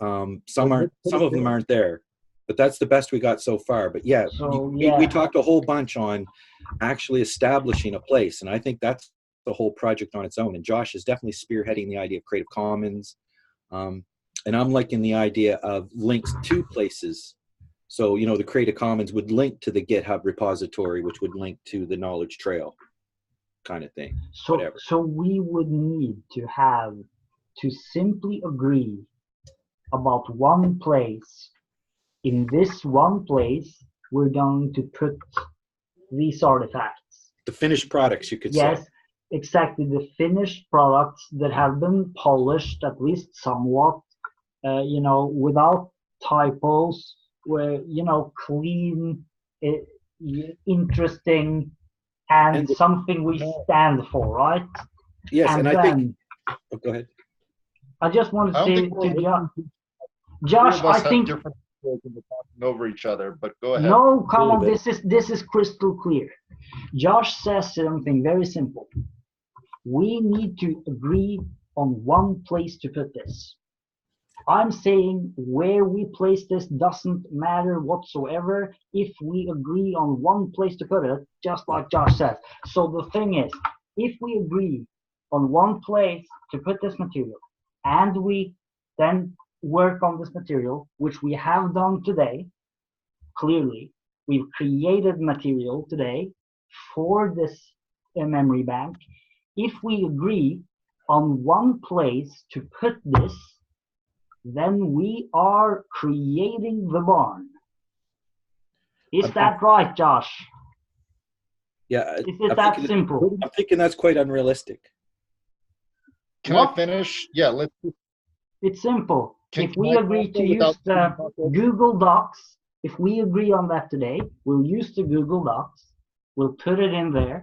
Some of them aren't there, but that's the best we got so far. But we talked a whole bunch on actually establishing a place. And I think that's the whole project on its own. And Josh is definitely spearheading the idea of Creative Commons. And I'm liking the idea of links to places. So, the Creative Commons would link to the GitHub repository, which would link to the knowledge trail kind of thing. So we would need to simply agree about one place. In this one place, we're going to put these artifacts. The finished products, you could say. Yes, exactly. The finished products that have been polished, at least somewhat, without typos, clean, interesting, and something we stand for, right? Yes, and I think. Oh, go ahead. I just want to say to Josh. Josh, Three of us I have think different skills and we're talking over each other, but go ahead. no, come little on, bit. this is crystal clear. Josh says something very simple. We need to agree on one place to put this. I'm saying where we place this doesn't matter whatsoever if we agree on one place to put it, just like Josh says. So the thing is, if we agree on one place to put this material and we then work on this material, which we have done today, clearly, we've created material today for this memory bank. If we agree on one place to put this, then we are creating the barn. Is that right, Josh? Yeah. Is it that simple? I'm thinking that's quite unrealistic. Can I finish? Yeah, let's. It's simple. Can If we I agree also to use without the talking? Google Docs, if we agree on that today, we'll use the Google Docs, we'll put it in there,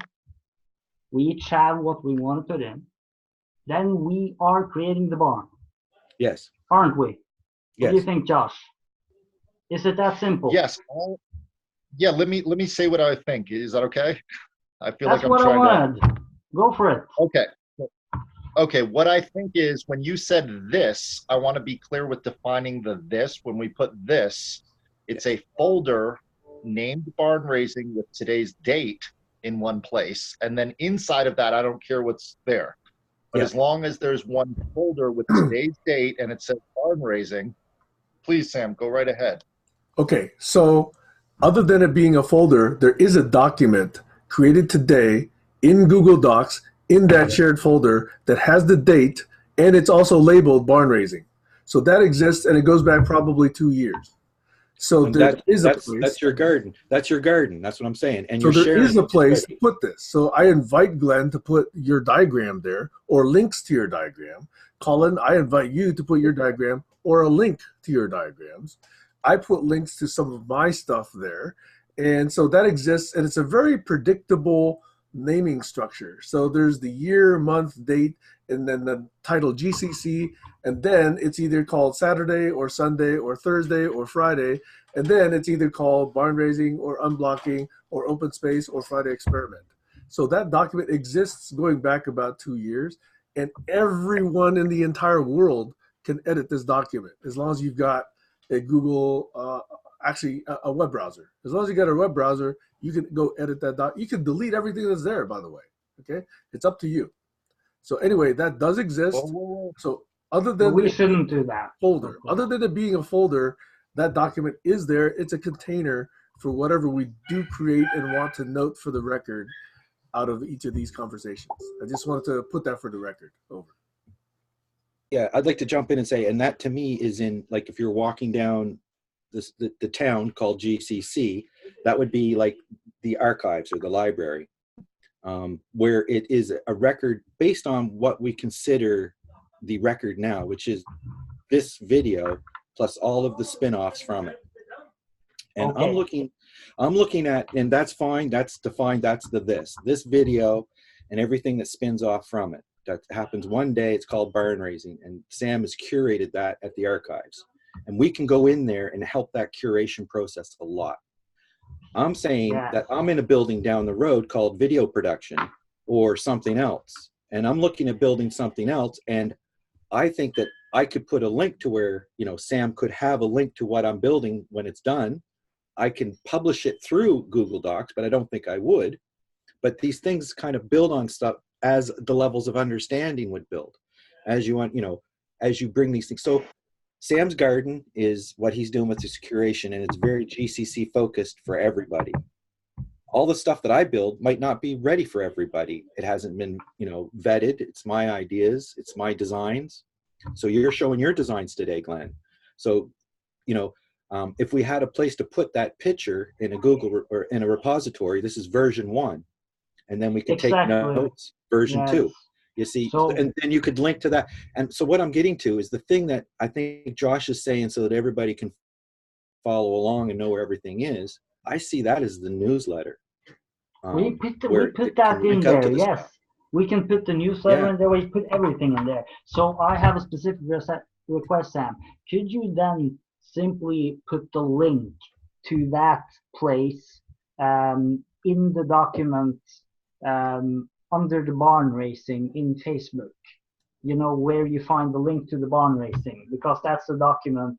we each have what we want to put in, then we are creating the barn, Yes. aren't we? What do you Yes. think, Josh? Is it that simple? Yes. Yeah. Let me say what I think. Is that okay? I feel That's like I'm what I trying wanted. Go for it. Okay. Okay. What I think is when you said this, I want to be clear with defining the this. When we put this, it's a folder named barn raising with today's date in one place. And then inside of that, I don't care what's there. But Yeah. as long as there's one folder with today's date and it says barn raising, please, Sam, go right ahead. Okay, so other than it being a folder, there is a document created today in Google Docs in that shared folder that has the date, and it's also labeled barn raising. So that exists, and it goes back probably 2 years. So And there is a place. that's your garden. That's your garden. That's what I'm saying. And So you're there sharing is a it. place to put this. So I invite Glenn to put your diagram there or links to your diagram. Colin, I invite you to put your diagram or a link to your diagrams. I put links to some of my stuff there. And so that exists, and it's a very predictable naming structure. So there's the year, month, date, and then the title GCC, and then it's either called Saturday or Sunday or Thursday or Friday, and then it's either called barn raising or unblocking or open space or Friday experiment. So that document exists going back about 2 years, and everyone in the entire world can edit this document as long as you've got a Google, a web browser. As long as you got a web browser, you can go edit that doc. You can delete everything that's there, by the way. Okay, it's up to you. So anyway, that does exist. So other than we shouldn't do that. Folder, other than it being a folder, that document is there. It's a container for whatever we do create and want to note for the record out of each of these conversations. I just wanted to put that for the record. Over. Yeah, I'd like to jump in and say, and that to me is in, like, if you're walking down the town called GCC, that would be like the archives or the library, where it is a record based on what we consider the record now, which is this video plus all of the spin-offs from it. And Okay. I'm looking at, and that's fine, that's defined, that's this video and everything that spins off from it. That happens one day. It's called barn raising, and Sam has curated that at the archives, and we can go in there and help that curation process a lot. I'm saying that I'm in a building down the road called video production or something else, and I'm looking at building something else, and I think that I could put a link to where, you know, Sam could have a link to what I'm building when it's done. I can publish it through Google Docs, but I don't think I would. But these things kind of build on stuff as the levels of understanding would build, as you want, you know, as you bring these things. So Sam's garden is what he's doing with his curation, and it's very GCC focused for everybody. All the stuff that I build might not be ready for everybody. It hasn't been, you know, vetted. It's my ideas. It's my designs. So you're showing your designs today, Glenn. So, you know, if we had a place to put that picture in a Google or in a repository, this is version 1. And then we could take notes, version 2. You see, and then you could link to that. And so what I'm getting to is the thing that I think Josh is saying so that everybody can follow along and know where everything is. I see that as the newsletter. We put that in there, yes. We can put the newsletter in there, we put everything in there. So I have a specific request, Sam. Could you then simply put the link to that place in the document under the barn racing in Facebook? You know, where you find the link to the barn racing, because that's the document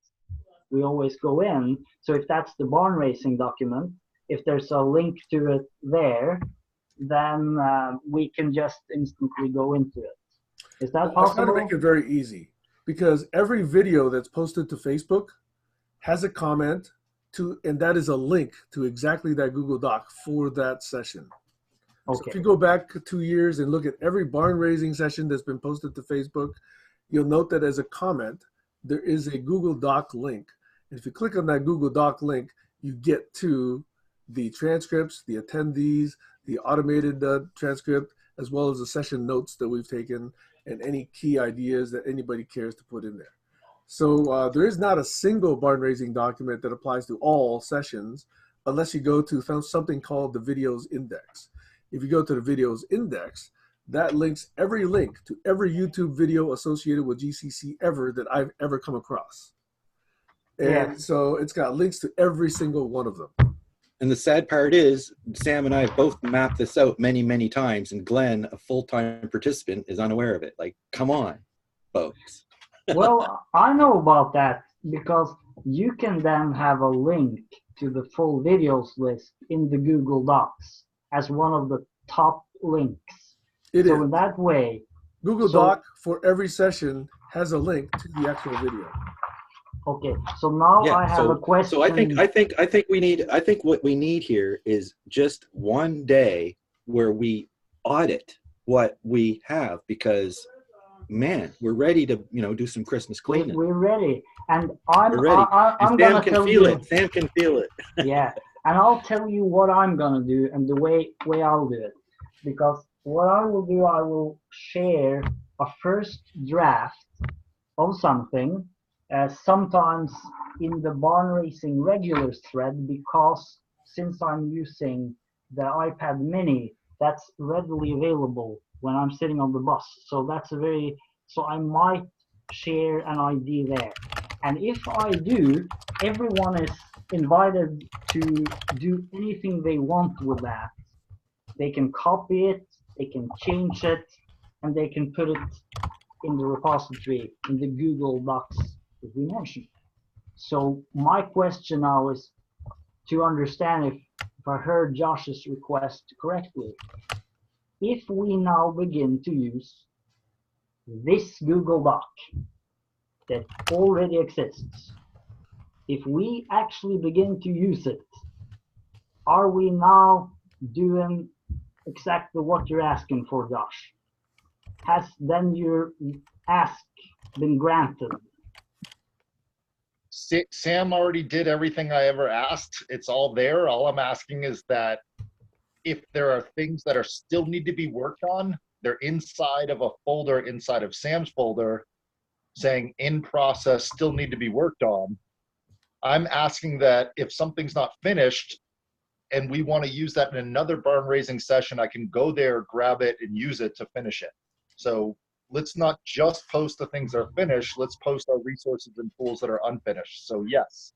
we always go in. So if that's the barn racing document, if there's a link to it there, then we can just instantly go into it. Is that I try to possible? make it very easy, because every video that's posted to Facebook has a comment and that is a link to exactly that Google Doc for that session. So Okay. if you go back 2 years and look at every barn raising session that's been posted to Facebook, you'll note that as a comment, there is a Google Doc link. And if you click on that Google Doc link, you get to the transcripts, the attendees, the automated transcript, as well as the session notes that we've taken and any key ideas that anybody cares to put in there. So there is not a single barn raising document that applies to all sessions unless you go to something called the videos index. If you go to the videos index, that links every link to every YouTube video associated with GCC ever that I've ever come across. And so it's got links to every single one of them. And the sad part is, Sam and I have both mapped this out many, many times, and Glenn, a full-time participant, is unaware of it. Like, come on, folks. Well, I know about that, because you can then have a link to the full videos list in the Google Docs as one of the top links. It So is. in that way, Google Doc for every session has a link to the actual video. okay. So now I have a question. So I think what we need here is just one day where we audit what we have, because man, we're ready to do some Christmas cleaning. We're ready, and I'm ready. I'm Sam gonna can tell feel you. it. Sam can feel it. Yeah, and I'll tell you what I'm gonna do and the way I'll do it, because what I will do, I will share a first draft of something, sometimes in the barn racing regulars thread, because since I'm using the iPad mini, that's readily available when I'm sitting on the bus. So so I might share an ID there. And if I do, everyone is invited to do anything they want with that. They can copy it, they can change it, and they can put it in the repository in the Google Docs that we mentioned. So my question now is to understand if I heard Josh's request correctly. If we now begin to use this Google Doc that already exists, if we actually begin to use it, are we now doing exactly what you're asking for, Josh? Has then your ask been granted? Sam already did everything I ever asked. It's all there. All I'm asking is that if there are things that still need to be worked on, they're inside of a folder inside of Sam's folder saying in process, still need to be worked on. I'm asking that if something's not finished and we want to use that in another barn raising session, I can go there, grab it, and use it to finish it. So let's not just post the things that are finished. Let's post our resources and tools that are unfinished. So yes,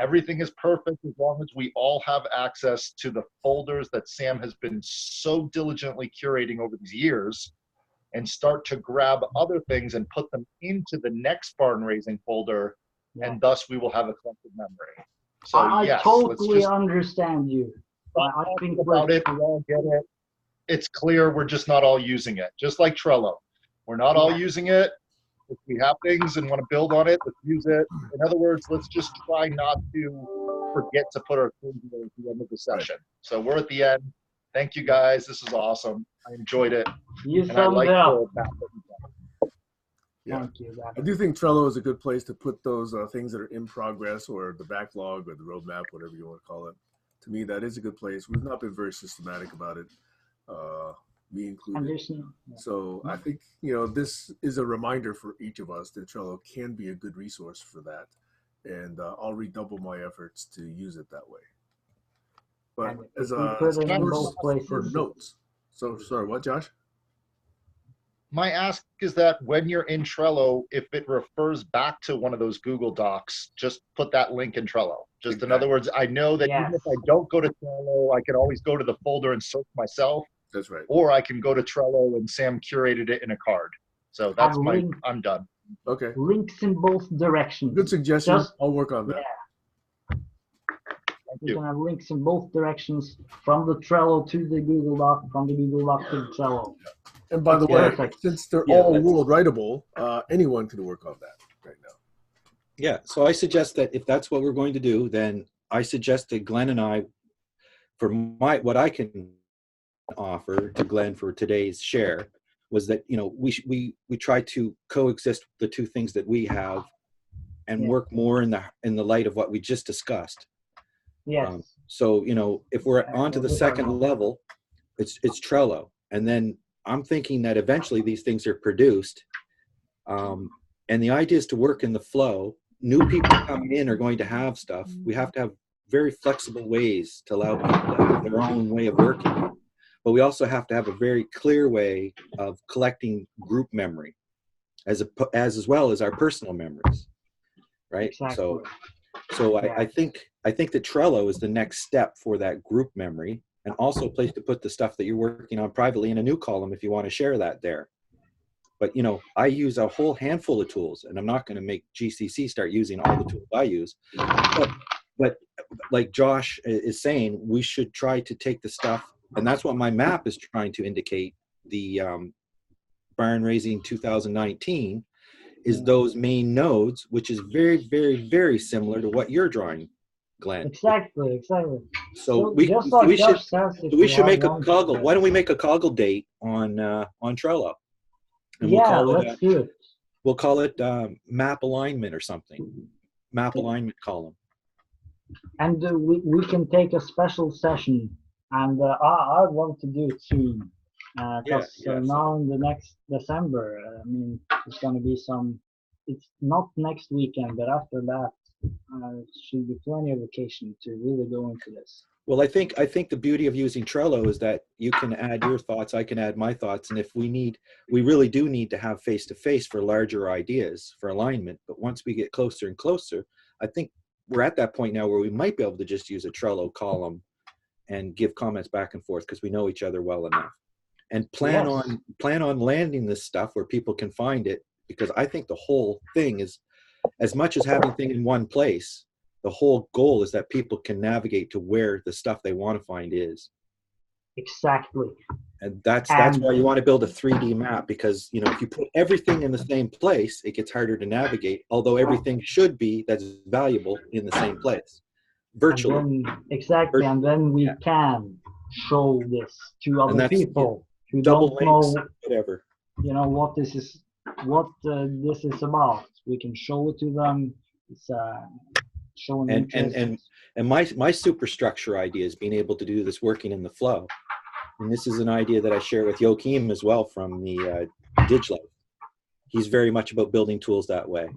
everything is perfect as long as we all have access to the folders that Sam has been so diligently curating over these years, and start to grab other things and put them into the next barn raising folder, and thus we will have a collective memory. So I totally understand you. I think about it, we all get it. It's clear we're just not all using it. Just like Trello. We're not all using it. If we have things and want to build on it, let's use it. In other words, let's just try not to forget to put our tools at the end of the session. So we're at the end. Thank you guys. This is awesome. I enjoyed it. And I like the map. Yeah. I do think Trello is a good place to put those things that are in progress, or the backlog, or the roadmap, whatever you want to call it. To me, that is a good place. We've not been very systematic about it, me included. So I think, this is a reminder for each of us that Trello can be a good resource for that. And I'll redouble my efforts to use it that way. But as for notes. So sorry, what, Josh? My ask is that when you're in Trello, if it refers back to one of those Google Docs, just put that link in Trello. Just in other words, I know that even if I don't go to Trello, I can always go to the folder and search myself. That's right. Or I can go to Trello and Sam curated it in a card. So that's I'm done. Okay. Links in both directions. Good suggestion. I'll work on that. Yeah. Thank You you. can have links in both directions, from the Trello to the Google Doc, from the Google Doc to the Trello. And by the way, since they're all world writable, anyone can work on that right now. Yeah. So I suggest that if that's what we're going to do, then I suggest that Glenn and I, for what I can offer to Glenn for today's share, was that, you know, we try to coexist the two things that we have and work more in the light of what we just discussed. Yes. So, you know, if we're on to the second level, it's Trello. And then I'm thinking that eventually these things are produced. And the idea is to work in the flow. New people coming in are going to have stuff. We have to have very flexible ways to allow people to have their own way of working. But we also have to have a very clear way of collecting group memory as well as our personal memories. Right? Exactly. So I think that Trello is the next step for that group memory, and also a place to put the stuff that you're working on privately in a new column if you want to share that there. But, you know, I use a whole handful of tools, and I'm not going to make GCC start using all the tools I use. But like Josh is saying, we should try to take the stuff, and that's what my map is trying to indicate. The Barn Raising 2019 is those main nodes, which is very, very, very similar to what you're drawing, Glenn. Exactly. So we should make a coggle. Why don't we make a coggle date on Trello? And let's do it. We'll call it map alignment or something. Map alignment column. And we can take a special session, and I want to do it soon. Because now in the next December, I mean, it's going to be it's not next weekend, but after that, should be plenty of occasion to really go into this. Well, I think the beauty of using Trello is that you can add your thoughts, I can add my thoughts, and if we really do need to have face-to-face for larger ideas for alignment. But once we get closer and closer, I think we're at that point now where we might be able to just use a Trello column and give comments back and forth because we know each other well enough. And plan on landing this stuff where people can find it, because I think the whole thing is, as much as having things in one place, the whole goal is that people can navigate to where the stuff they want to find is. Exactly. And that's why you want to build a 3D map, because, you know, if you put everything in the same place, it gets harder to navigate, although everything should be that's valuable in the same place, virtually. And then we can show this to other people who double don't links, know whatever. You know what this is about. We can show it to them. It's showing interest. And my superstructure idea is being able to do this working in the flow. And this is an idea that I share with Joachim as well from the Digilife. He's very much about building tools that way.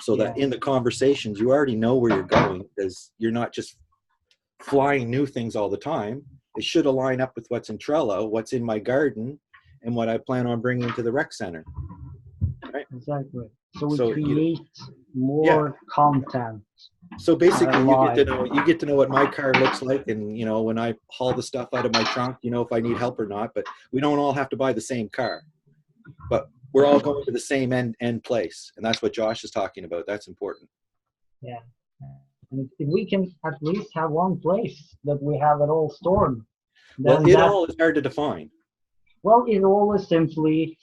So that in the conversations, you already know where you're going, because you're not just flying new things all the time. It should align up with what's in Trello, what's in my garden, and what I plan on bringing to the rec center. Right? Exactly. So we create more content. So basically, you get to know what my car looks like, and, you know, when I haul the stuff out of my trunk, you know, if I need help or not. But we don't all have to buy the same car, but we're all going to the same end place, and that's what Josh is talking about. That's important. Yeah. And if we can at least have one place that we have it all stored, well, it all is hard to define. Well, it all is simply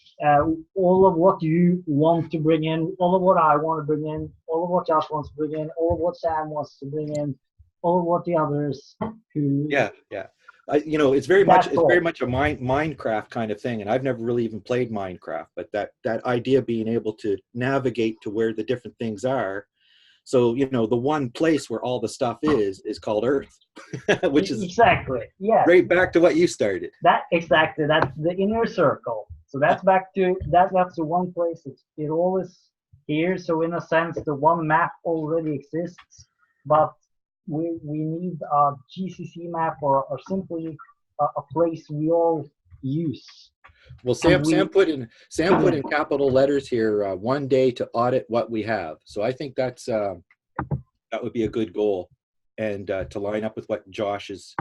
all of what you want to bring in, all of what I want to bring in, all of what Josh wants to bring in, all of what Sam wants to bring in, all of what the others who. Yeah. You know, it's very much a Minecraft kind of thing, and I've never really even played Minecraft, but that idea of being able to navigate to where the different things are. So, you know, the one place where all the stuff is called Earth, which is right back to what you started. That's the inner circle. So that's back to that's the one place. It all is here. So in a sense, the one map already exists, but we need a GCC map or simply a place we all use. Well, Sam we- put in capital letters here, 1 day to audit what we have. So I think that's that would be a good goal, and to line up with what Josh is.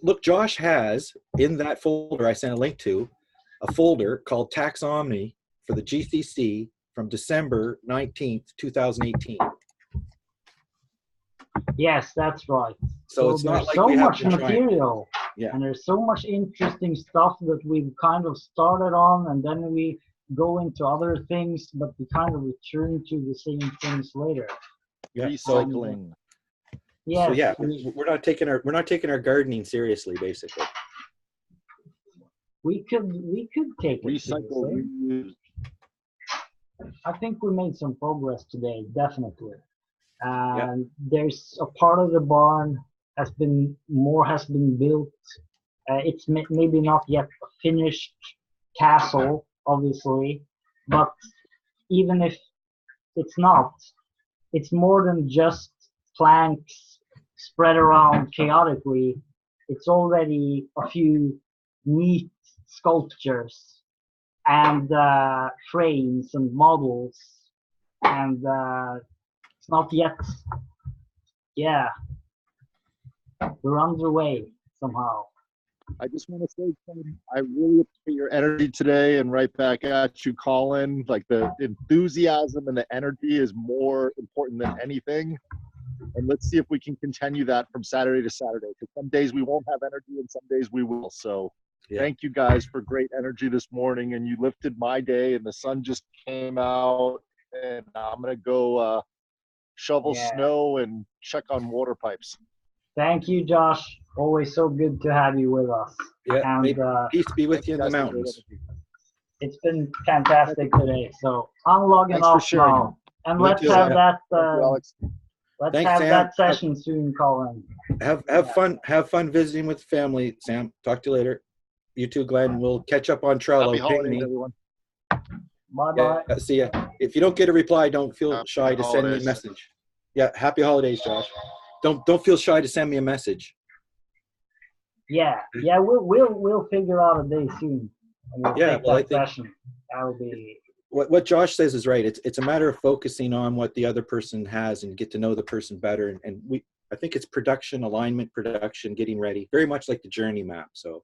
Look, Josh has in that folder I sent a link to a folder called Taxonomy for the GCC from December 19th, 2018. Yes, that's right. So it's not there's like so we have much to try and- material. Yeah. And there's so much interesting stuff that we've kind of started on, and then we go into other things, but we kind of return to the same things later. Yeah. Recycling. Yes, So yeah, we're not taking our gardening seriously, basically. we could take it Recycle, seriously. reuse. I think we made some progress today, definitely. And there's a part of the barn has been built. It's maybe not yet a finished castle, obviously, but even if it's not, it's more than just planks spread around chaotically. It's already a few neat sculptures and frames and models, and it's not yet. Yeah, we're underway somehow. I just want to say, Colin, I really appreciate your energy today, and right back at you, Colin. Like, the enthusiasm and the energy is more important than anything. And let's see if we can continue that from Saturday to Saturday, because some days we won't have energy and some days we will. So thank you guys for great energy this morning, and you lifted my day, and the sun just came out, and I'm going to go shovel snow and check on water pipes. Thank you, Josh. Always so good to have you with us. Yeah, and may peace be with you in the guys for great mountains. energy. it's been fantastic today. So I'm logging Thanks for off sharing. now, and Me let's too. have that. Thank you, Alex. Let's Thanks, have Sam. that session soon, Colin. Have fun visiting with family, Sam. Talk to you later. You too, Glenn. We'll catch up on Trello. Happy Ping holidays, me. everyone. Bye bye. Yeah, see ya. If you don't get a reply, don't feel Happy shy to send me a holidays. message. Yeah, happy holidays, Josh. Don't feel shy to send me a message. Yeah, we'll figure out a day soon. And we'll Yeah, take well, I that think- session. That'll be. What Josh says is right. It's a matter of focusing on what the other person has and get to know the person better. And I think it's production, alignment, production, getting ready. Very much like the journey map. So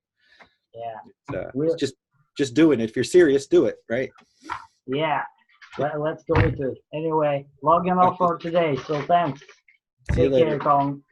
Yeah. it's just doing it. If you're serious, do it. Right. Yeah. Let's go into it. Anyway, logging off for today. So thanks. See you Take care, later. Colin.